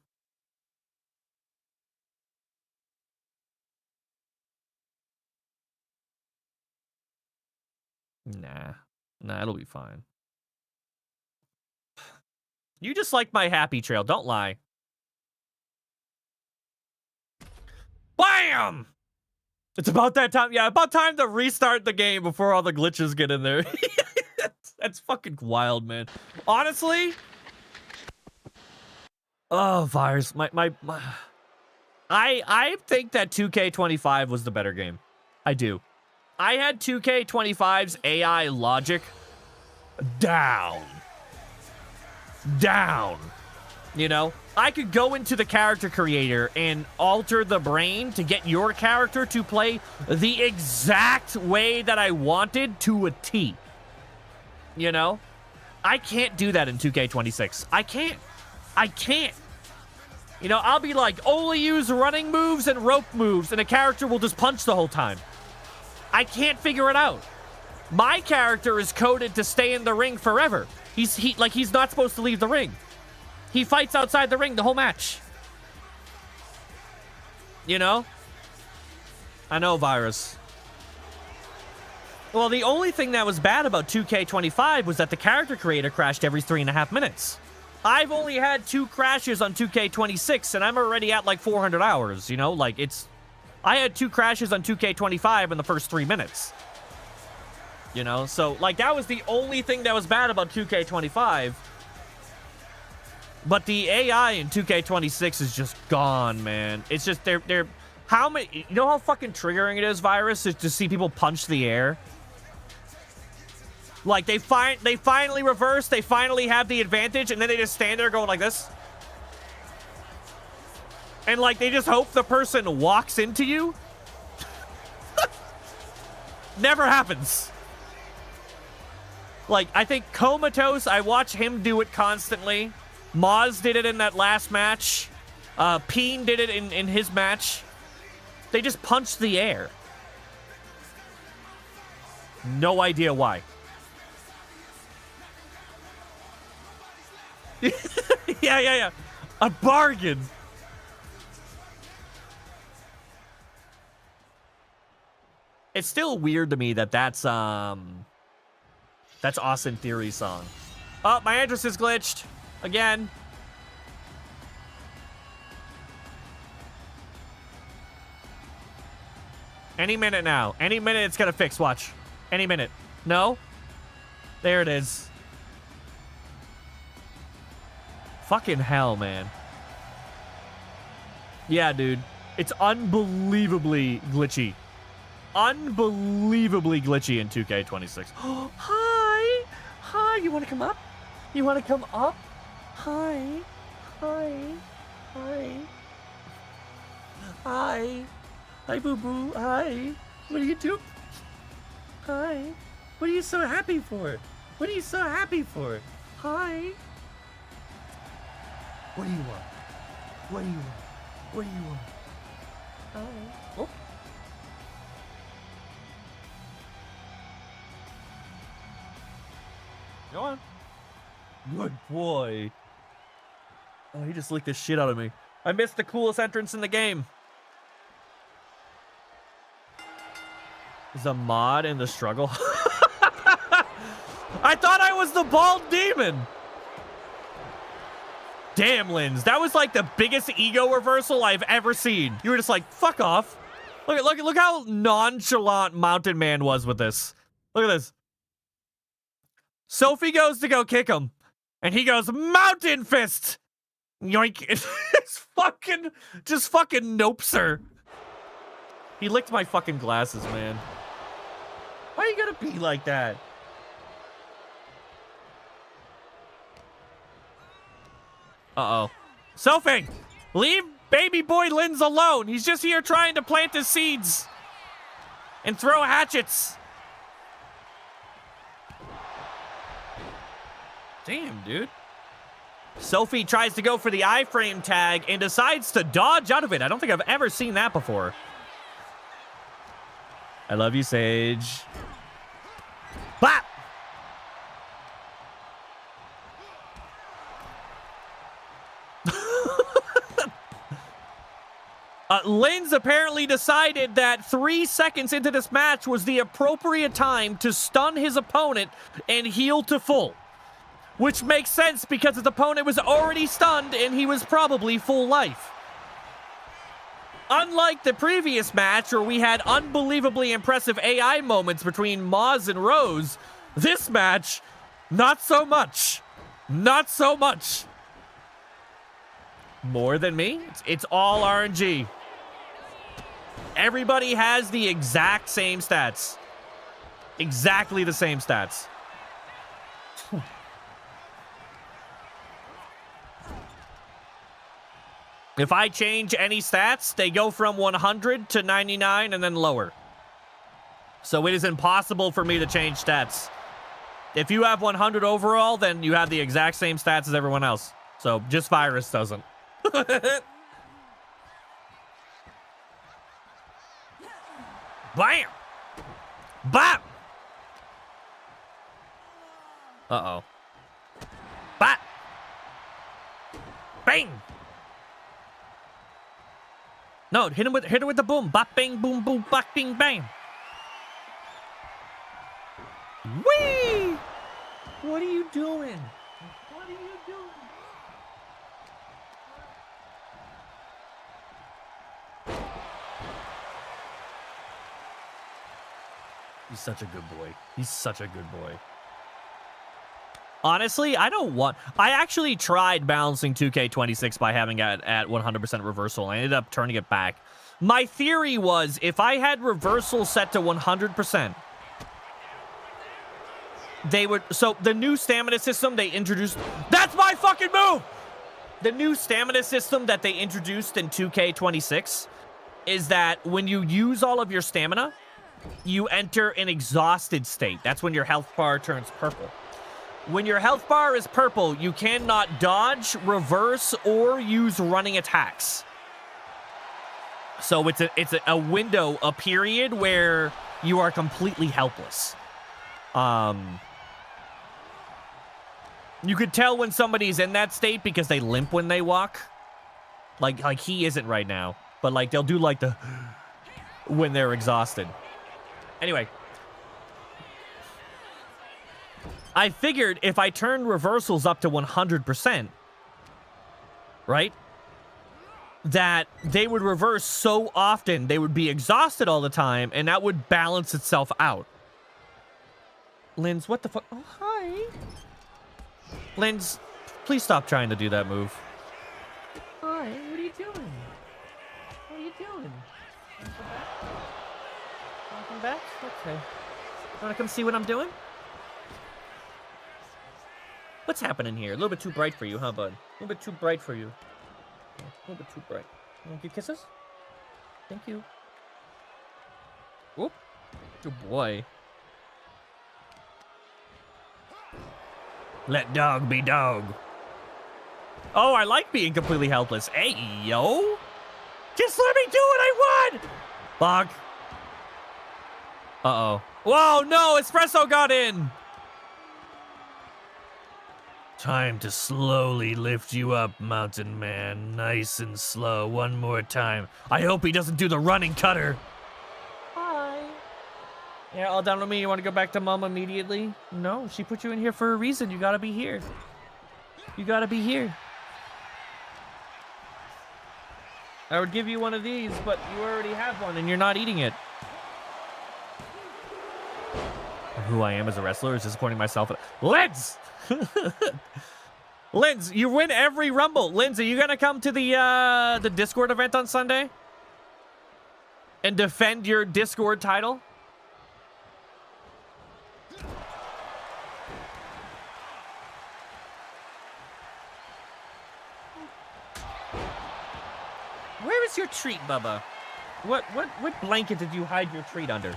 Nah, it'll be fine. You just like my happy trail, don't lie. BAM! It's about that time. Yeah, about time to restart the game before all the glitches get in there. That's fucking wild, man. Honestly. Oh, Virus. I think that 2K25 was the better game. I do. I had 2K25's AI logic down. You know? I could go into the character creator and alter the brain to get your character to play the exact way that I wanted to a T. You know? I can't do that in 2K26. I can't. You know, I'll be like, only use running moves and rope moves, and a character will just punch the whole time. I can't figure it out. My character is coded to stay in the ring forever. He's not supposed to leave the ring. He fights outside the ring the whole match. You know? I know, Virus. Well, the only thing that was bad about 2K25 was that the character creator crashed every 3.5 minutes. I've only had 2 crashes on 2K26, and I'm already at like 400 hours, you know? Like, I had 2 crashes on 2K25 in the first 3 minutes. You know? So, like, that was the only thing that was bad about 2K25. But the AI in 2K26 is just gone, man. It's just, they're how many, you know how fucking triggering it is, Virus, is to see people punch the air? Like, they finally reverse, they finally have the advantage, and then they just stand there going like this. And, like, they just hope the person walks into you. Never happens. Like, I think Comatose, I watch him do it constantly. Moz did it in that last match. Peen did it in his match. They just punched the air. No idea why. Yeah. A bargain. It's still weird to me that that's Austin Theory's song. Oh, my address is glitched. Again. Any minute now. Any minute it's gonna fix. Watch. Any minute. No? There it is. Fucking hell, man. Yeah, dude. It's unbelievably glitchy. Unbelievably glitchy in 2K26. Hi! Hi, you wanna come up? You wanna come up? Hi. Hi, boo-boo. Hi. What are you doing? Hi. What are you so happy for? What are you so happy for? Hi. What do you want? What do you want? What do you want? Hi. Oh. Go on. Good boy. Oh, he just licked the shit out of me. I missed the coolest entrance in the game. Is a mod in the struggle? I thought I was the bald demon. Damn, Linz, that was like the biggest ego reversal I've ever seen. You were just like, fuck off. Look how nonchalant Mountain Man was with this. Look at this. Sophie goes to go kick him, and he goes, Mountain Fist! Yoink. Just fucking nopes her. He licked my fucking glasses, man. Why are you gonna be like that? Uh-oh. Sophie! Leave baby boy Linz alone. He's just here trying to plant his seeds. And throw hatchets. Damn, dude. Sophie tries to go for the iframe tag and decides to dodge out of it. I don't think I've ever seen that before. I love you, Sage. Bop! Linz apparently decided that 3 seconds into this match was the appropriate time to stun his opponent and heal to full. Which makes sense because his opponent was already stunned and he was probably full life. Unlike the previous match where we had unbelievably impressive AI moments between Maz and Rose, this match, not so much. Not so much. More than me? It's all RNG. Everybody has the exact same stats. Exactly the same stats. If I change any stats, they go from 100 to 99 and then lower. So it is impossible for me to change stats. If you have 100 overall, then you have the exact same stats as everyone else. So just Virus doesn't. Bam! Bop! Uh-oh. Bop! Bang! No, hit her with the boom. Bop, bang, boom, boom, bop, bing, bang. Whee! What are you doing? What are you doing? He's such a good boy. He's such a good boy. Honestly, I actually tried balancing 2K26 by having it at 100% reversal. I ended up turning it back. My theory was if I had reversal set to 100%, they would... So the new stamina system they introduced... That's my fucking move! The new stamina system that they introduced in 2K26 is that when you use all of your stamina, you enter an exhausted state. That's when your health bar turns purple. When your health bar is purple, you cannot dodge, reverse, or use running attacks. So it's a window, a period where you are completely helpless. You could tell when somebody's in that state because they limp when they walk. Like he isn't right now. But like they'll do like the when they're exhausted. Anyway. I figured if I turned reversals up to 100%, right, that they would reverse so often, they would be exhausted all the time, and that would balance itself out. Linz, what the fuck? Oh, hi. Linz, please stop trying to do that move. Hi, what are you doing? What are you doing? Welcome back? Okay. You want to come see what I'm doing? What's happening here? A little bit too bright for you, huh, bud? A little bit too bright for you. Yeah, a little bit too bright. You want to give kisses? Thank you. Whoop. Good boy. Let dog be dog. Oh, I like being completely helpless. Hey, yo. Just let me do what I want. Fuck. Uh-oh. Whoa, no, Espresso got in. Time to slowly lift you up, mountain man. Nice and slow. One more time. I hope he doesn't do the running cutter. Hi. Yeah, all down with me. You want to go back to mom immediately? No, she put you in here for a reason. You gotta be here. You gotta be here. I would give you one of these, but you already have one and you're not eating it. Who I am as a wrestler is disappointing myself. Linz! Linz, you win every Rumble. Linz, are you gonna come to the Discord event on Sunday? And defend your Discord title? Where is your treat, Bubba? What blanket did you hide your treat under?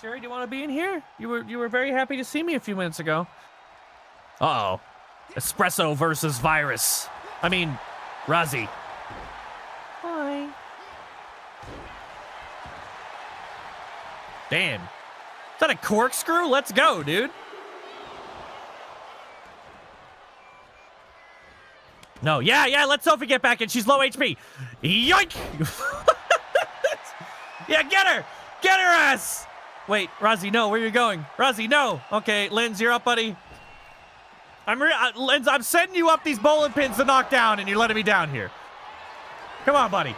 Sherry, do you want to be in here? You were very happy to see me a few minutes ago. Uh-oh. Espresso versus Virus. I mean, Rozzy. Hi. Damn. Is that a corkscrew? Let's go, dude. No, yeah, let Sophie get back in. She's low HP. Yoink! Yeah, get her! Get her ass! Wait, Rozzy, no, where are you going? Rozzy, no! Okay, Linz, you're up, buddy. Linz, I'm setting you up these bowling pins to knock down, and you're letting me down here. Come on, buddy.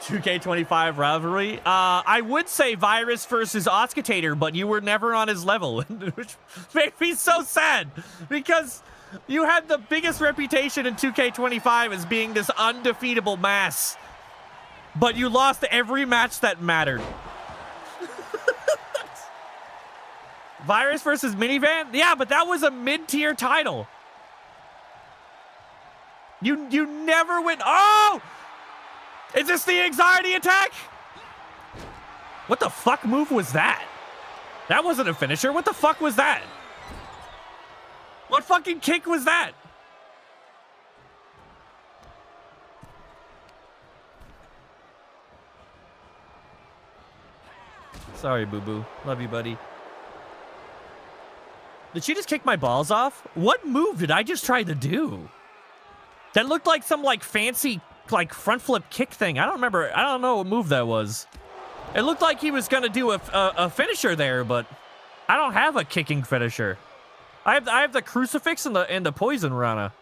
2K25 rivalry. I would say Virus versus Oscutator, but you were never on his level, which made me so sad because you had the biggest reputation in 2K25 as being this undefeatable mass, but you lost every match that mattered. Virus versus Minivan? Yeah, but that was a mid-tier title. You never win. Oh! Is this the anxiety attack? What the fuck move was that? That wasn't a finisher. What the fuck was that? What fucking kick was that? Sorry, boo-boo. Love you, buddy. Did she just kick my balls off? What move did I just try to do? That looked like some, like, fancy, like, front flip kick thing. I don't remember. I don't know what move that was. It looked like he was going to do a finisher there, but I don't have a kicking finisher. I have the crucifix and the poison rana.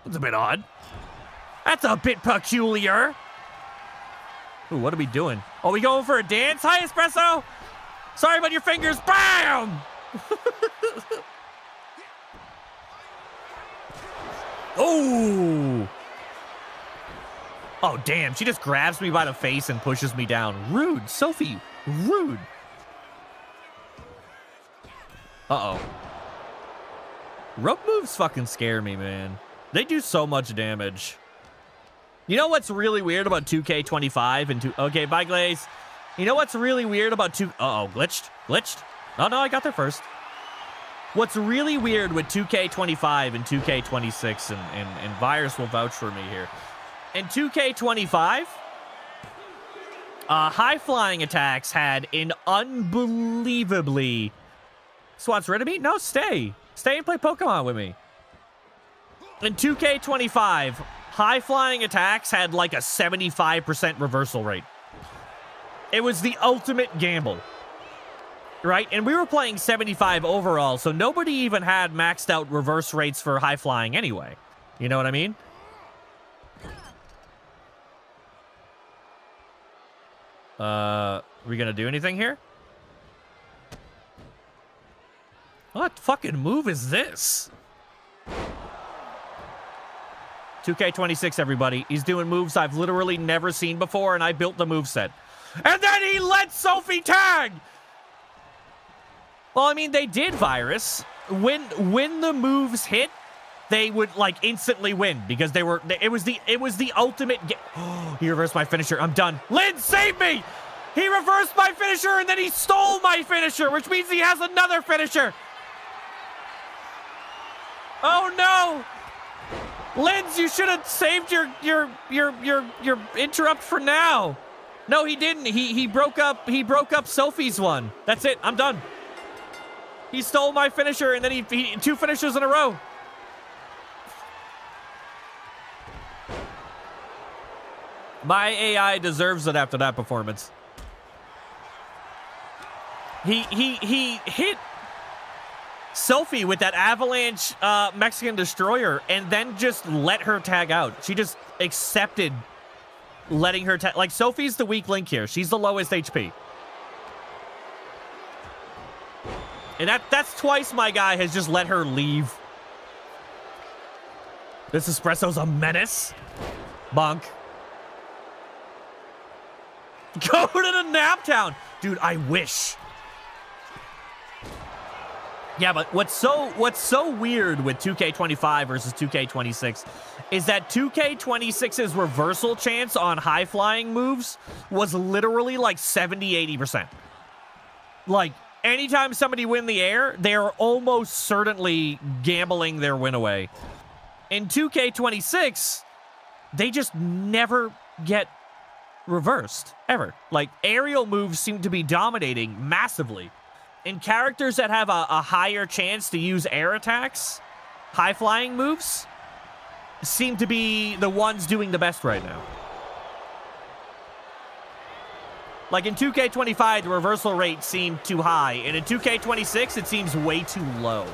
That's a bit odd. That's a bit peculiar. Ooh, what are we doing? Oh, we going for a dance? Hi, Espresso. Sorry about your fingers. Bam! Oh! Oh, damn. She just grabs me by the face and pushes me down. Rude. Sophie. Rude. Uh-oh. Rope moves fucking scare me, man. They do so much damage. You know what's really weird about 2K25 and okay, bye, Glaze. You know what's really weird about uh-oh, glitched? Glitched? Oh, no, I got there first. What's really weird with 2K25 and 2K26, and Virus will vouch for me here. In 2K25, high-flying attacks had an unbelievably... Swat's rid of me? No, stay. Stay and play Pokemon with me. In 2K25, high-flying attacks had like a 75% reversal rate. It was the ultimate gamble. Right? And we were playing 75 overall, so nobody even had maxed out reverse rates for high-flying anyway. You know what I mean? We gonna do anything here? What fucking move is this? 2K26, everybody. He's doing moves I've literally never seen before, and I built the moveset. And then he let Sophie tag! Well, I mean, they did, Virus. When the moves hit, they would, like, instantly win, because they were... It was the ultimate... Oh, he reversed my finisher. I'm done. Lynn, save me! He reversed my finisher, and then he stole my finisher, which means he has another finisher. Oh, no! Linz, you should have saved your interrupt for now. No, he didn't. He broke up Sophie's one. That's it. I'm done. He stole my finisher, and then he 2 finishers in a row. My AI deserves it after that performance. He hit Sophie with that avalanche Mexican destroyer and then just let her tag out. She just accepted letting her tag. Like, Sophie's the weak link here. She's the lowest HP. And that's twice my guy has just let her leave. This espresso's a menace. Bonk. Go to the nap town. Dude, I wish. Yeah, but what's so weird with 2K25 versus 2K26 is that 2K26's reversal chance on high-flying moves was literally like 70-80%. Like, anytime somebody win the air, they're almost certainly gambling their win away. In 2K26, they just never get reversed, ever. Like, aerial moves seem to be dominating massively. And characters that have a higher chance to use air attacks, high-flying moves, seem to be the ones doing the best right now. Like, in 2K25, the reversal rate seemed too high, and in 2K26, it seems way too low.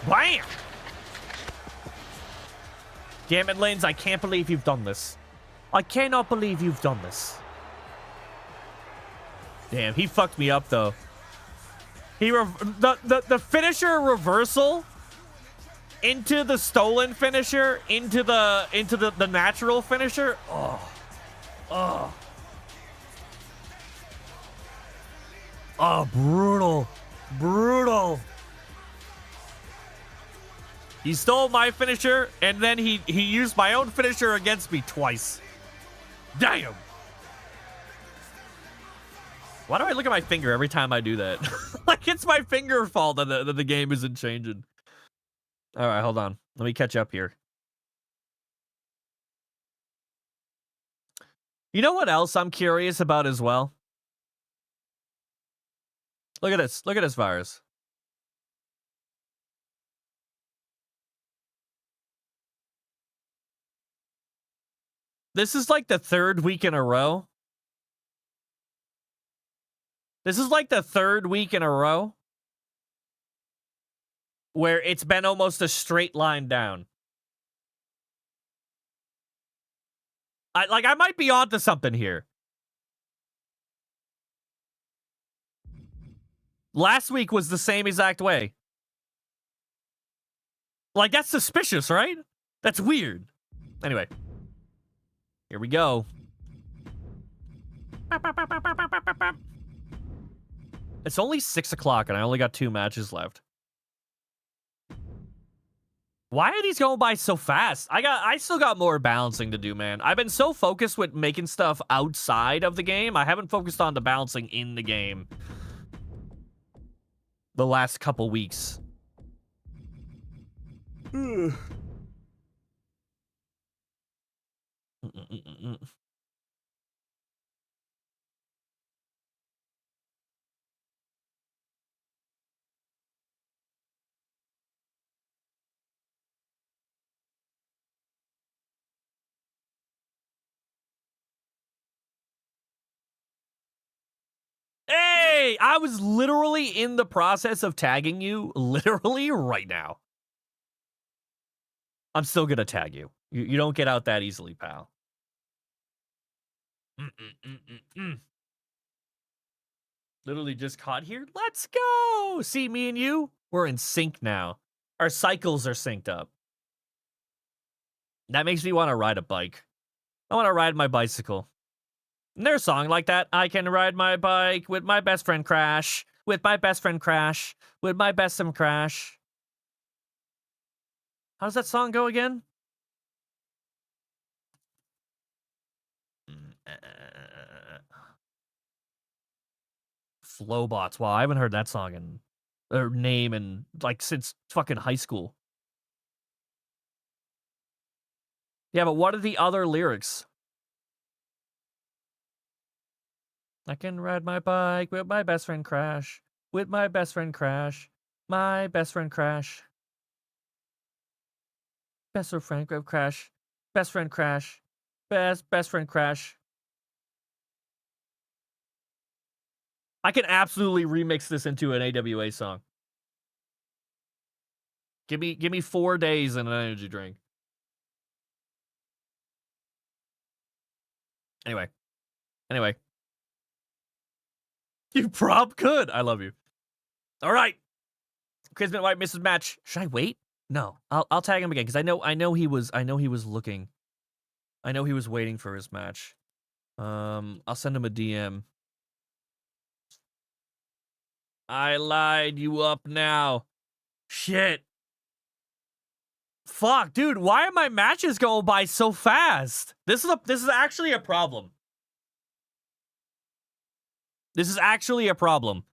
Bam! Damn it, Linz, I can't believe you've done this. I cannot believe you've done this. Damn, he fucked me up, though. The finisher reversal into the stolen finisher, into the natural finisher. Oh, brutal. Brutal. He stole my finisher, and then he used my own finisher against me twice. Damn. Why do I look at my finger every time I do that? Like, it's my finger fault that the game isn't changing. All right, hold on. Let me catch up here. You know what else I'm curious about as well? Look at this. Look at this virus. This is like the 3rd week in a row. This is like the 3rd week in a row where it's been almost a straight line down. I might be onto something here. Last week was the same exact way. Like, that's suspicious, right? That's weird. Anyway. Here we go. It's only 6 o'clock, and I only got 2 matches left. Why are these going by so fast? I still got more balancing to do, man. I've been so focused with making stuff outside of the game. I haven't focused on the balancing in the game the last couple weeks. Hey, I was literally in the process of tagging you literally right now. I'm still gonna tag you. You don't get out that easily, pal. Literally just caught here. Let's go. See, me and you, we're in sync now. Our cycles are synced up. That makes me want to ride a bike. I want to ride my bicycle. And there's a song like that. I can ride my bike with my best friend Crash. With my best friend Crash. With my best friend Crash. How does that song go again? Flowbots. Wow, I haven't heard that song or name in like since fucking high school. Yeah, but what are the other lyrics? I can ride my bike with my best friend Crash. With my best friend Crash. My best friend Crash. Best friend Crash. Best friend Crash. Best friend Crash. I can absolutely remix this into an AWA song. Give me 4 days and an energy drink. Anyway. You prob could. I love you. All right. Kismet White misses match. Should I wait? No. I'll tag him again because I know he was looking. I know he was waiting for his match. I'll send him a DM. I lied you up now. Shit. Fuck, dude, why are my matches going by so fast? This is actually a problem. This is actually a problem.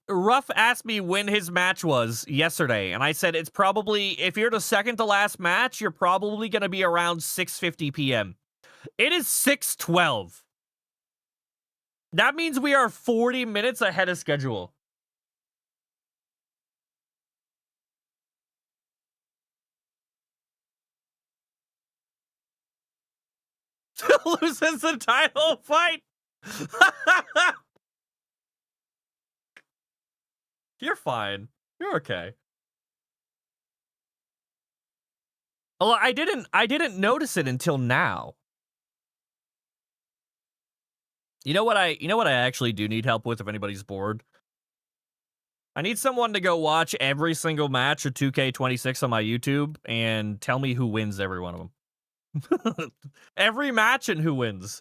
Ruff asked me when his match was yesterday, and I said it's probably, if you're the second to last match, you're probably going to be around 6:50 p.m. It is 6:12. That means we are 40 minutes ahead of schedule. Loses the title fight. You're fine. You're okay. Well, I didn't notice it until now. You know what I actually do need help with if anybody's bored? I need someone to go watch every single match of 2K26 on my YouTube and tell me who wins every one of them. Every match and who wins.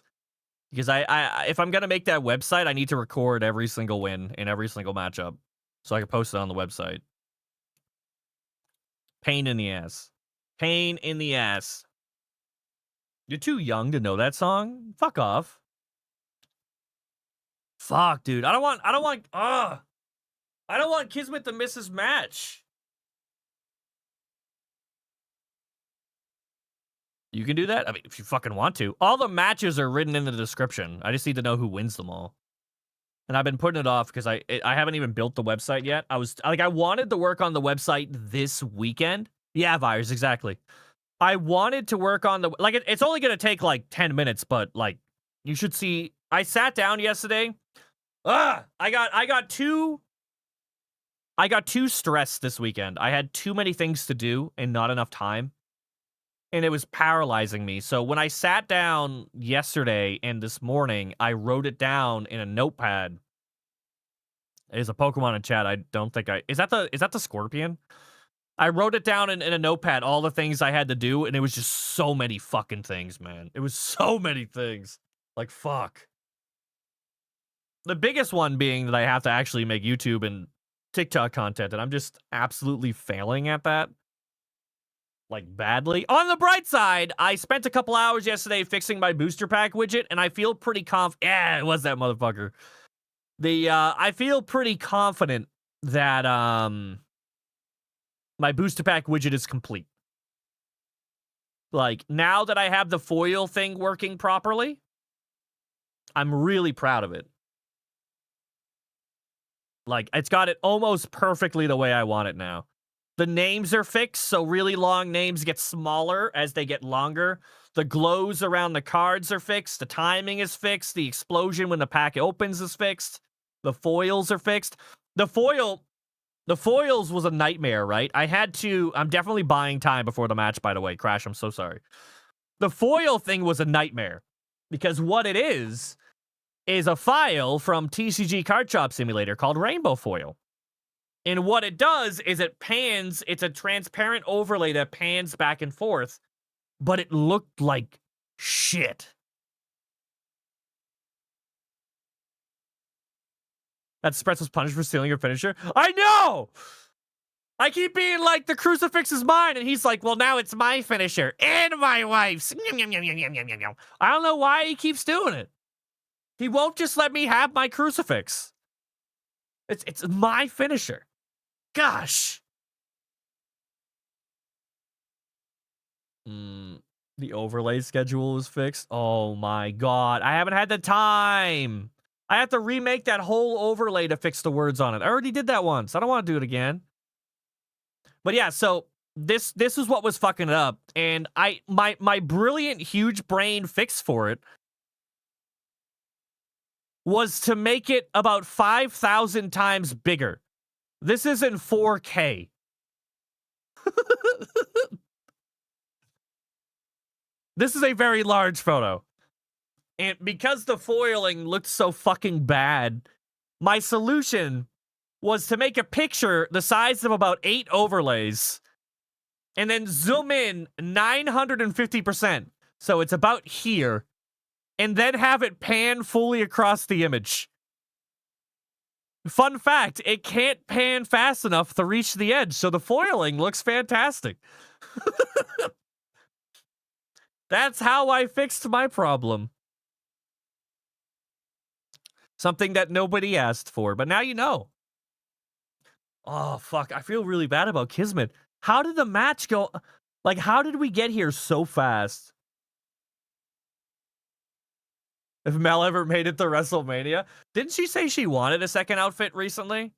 Because I if I'm going to make that website, I need to record every single win in every single matchup so I can post it on the website. Pain in the ass. Pain in the ass. You're too young to know that song? Fuck off. Fuck, dude. I don't want Kismet to miss his match. You can do that? I mean, if you fucking want to. All the matches are written in the description. I just need to know who wins them all. And I've been putting it off because I haven't even built the website yet. I wanted to work on the website this weekend. Yeah, Virus, exactly. I wanted to work on the, like, it's only going to take like 10 minutes, but like, you should see, I sat down yesterday. I got too stressed this weekend. I had too many things to do and not enough time. And it was paralyzing me. So when I sat down yesterday and this morning, I wrote it down in a notepad. There's a Pokemon in chat. I don't think is that the Scorpion? I wrote it down in a notepad, all the things I had to do, and it was just so many fucking things, man. It was so many things. Like, fuck. The biggest one being that I have to actually make YouTube and TikTok content, and I'm just absolutely failing at that. Like, badly. On the bright side, I spent a couple hours yesterday fixing my booster pack widget, and I feel pretty yeah, it was that motherfucker. I feel pretty confident that, my booster pack widget is complete. Like, now that I have the foil thing working properly, I'm really proud of it. Like, it's got it almost perfectly the way I want it now. The names are fixed, so really long names get smaller as they get longer. The glows around the cards are fixed. The timing is fixed. The explosion when the pack opens is fixed. The foils are fixed. The foils was a nightmare, right? I'm definitely buying time before the match, by the way. Crash, I'm so sorry. The foil thing was a nightmare because what it is a file from TCG Card Shop Simulator called Rainbow Foil. And what it does is it pans, it's a transparent overlay that pans back and forth, but it looked like shit. That Sprets was punished for stealing your finisher? I know! I keep being like, the crucifix is mine, and he's like, well, now it's my finisher and my wife's. I don't know why he keeps doing it. He won't just let me have my crucifix. It's my finisher. Gosh. The overlay schedule was fixed. Oh my god. I haven't had the time. I have to remake that whole overlay to fix the words on it. I already did that once. I don't want to do it again. But yeah, so this is what was fucking it up. And my brilliant huge brain fix for it was to make it about 5,000 times bigger. This is in 4K. This is a very large photo. And because the foiling looked so fucking bad, my solution was to make a picture the size of about 8 overlays and then zoom in 950%. So it's about here. And then have it pan fully across the image. Fun fact, it can't pan fast enough to reach the edge, so the foiling looks fantastic. That's how I fixed my problem. Something that nobody asked for, but now you know. Oh, fuck. I feel really bad about Kismet. How did the match go? Like, how did we get here so fast? If Mel ever made it to WrestleMania. Didn't she say she wanted a second outfit recently?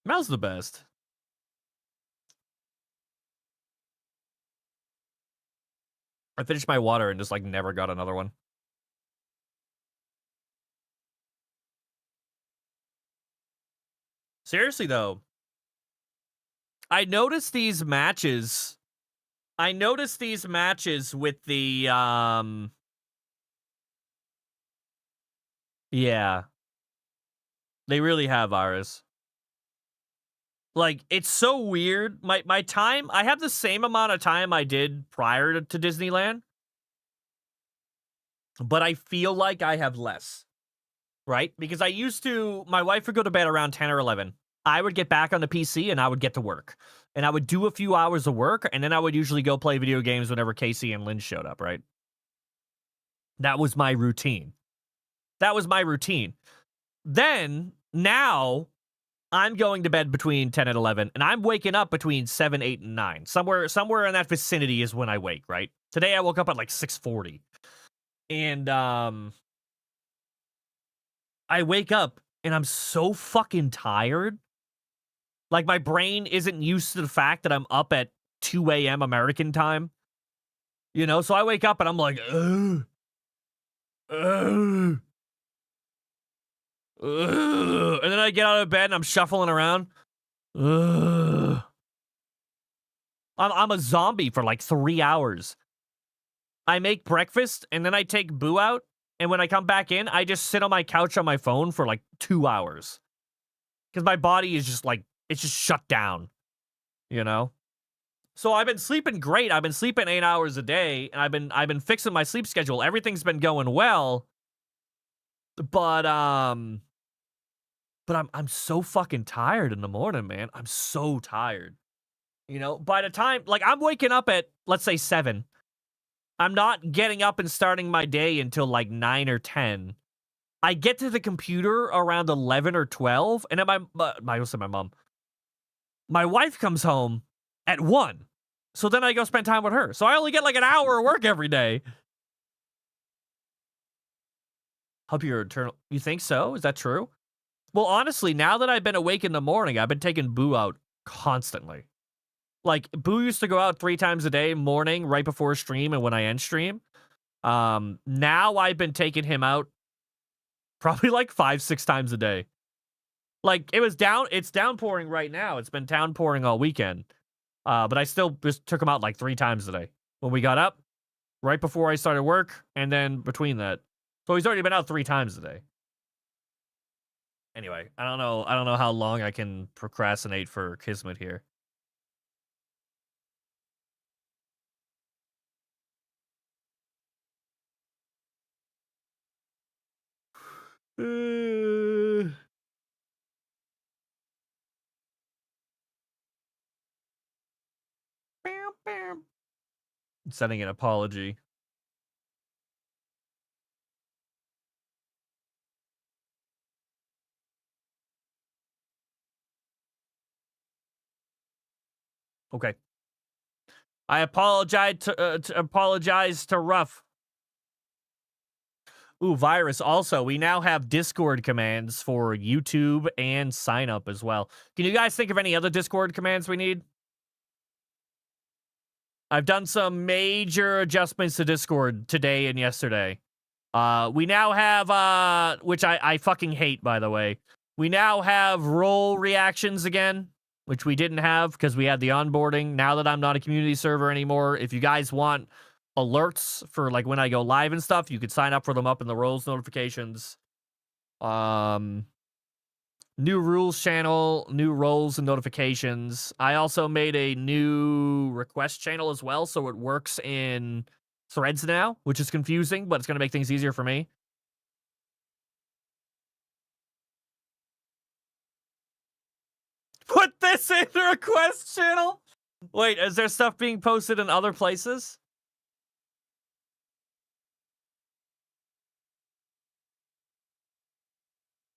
Mel's the best. I finished my water and just, like, never got another one. Seriously, though. I noticed these matches with the, yeah. They really have ours. Like, it's so weird. My time, I have the same amount of time I did prior to Disneyland. But I feel like I have less. Right? Because I used to, my wife would go to bed around 10 or 11. I would get back on the PC and I would get to work. And I would do a few hours of work, and then I would usually go play video games whenever Casey and Lynn showed up, right? That was my routine. Then, now, I'm going to bed between 10 and 11, and I'm waking up between 7, 8, and 9. Somewhere in that vicinity is when I wake, right? Today I woke up at like 6:40. And, I wake up, and I'm so fucking tired. Like, my brain isn't used to the fact that I'm up at 2 a.m. American time. You know? So I wake up, and I'm like, ugh. Ugh. Ugh. And then I get out of bed, and I'm shuffling around. Ugh. I'm a zombie for like 3 hours. I make breakfast, and then I take Boo out, and when I come back in, I just sit on my couch on my phone for like 2 hours. Because my body is just like, it's just shut down, you know? So I've been sleeping great. I've been sleeping 8 hours a day, and I've been fixing my sleep schedule. Everything's been going well. But I'm so fucking tired in the morning, man. I'm so tired. You know, by the time, like, I'm waking up at, let's say, 7. I'm not getting up and starting my day until like 9 or 10. I get to the computer around 11 or 12, and then my mom. My wife comes home at 1. So then I go spend time with her. So I only get like an hour of work every day. Hope you're eternal. You think so? Is that true? Well, honestly, now that I've been awake in the morning, I've been taking Boo out constantly. Like, Boo used to go out 3 times a day, morning, right before stream, and when I end stream. Now I've been taking him out probably like 5, 6 times a day. Like, it's downpouring right now. It's been downpouring all weekend. But I still just took him out like 3 times a day. When we got up, right before I started work, and then between that. So he's already been out 3 times a day. Anyway, I don't know how long I can procrastinate for Kismet here. Sending an apology. Okay. I apologize to Ruff. Ooh, Virus. Also, we now have Discord commands for YouTube and sign up as well. Can you guys think of any other Discord commands we need? I've done some major adjustments to Discord today and yesterday. We now have, which I fucking hate, by the way. We now have role reactions again, which we didn't have because we had the onboarding. Now that I'm not a community server anymore, if you guys want alerts for like when I go live and stuff, you could sign up for them up in the roles notifications. New rules channel, new roles and notifications. I also made a new request channel as well, so it works in threads now, which is confusing, but it's going to make things easier for me. Put this in the request channel? Wait, is there stuff being posted in other places?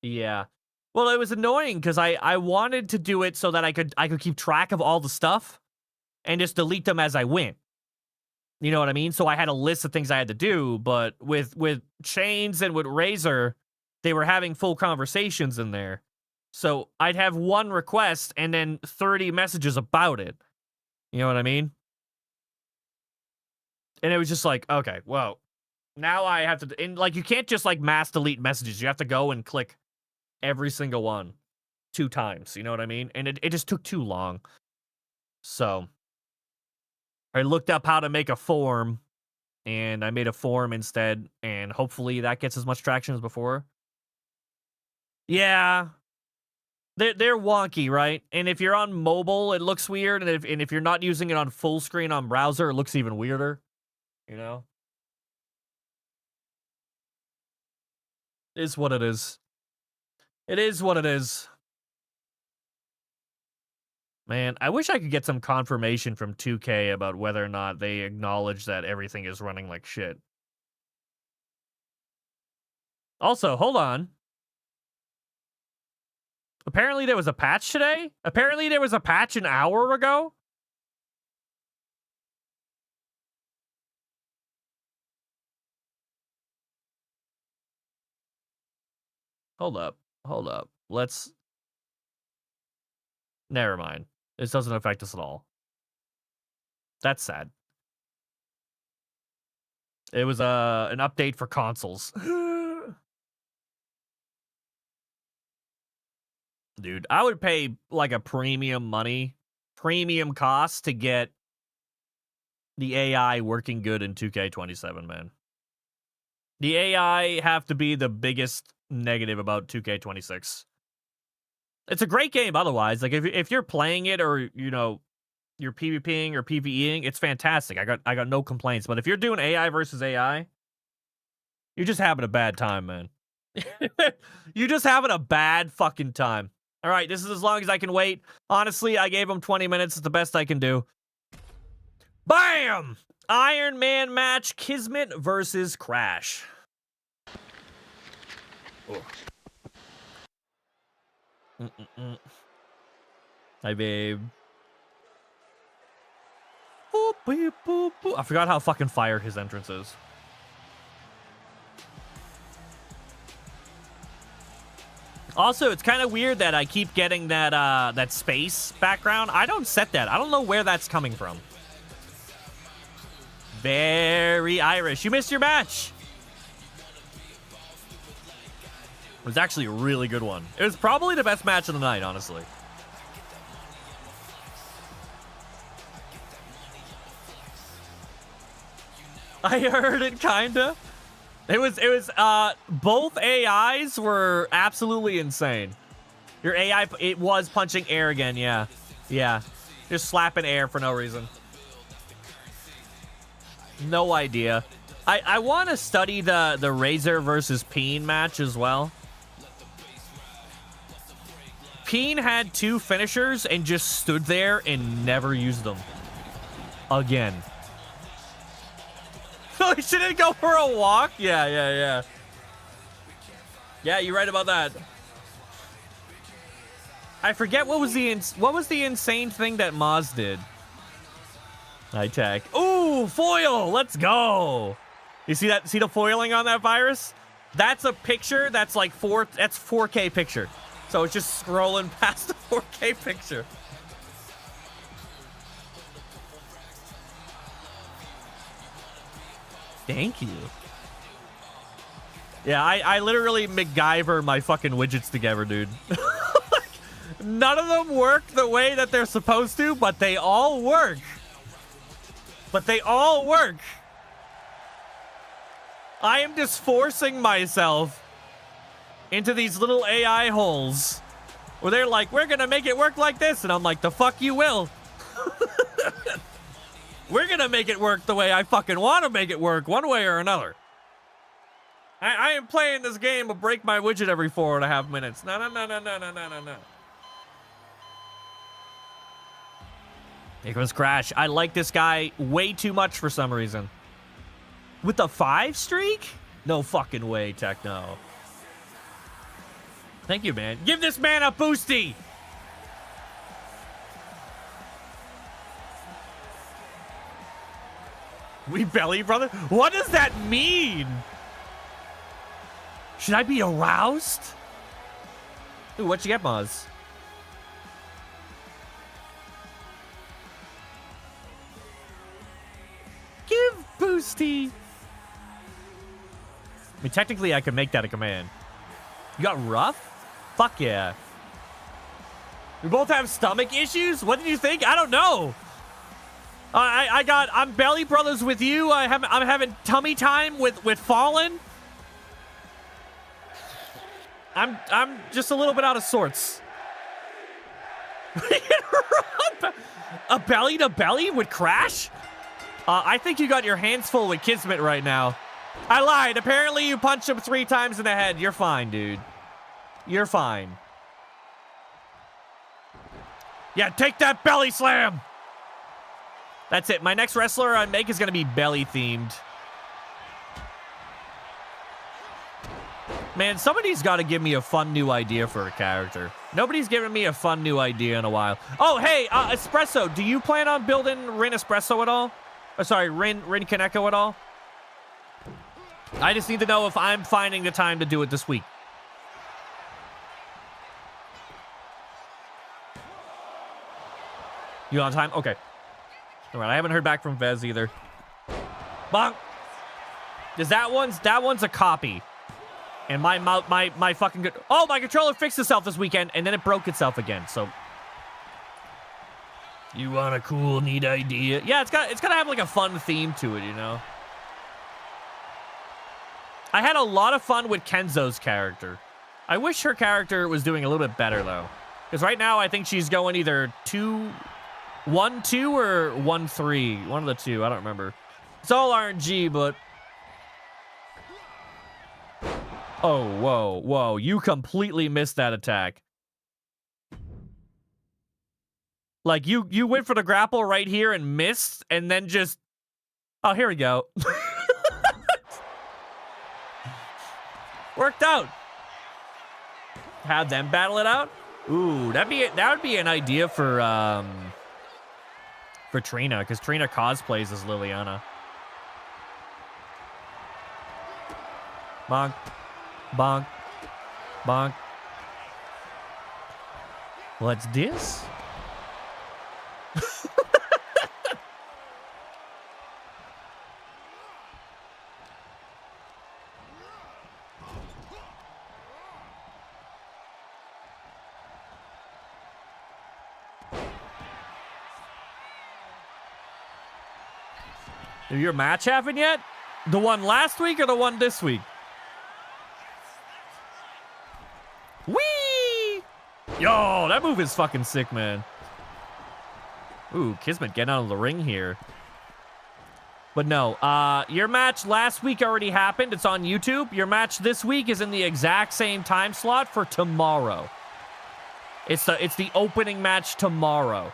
Yeah. Well, it was annoying because I wanted to do it so that I could keep track of all the stuff and just delete them as I went. You know what I mean? So I had a list of things I had to do, but with Chains and with Razor, they were having full conversations in there. So I'd have one request and then 30 messages about it. You know what I mean? And it was just like, okay, well, now I have to, and like, you can't just like mass delete messages. You have to go and click every single one 2 times. You know what I mean? And it just took too long. So I looked up how to make a form and I made a form instead. And hopefully that gets as much traction as before. Yeah. They're wonky, right? And if you're on mobile, it looks weird. And if you're not using it on full screen on browser, it looks even weirder. You know? It is what it is. It is what it is. Man, I wish I could get some confirmation from 2K about whether or not they acknowledge that everything is running like shit. Also, hold on. Apparently there was a patch today? Apparently there was a patch an hour ago? Hold up. Hold up. Let's... Never mind. This doesn't affect us at all. That's sad. It was an update for consoles. Dude, I would pay like a premium cost to get the AI working good in 2K27, man. The AI have to be the biggest negative about 2K26. It's a great game otherwise. Like if you're playing it or, you know, you're PvPing or PvEing, it's fantastic. I got no complaints. But if you're doing AI versus AI, you're just having a bad time, man. You're just having a bad fucking time. All right, this is as long as I can wait. Honestly, I gave him 20 minutes. It's the best I can do. Bam! Iron Man match, Kismet versus Crash. Oh. Hi, babe. Boop, boop, boop, boop. I forgot how fucking fire his entrance is. Also, it's kind of weird that I keep getting that that space background. I don't set that. I don't know where that's coming from. Very Irish. You missed your match. It was actually a really good one. It was probably the best match of the night, honestly. I heard it, kinda. It was both AIs were absolutely insane. Your AI, it was punching air again, yeah. Yeah. Just slapping air for no reason. No idea. I want to study the Razor versus Peen match as well. Peen had 2 finishers and just stood there and never used them. Again. Oh, she didn't go for a walk? Yeah. Yeah, you're right about that. I forget what was the insane thing that Maz did. High tech. Ooh, foil. Let's go. You see that? See the foiling on that virus? That's a picture that's like that's 4K picture. So it's just scrolling past the 4K picture. Thank you. Yeah, I literally MacGyver my fucking widgets together, dude. None of them work the way that they're supposed to, but they all work. I am just forcing myself into these little AI holes where they're like, we're gonna make it work like this. And I'm like, the fuck you will. We're gonna make it work the way I fucking want to make it work, one way or another. I am playing this game of break my widget every 4.5 minutes. No. Here comes Crash. I like this guy way too much for some reason. With the 5 streak? No fucking way, Techno. Thank you, man. Give this man a boosty. We belly brother? What does that mean? Should I be aroused? Ooh, what you get, Maz? Give boosty. I mean, technically, I could make that a command. You got rough? Fuck yeah. We both have stomach issues? What did you think? I don't know. I'm belly brothers with you. I'm having tummy time with Fallen. I'm just a little bit out of sorts. A belly to belly with Crash? I think you got your hands full with Kismet right now. I lied. Apparently you punched him 3 times in the head. You're fine, dude. You're fine. Yeah, take that belly slam. That's it. My next wrestler I make is going to be belly themed. Man, somebody's got to give me a fun new idea for a character. Nobody's given me a fun new idea in a while. Oh, hey, Espresso, do you plan on building Rin Espresso at all? Oh, sorry, Rin Kaneko at all? I just need to know if I'm finding the time to do it this week. You on time? Okay. All right, I haven't heard back from Vez either. Bonk. Is that one's a copy. And my fucking good. Oh, my controller fixed itself this weekend, and then it broke itself again. So, you want a cool, neat idea? Yeah, it's gotta have like a fun theme to it, you know. I had a lot of fun with Kenzo's character. I wish her character was doing a little bit better though, because right now I think she's going either 1-2 or 1-3, one of the two. I don't remember. It's all RNG, but. Oh, whoa. You completely missed that attack. Like, you went for the grapple right here and missed, and then just... Oh, here we go. Worked out. Have them battle it out? Ooh, that would be an idea for Trina, because Trina cosplays as Liliana. Bonk. Bonk. Bonk. What's this? Did your match happen yet? The one last week or the one this week? Whee! Yo, that move is fucking sick, man. Ooh, Kismet getting out of the ring here. But no, your match last week already happened. It's on YouTube. Your match this week is in the exact same time slot for tomorrow. It's the opening match tomorrow.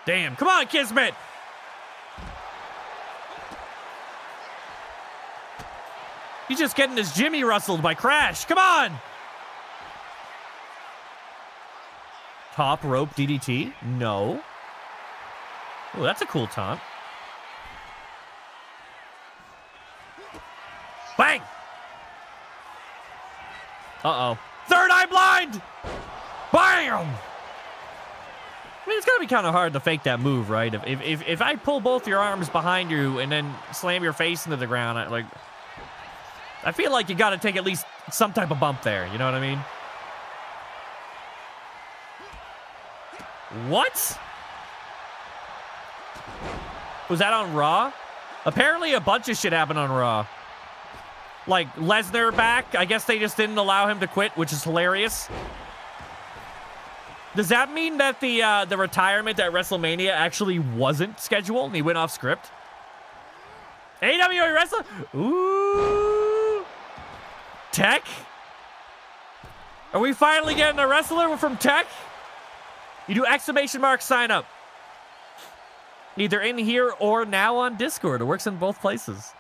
Damn, come on, Kismet! He's just getting his Jimmy rustled by Crash. Come on! Top rope DDT? No. Oh, that's a cool taunt. Bang! Uh-oh. Third eye blind! Bam! I mean, it's gotta be kind of hard to fake that move, right? If I pull both your arms behind you and then slam your face into the ground, I feel like you gotta take at least some type of bump there. You know what I mean? What? Was that on Raw? Apparently a bunch of shit happened on Raw. Like, Lesnar back. I guess they just didn't allow him to quit, which is hilarious. Does that mean that the retirement at WrestleMania actually wasn't scheduled and he went off script? AWA wrestler? Ooh. Tech? Are we finally getting a wrestler from Tech? You do exclamation mark sign up. Either in here or now on Discord. It works in both places.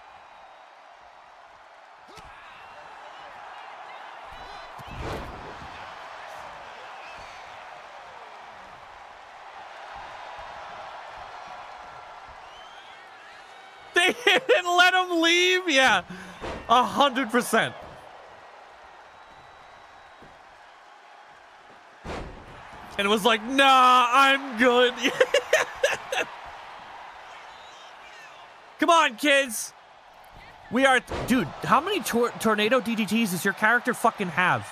They didn't let him leave? Yeah, 100%. And it was like, nah, I'm good. Come on, kids. We are... Dude, how many tornado DDTs does your character fucking have?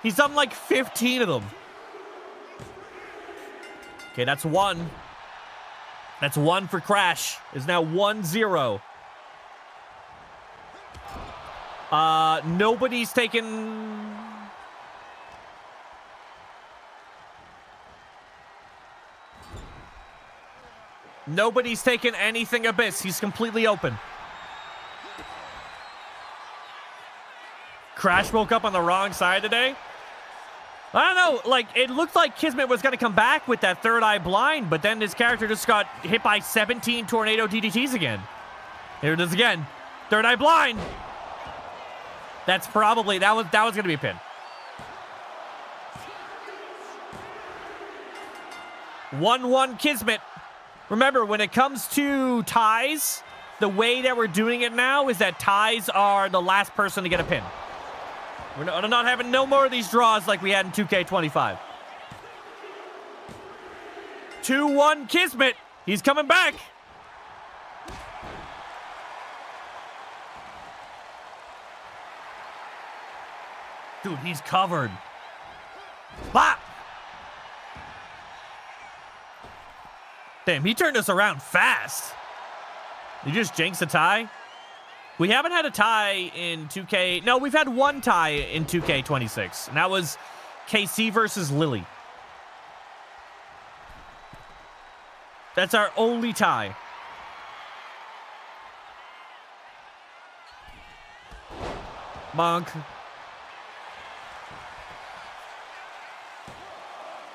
He's done like 15 of them. Okay, that's one. That's one for Crash. It's now 1-0. Nobody's taken... Nobody's taken anything Abyss. He's completely open. Crash woke up on the wrong side today. I don't know. Like, it looked like Kismet was going to come back with that third eye blind, but then his character just got hit by 17 tornado DDTs again. Here it is again. Third eye blind. That's probably... That was going to be a pin. 1-1 Kismet. Remember, when it comes to ties, the way that we're doing it now is that ties are the last person to get a pin. We're not having no more of these draws like we had in 2K25. 2-1 Kismet. He's coming back. Dude, he's covered. Bop! Damn, he turned us around fast. You just jinxed a tie? We haven't had a tie in 2K. No, we've had one tie in 2K26. And that was KC versus Lily. That's our only tie. Monk.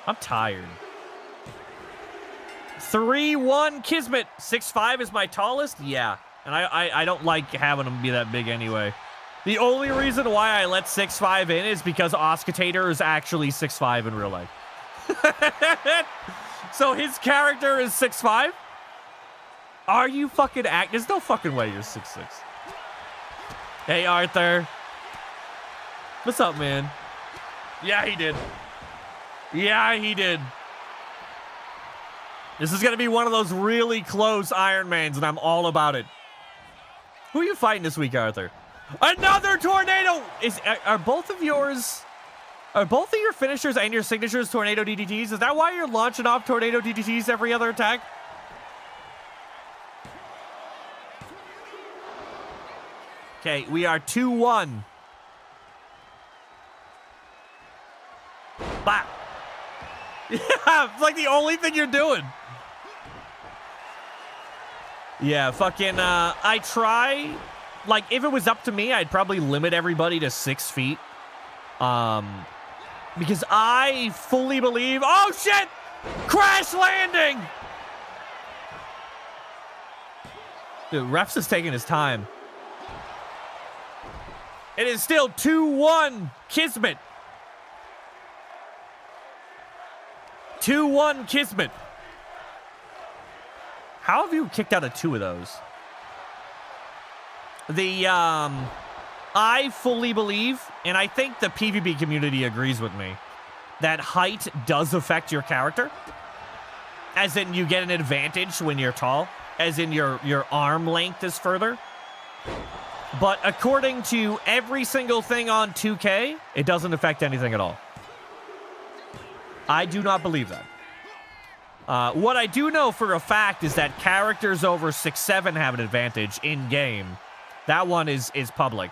I'm tired. 3-1 Kismet. 6'5" is my tallest? Yeah. And I don't like having him be that big anyway. The only reason why I let 6'5" in is because Oscutator is actually 6'5" in real life. So his character is 6'5"? Are you fucking There's no fucking way you're 6'6". Hey, Arthur. What's up, man? Yeah, he did. Yeah, he did. This is going to be one of those really close Ironmans, and I'm all about it. Who are you fighting this week, Arthur? Another tornado! Are both of your finishers and your signatures tornado DDTs? Is that why you're launching off tornado DDTs every other attack? Okay, we are 2-1. Bop. Yeah, it's like the only thing you're doing. Yeah, fucking, I try, like, if it was up to me, I'd probably limit everybody to 6 feet. Because I fully believe, oh shit! Crash landing! Dude, refs is taking his time. It is still 2-1 Kismet. 2-1 Kismet. How have you kicked out of 2 of those? I fully believe, and I think the PvP community agrees with me, that height does affect your character. As in, you get an advantage when you're tall. As in, your arm length is further. But according to every single thing on 2K, it doesn't affect anything at all. I do not believe that. What I do know for a fact is that characters over 6'7" have an advantage in-game. That one is public.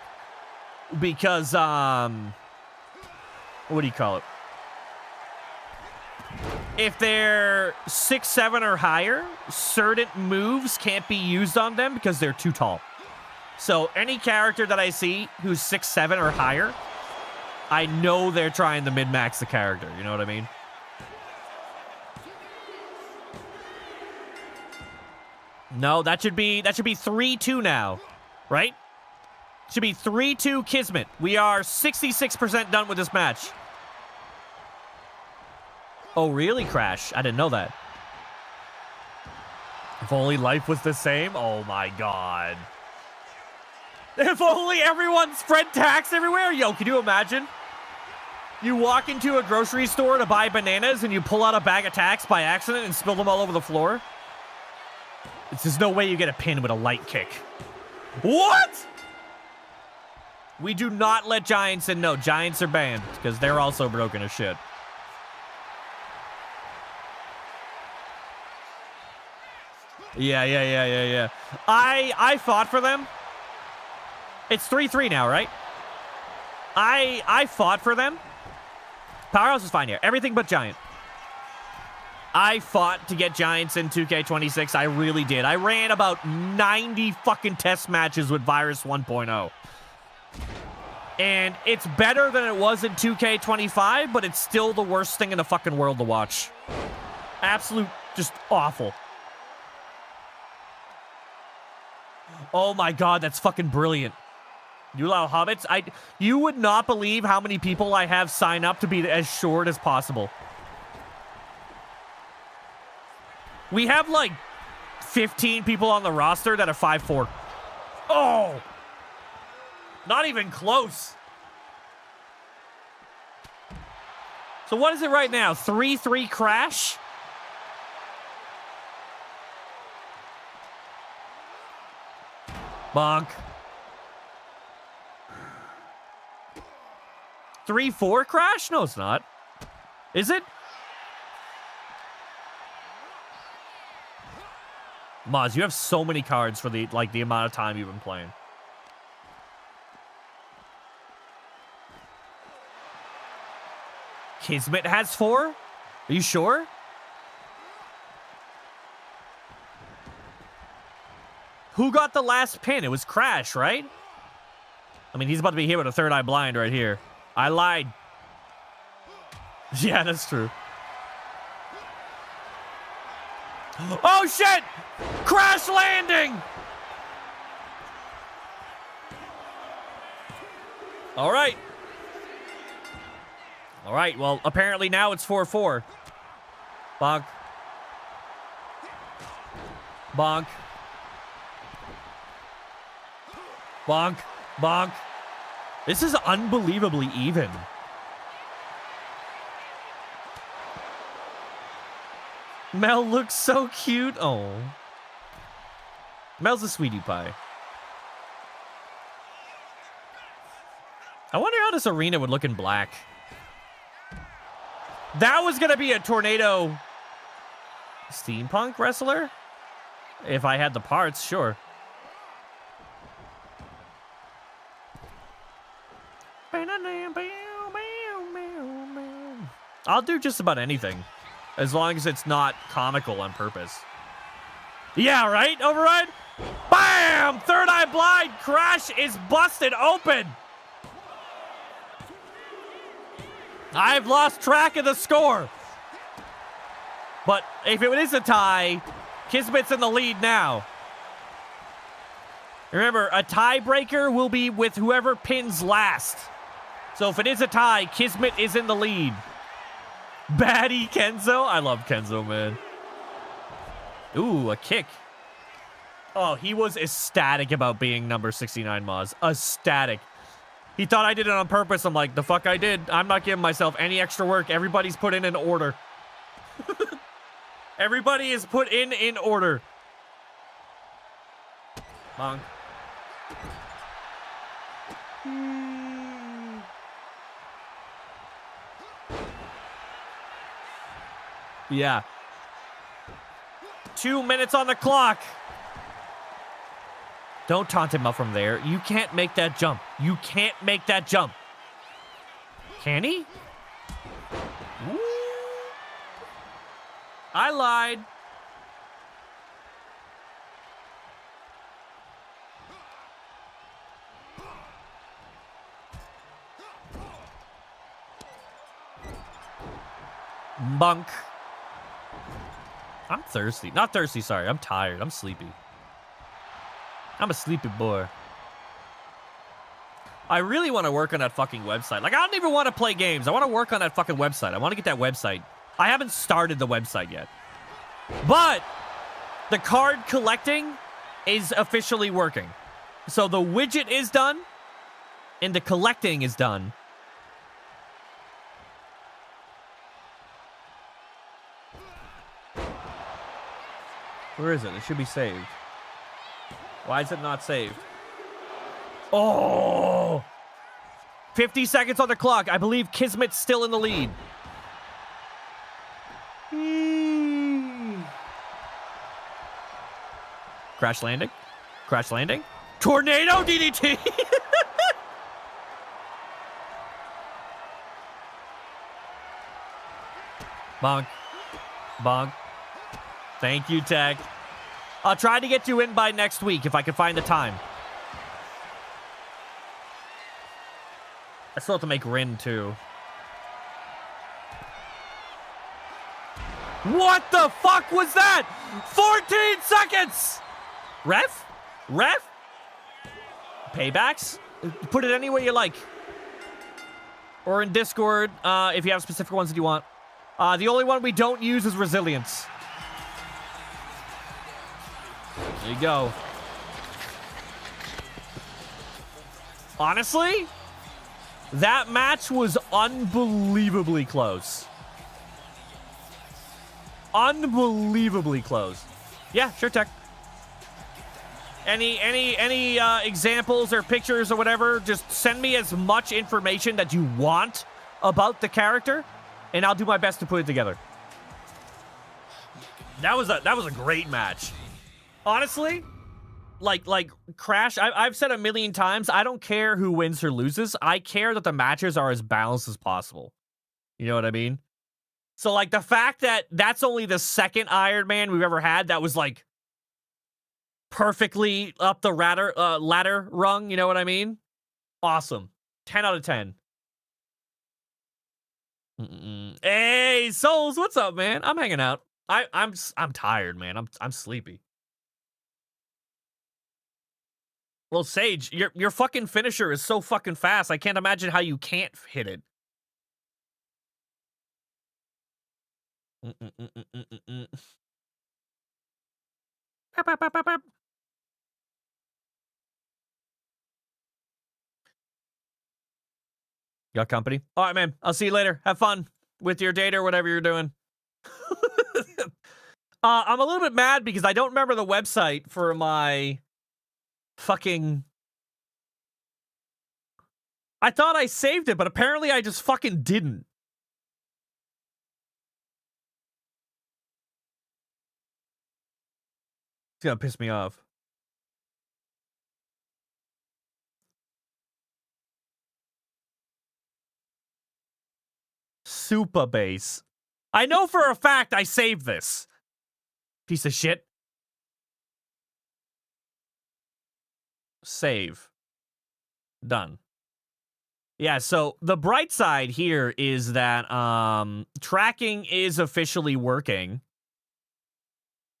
Because, what do you call it? If they're 6'7" or higher, certain moves can't be used on them because they're too tall. So any character that I see who's 6'7" or higher, I know they're trying to min-max the character. You know what I mean? No, that should be 3-2 now, right? Should be 3-2 Kismet. We are 66% done with this match. Oh, really, Crash? I didn't know that. If only life was the same? Oh, my God. If only everyone spread tax everywhere? Yo, can you imagine? You walk into a grocery store to buy bananas and you pull out a bag of tax by accident and spill them all over the floor? There's no way you get a pin with a light kick. What? We do not let Giants in. No, Giants are banned because they're also broken as shit. Yeah. I fought for them. It's 3-3 now, right? I fought for them. Powerhouse is fine here. Everything but Giant. I fought to get Giants in 2K26. I really did. I ran about 90 fucking test matches with Virus 1.0. And it's better than it was in 2K25, but it's still the worst thing in the fucking world to watch. Absolute, just awful. Oh my God, that's fucking brilliant. You allow hobbits? You would not believe how many people I have sign up to be as short as possible. We have like 15 people on the roster that are 5'4". Oh! Not even close. So what is it right now? 3-3 Crash? Bonk. 3-4 Crash? No, it's not. Is it? Maz, you have so many cards for the amount of time you've been playing. Kismet has 4? Are you sure? Who got the last pin? It was Crash, right? I mean, he's about to be hit with a third eye blind right here. I lied. Yeah, that's true. Oh, shit! Crash landing! All right. All right, well, apparently now it's 4-4. Bonk. Bonk. Bonk. Bonk. This is unbelievably even. Mel looks so cute. Oh. Mel's a sweetie pie. I wonder how this arena would look in black. That was going to be a tornado steampunk wrestler? If I had the parts, sure. I'll do just about anything. As long as it's not comical on purpose. Yeah, right? Override? Bam! Third eye blind. Crash is busted open. I've lost track of the score. But if it is a tie, Kismet's in the lead now. Remember, a tiebreaker will be with whoever pins last. So if it is a tie, Kismet is in the lead. Baddie Kenzo. I love Kenzo, man. Ooh, a kick. Oh, he was ecstatic about being number 69, Moz. Ecstatic. He thought I did it on purpose. I'm like, the fuck I did. I'm not giving myself any extra work. Everybody's put in an order. Everybody is put in order. Monk. Yeah. 2 minutes on the clock. Don't taunt him up from there. You can't make that jump. You can't make that jump. Can he? Ooh. I lied. Monk. I'm thirsty. Not thirsty, sorry. I'm tired. I'm sleepy. I'm a sleepy boy. I really want to work on that fucking website. Like, I don't even want to play games. I want to work on that fucking website. I want to get that website. I haven't started the website yet. But the card collecting is officially working. So the widget is done, and the collecting is done. Where is it? It should be saved. Why is it not saved? Oh! 50 seconds on the clock. I believe Kismet's still in the lead. Crash landing. Crash landing. Tornado DDT! Bonk. Bonk. Thank you, Tech. I'll try to get you in by next week if I can find the time. I still have to make Rin, too. What the fuck was that? 14 seconds! Ref? Ref? Paybacks? Put it any way you like. Or in Discord, if you have specific ones that you want. The only one we don't use is Resilience. There you go. Honestly, that match was unbelievably close. Unbelievably close. Yeah, sure, Tech. Any examples or pictures or whatever, just send me as much information that you want about the character, and I'll do my best to put it together. That was a great match. Honestly, like Crash, I've said a million times, I don't care who wins or loses. I care that the matches are as balanced as possible. You know what I mean? So, like, the fact that that's only the second Iron Man we've ever had that was, like, perfectly up the ladder rung, you know what I mean? Awesome. 10 out of 10. Hey, Souls, what's up, man? I'm hanging out. I'm tired, man. I'm sleepy. Well, Sage, your fucking finisher is so fucking fast. I can't imagine how you can't hit it. Got company? All right, man. I'll see you later. Have fun with your date or whatever you're doing. I'm a little bit mad because I don't remember the website for my fucking... I thought I saved it, but apparently I just fucking didn't. It's gonna piss me off. Super base. I know for a fact I saved this. Piece of shit. Save. Done. Yeah, so the bright side here is that tracking is officially working.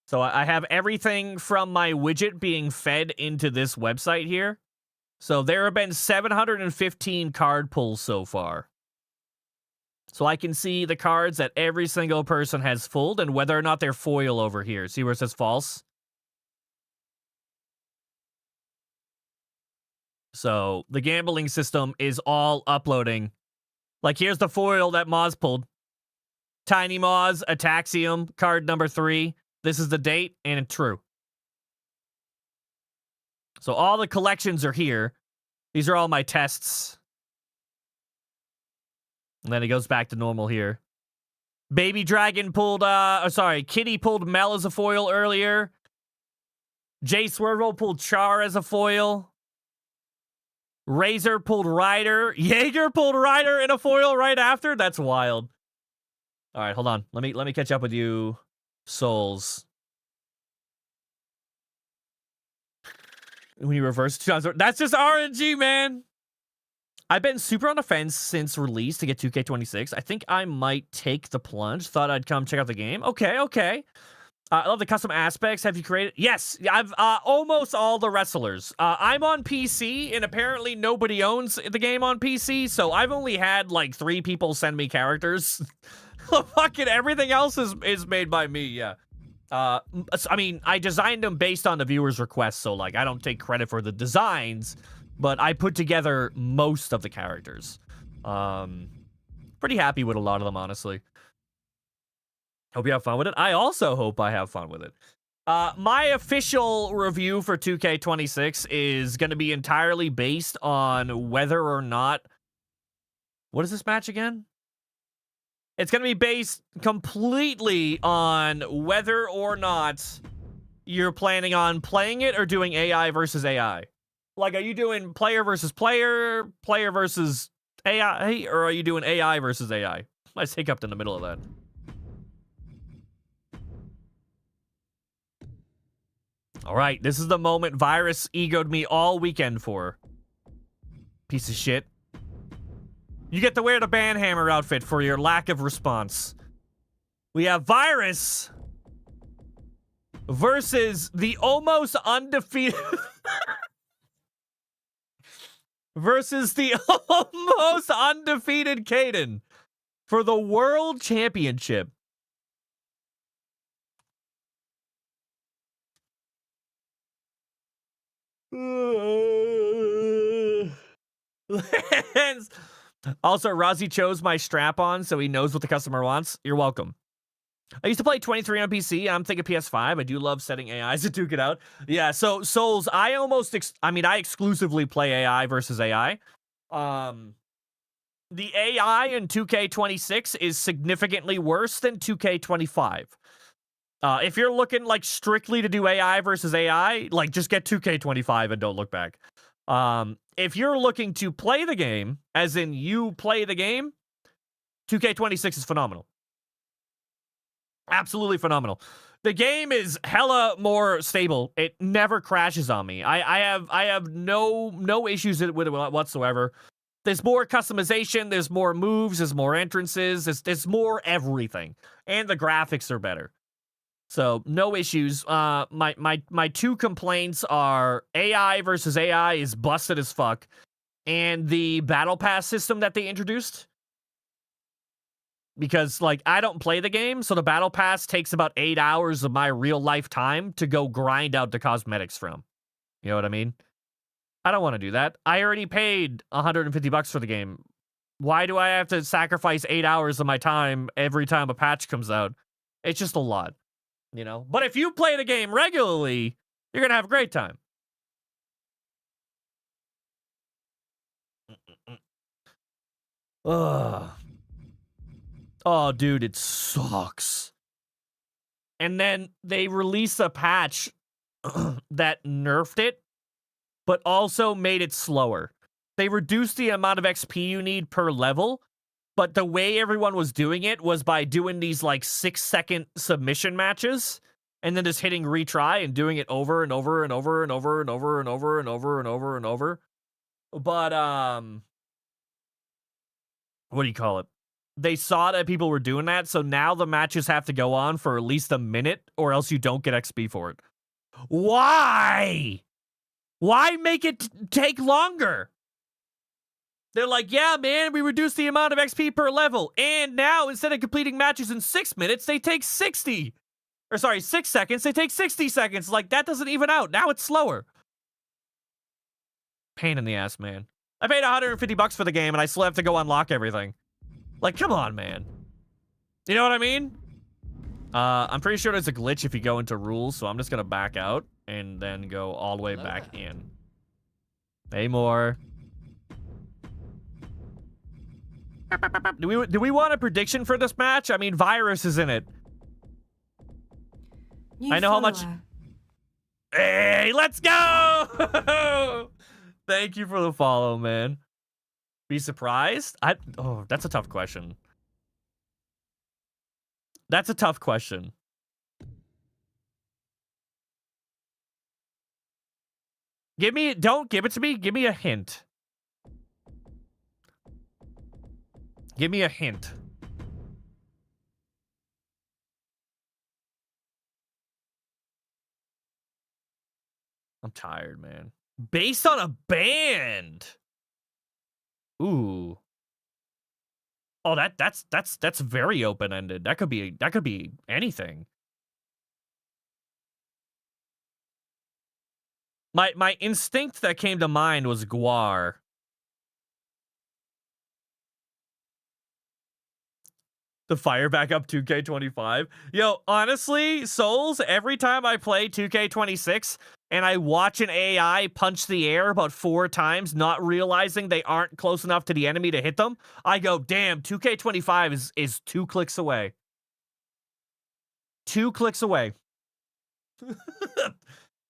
So I have everything from my widget being fed into this website here. So there have been 715 card pulls so far. So I can see the cards that every single person has fulled and whether or not they're foil over here. See where it says false? So the gambling system is all uploading. Like, here's the foil that Moz pulled. Tiny Moz, Ataxium, card number 3. This is the date, and it's true. So all the collections are here. These are all my tests. And then it goes back to normal here. Baby Dragon pulled, Kitty pulled Mel as a foil earlier. Jay Swervo pulled Char as a foil. Razor pulled Ryder. Jaeger pulled Ryder in a foil right after? That's wild. All right, hold on. Let me catch up with you, Souls. When you reverse 2000, that's just RNG, man. I've been super on the fence since release to get 2K26. I think I might take the plunge. Thought I'd come check out the game. Okay. I love the custom aspects. Have you created? Yes, I've almost all the wrestlers. I'm on PC, and apparently nobody owns the game on PC, so I've only had like 3 people send me characters. Fucking everything else is made by me, yeah. I mean, I designed them based on the viewer's request, so like I don't take credit for the designs, but I put together most of the characters. Pretty happy with a lot of them, honestly. Hope you have fun with it. I also hope I have fun with it. My official review for 2K26 is going to be entirely based on whether or not... What is this match again? It's going to be based completely on whether or not you're planning on playing it or doing AI versus AI. Like, are you doing player versus player, player versus AI, or are you doing AI versus AI? I just hiccuped in the middle of that. All right, this is the moment Virus egoed me all weekend for. Piece of shit. You get to wear the Banhammer outfit for your lack of response. We have Virus versus the almost undefeated... versus the almost undefeated Kaden for the World Championship. Also, Rozzy chose my strap-on, so he knows what the customer wants. You're welcome. I used to play 23 on PC. I'm thinking PS5. I do love setting AIs to duke it out. Yeah, so Souls, I exclusively play AI versus AI. The AI in 2K26 is significantly worse than 2K25. If you're looking like strictly to do AI versus AI, like just get 2K25 and don't look back. If you're looking to play the game, as in you play the game, 2K26 is phenomenal. Absolutely phenomenal. The game is hella more stable. It never crashes on me. I have no issues with it whatsoever. There's more customization, there's more moves, there's more entrances, there's more everything. And the graphics are better. So, no issues. My 2 complaints are AI versus AI is busted as fuck. And the Battle Pass system that they introduced. Because, like, I don't play the game, so the Battle Pass takes about 8 hours of my real-life time to go grind out the cosmetics from. You know what I mean? I don't want to do that. I already paid $150 for the game. Why do I have to sacrifice 8 hours of my time every time a patch comes out? It's just a lot, you know? But if you play the game regularly, you're going to have a great time. Ugh. Oh, dude, it sucks. And then they released a patch that nerfed it, but also made it slower. They reduced the amount of XP you need per level, but the way everyone was doing it was by doing these, like, 6-second submission matches, and then just hitting retry and doing it over and over and over and over and over and over and over and over and over. But, what do you call it? They saw that people were doing that, so now the matches have to go on for at least a minute, or else you don't get XP for it. Why? Why make it take longer? They're like, yeah, man, we reduced the amount of XP per level. And now, instead of completing matches in 6 minutes, they take 60. Or sorry, 6 seconds, they take 60 seconds. Like, that doesn't even out. Now it's slower. Pain in the ass, man. I paid $150 for the game, and I still have to go unlock everything. Like, come on, man. You know what I mean? I'm pretty sure there's a glitch if you go into rules, so I'm just gonna back out and then go all the way back in. Pay more. Do we want a prediction for this match? I mean, Virus is in it. New I know how much. follower. Hey, let's go! Thank you for the follow, man. Be surprised? Oh, that's a tough question. That's a tough question. Don't give it to me. Give me a hint. Give me a hint. I'm tired, man. Based on a band. Ooh. Oh, that's very open-ended. That could be anything. My instinct that came to mind was Guar. The fire back up 2K25. Yo, honestly, Souls, every time I play 2K26 and I watch an AI punch the air about 4 times, not realizing they aren't close enough to the enemy to hit them, I go, damn, 2K25 is 2 clicks away. 2 clicks away.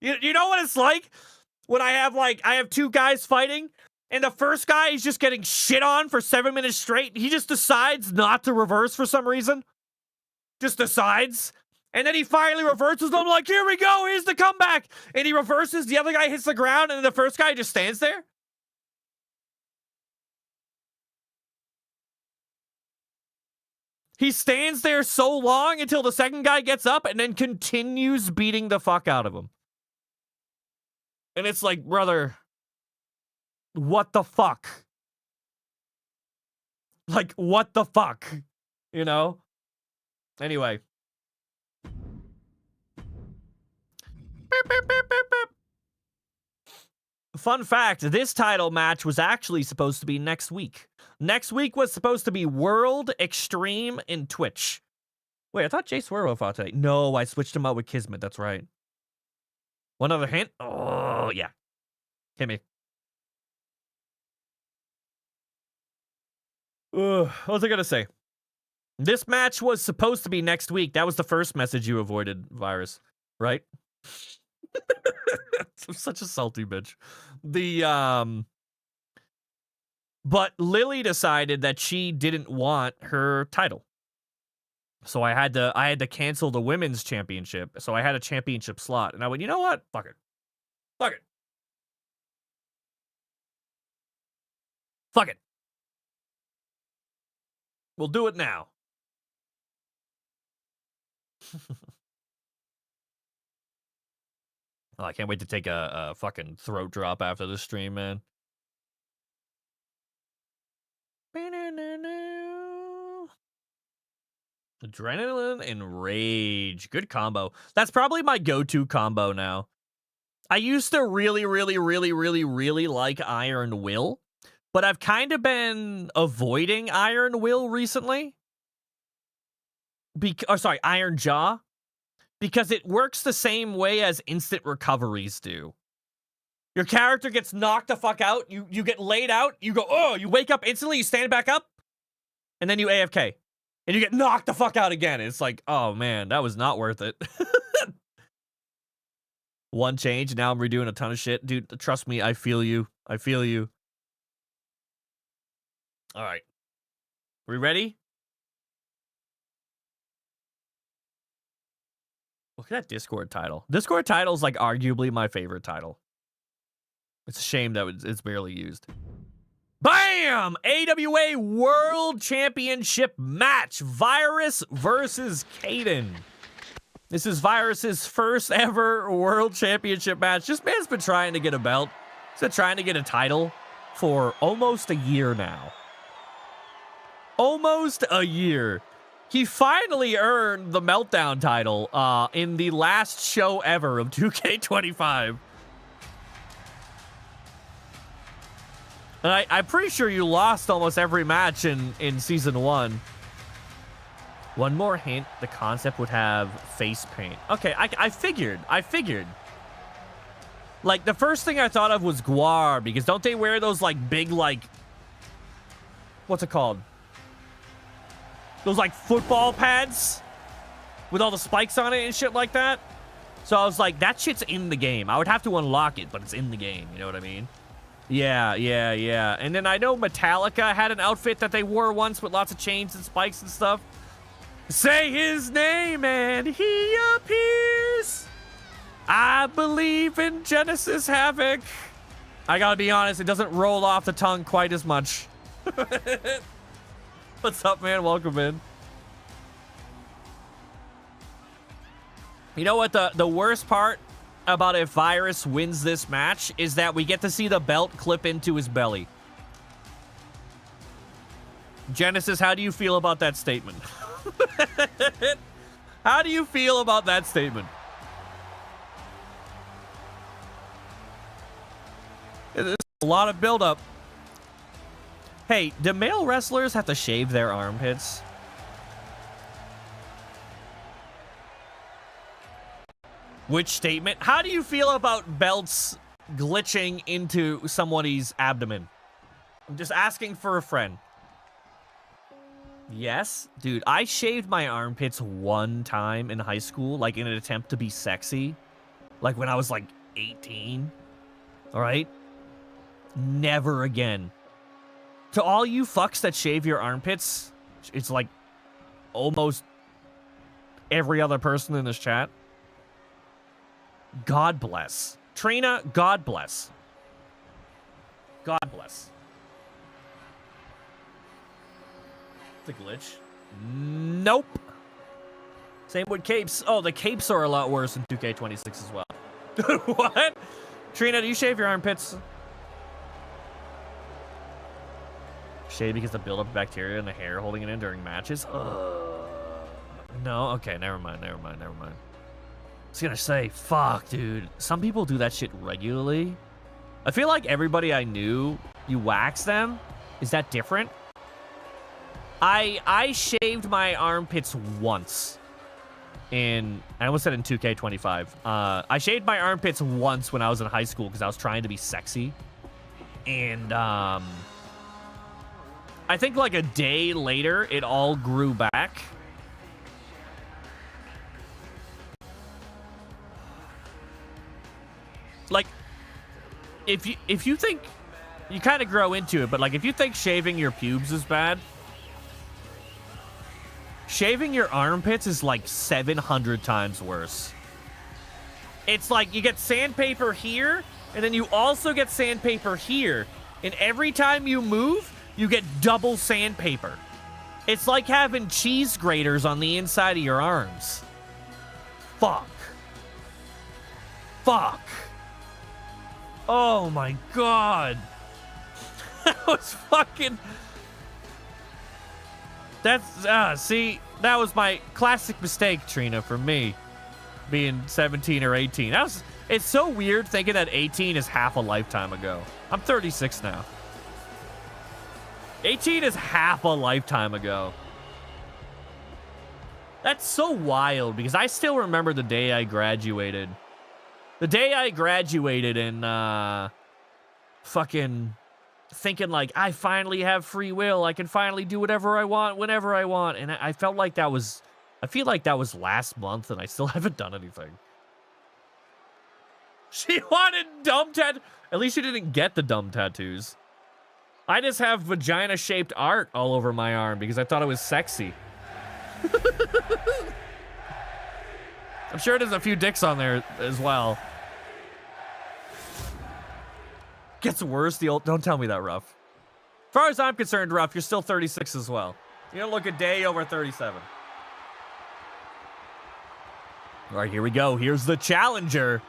You know what it's like? When I have 2 guys fighting, and the first guy is just getting shit on for 7 minutes straight. He just decides not to reverse for some reason. Just decides. And then he finally reverses. And I'm like, here we go. Here's the comeback. And he reverses. The other guy hits the ground. And the first guy just stands there. He stands there so long until the second guy gets up and then continues beating the fuck out of him. And it's like, brother, what the fuck? Like, what the fuck? You know? Anyway. Fun fact, this title match was actually supposed to be next week. Next week was supposed to be World Extreme in Twitch. Wait, I thought Jay Swervo fought today. No, I switched him out with Kismet. That's right. One other hint? Oh, yeah. Hit me. What was I gonna say? This match was supposed to be next week. That was the first message you avoided, Virus. Right? I'm such a salty bitch. But Lily decided that she didn't want her title. So I had to cancel the women's championship. So I had a championship slot. And I went, you know what? Fuck it. Fuck it. Fuck it. We'll do it now. Oh, I can't wait to take a fucking throat drop after the stream, man. Adrenaline and rage. Good combo. That's probably my go-to combo now. I used to really like Iron Will, but I've kind of been avoiding Iron Will recently. Iron Jaw. Because it works the same way as instant recoveries do. Your character gets knocked the fuck out, you get laid out, you go, oh, you wake up instantly, you stand back up, and then you AFK. And you get knocked the fuck out again. It's like, oh man, that was not worth it. One change, now I'm redoing a ton of shit. Dude, trust me, I feel you. I feel you. Alright. We ready? Look at that Discord title. Discord title is like arguably my favorite title. It's a shame that it's barely used. Bam! AWA World Championship match. Virus versus Caden. This is Virus's first ever World Championship match. This man's been trying to get a belt. He's been trying to get a title for almost a year now. Almost a year. He finally earned the Meltdown title in the last show ever of 2K25. And I'm pretty sure you lost almost every match in Season 1. One more hint, the concept would have face paint. Okay, I figured. Like, the first thing I thought of was Guar, because don't they wear those, like, big, like... What's it called? Those, like, football pads with all the spikes on it and shit like that. So I was like, that shit's in the game. I would have to unlock it, but it's in the game. You know what I mean? Yeah. And then I know Metallica had an outfit that they wore once with lots of chains and spikes and stuff. Say his name and he appears. I believe in Genesis Havoc. I gotta be honest, it doesn't roll off the tongue quite as much. What's up, man? Welcome in. You know what the worst part about if Virus wins this match is that we get to see the belt clip into his belly. Genesis, how do you feel about that statement? How do you feel about that statement? There's a lot of buildup. Hey, do male wrestlers have to shave their armpits? Which statement? How do you feel about belts glitching into somebody's abdomen? I'm just asking for a friend. Yes, dude, I shaved my armpits one time in high school, like in an attempt to be sexy. Like when I was like 18. All right? Never again. To all you fucks that shave your armpits, it's like almost every other person in this chat. God bless. Trina, God bless. God bless. It's a glitch. Nope. Same with capes. Oh, the capes are a lot worse in 2K26 as well. What? Trina, do you shave your armpits? Shave because the buildup of bacteria in the hair holding it in during matches? No? Okay, never mind. I was gonna say, fuck, dude. Some people do that shit regularly. I feel like everybody I knew, you wax them. Is that different? I shaved my armpits once. I almost said in 2K25. I shaved my armpits once when I was in high school because I was trying to be sexy. And, I think like a day later, it all grew back. Like, if you think, you kind of grow into it, but like if you think shaving your pubes is bad, shaving your armpits is like 700 times worse. It's like you get sandpaper here, and then you also get sandpaper here, and every time you move, you get double sandpaper. It's like having cheese graters on the inside of your arms. Fuck. Oh my god. That was fucking... That's, see, that was my classic mistake, Trina, for me. Being 17 or 18. It's so weird thinking that 18 is half a lifetime ago. I'm 36 now. 18 is half a lifetime ago. That's so wild, because I still remember the day I graduated. The day I graduated and, fucking thinking like, I finally have free will. I can finally do whatever I want, whenever I want. And I felt like that was, I feel like that was last month and I still haven't done anything. She wanted dumb tattoos. At least she didn't get the dumb tattoos. I just have vagina-shaped art all over my arm because I thought it was sexy. I'm sure there's a few dicks on there as well. Gets worse, the old... Don't tell me that, Ruff. As far as I'm concerned, Ruff, you're still 36 as well. You don't look a day over 37. All right, here we go. Here's the challenger.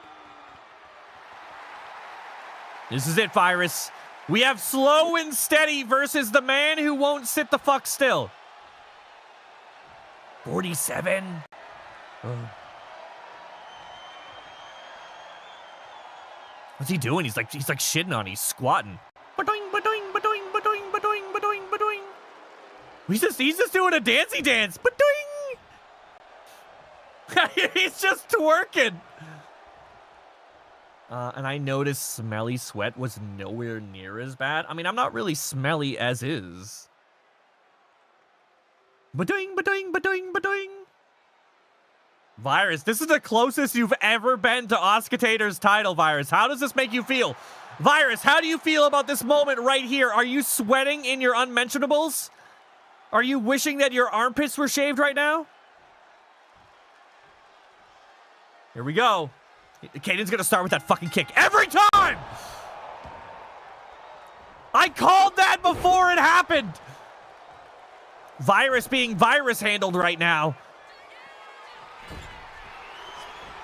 This is it, Virus. We have slow and steady versus the man who won't sit the fuck still. 47. What's he doing? He's like shitting on. He's squatting. Ba-doing, ba-doing, ba-doing, ba-doing, ba-doing, ba-doing, ba-doing. He's just doing a dancey dance. Ba-doing. He's just twerking. And I noticed smelly sweat was nowhere near as bad. I mean, I'm not really smelly as is. Ba-doing, ba-doing, ba-doing, ba-doing. Virus, this is the closest you've ever been to Oscutator's title, Virus. How does this make you feel? Virus, how do you feel about this moment right here? Are you sweating in your unmentionables? Are you wishing that your armpits were shaved right now? Here we go. Caden's gonna start with that fucking kick every time! I called that before it happened! Virus being virus handled right now.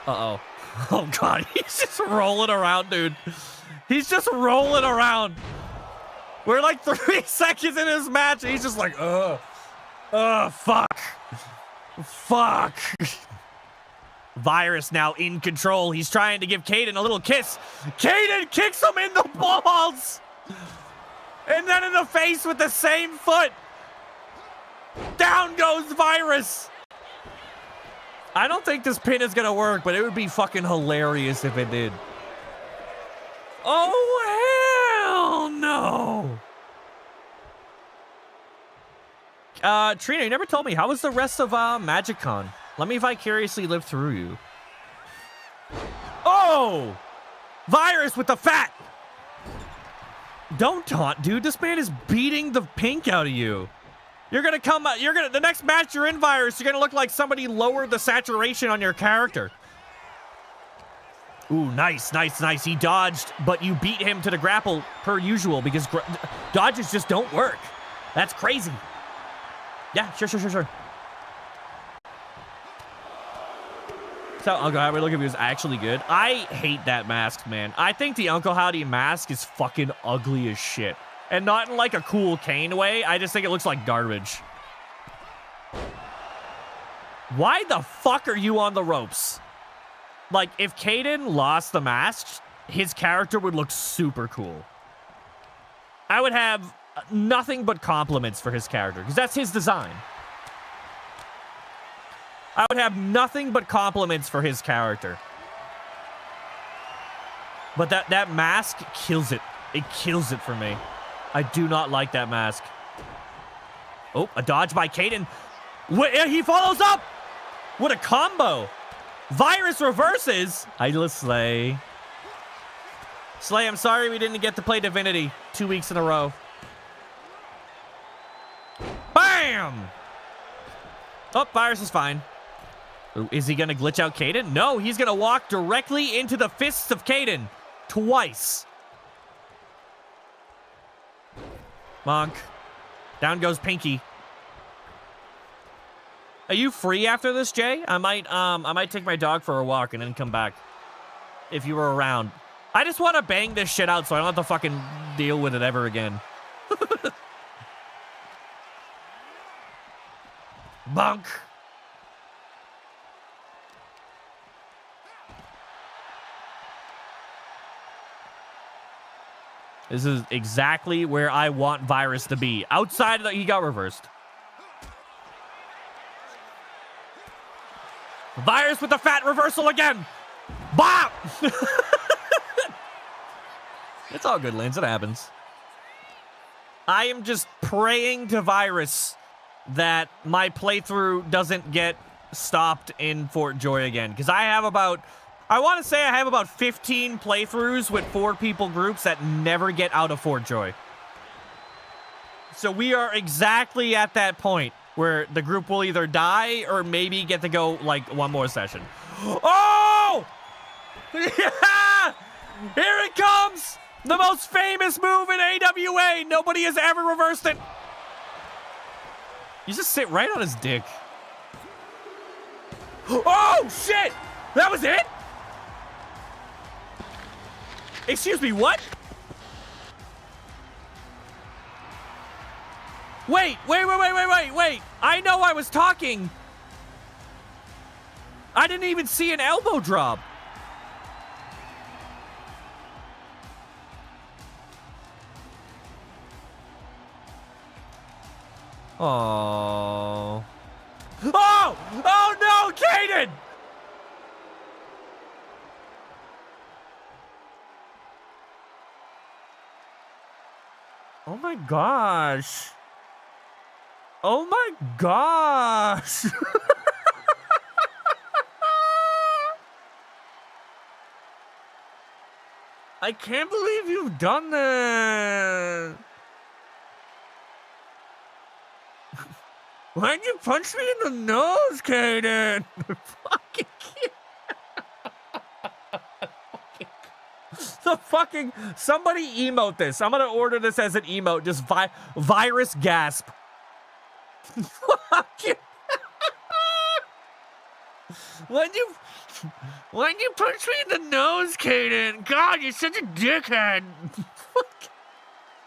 Uh-oh. Oh, God. He's just rolling around, dude. He's just rolling around. We're like 3 seconds in this match, and he's just like, fuck. Fuck. Virus now in control. He's trying to give Caden a little kiss. Caden kicks him in the balls. And then in the face with the same foot. Down goes Virus. I don't think this pin is going to work, but it would be fucking hilarious if it did. Oh, hell no. Trina, you never told me. How was the rest of MagicCon? Let me vicariously live through you. Oh! Virus with the fat! Don't taunt, dude. This man is beating the pink out of you. You're gonna come, the next match you're in, Virus, you're gonna look like somebody lowered the saturation on your character. Ooh, nice, nice, nice. He dodged, but you beat him to the grapple per usual because dodges just don't work. That's crazy. Yeah, sure. So, oh god, look if he was actually good. I hate that mask, man. I think the Uncle Howdy mask is fucking ugly as shit. And not in like a cool Kane way. I just think it looks like garbage. Why the fuck are you on the ropes? Like, if Caden lost the mask, his character would look super cool. I would have nothing but compliments for his character, because that's his design. I would have nothing but compliments for his character. But that mask kills it. It kills it for me. I do not like that mask. Oh, a dodge by Caden. He follows up! What a combo! Virus reverses. Idle Slay. Slay, I'm sorry we didn't get to play Divinity 2 weeks in a row. Bam! Oh, Virus is fine. Ooh, is he going to glitch out Caden? No, he's going to walk directly into the fists of Caden. Twice. Monk. Down goes Pinky. Are you free after this, Jay? I might take my dog for a walk and then come back. If you were around. I just want to bang this shit out so I don't have to fucking deal with it ever again. Bonk. This is exactly where I want Virus to be. Outside of the, he got reversed. Virus with the fat reversal again. Bop! It's all good, Lance. It happens. I am just praying to Virus that my playthrough doesn't get stopped in Fort Joy again. Because I want to say I have about 15 playthroughs with 4 people groups that never get out of Fort Joy. So we are exactly at that point where the group will either die or maybe get to go like one more session. Oh! Yeah! Here it comes! The most famous move in AWA! Nobody has ever reversed it! You just sit right on his dick. Oh, shit! That was it? Excuse me, what? Wait. I know I was talking. I didn't even see an elbow drop. Oh. Oh no, Kaden! Oh my gosh. Oh my gosh. I can't believe you've done that. Why'd you punch me in the nose, Kaden? Fucking the fucking somebody emote this. I'm gonna order this as an emote. Just virus gasp. Fucking. Why'd you punch me in the nose, Kaden? God, you're such a dickhead.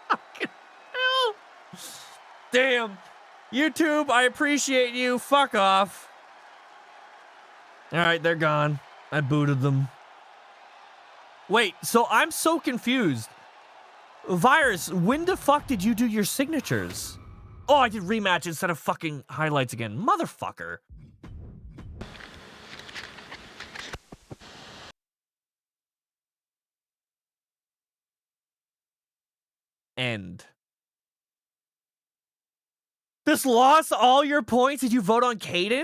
Fucking hell. Damn. YouTube, I appreciate you. Fuck off. All right, they're gone. I booted them. Wait, so I'm so confused. Virus, when the fuck did you do your signatures? Oh, I did rematch instead of fucking highlights again. Motherfucker. End. This lost all your points? Did you vote on Kaden?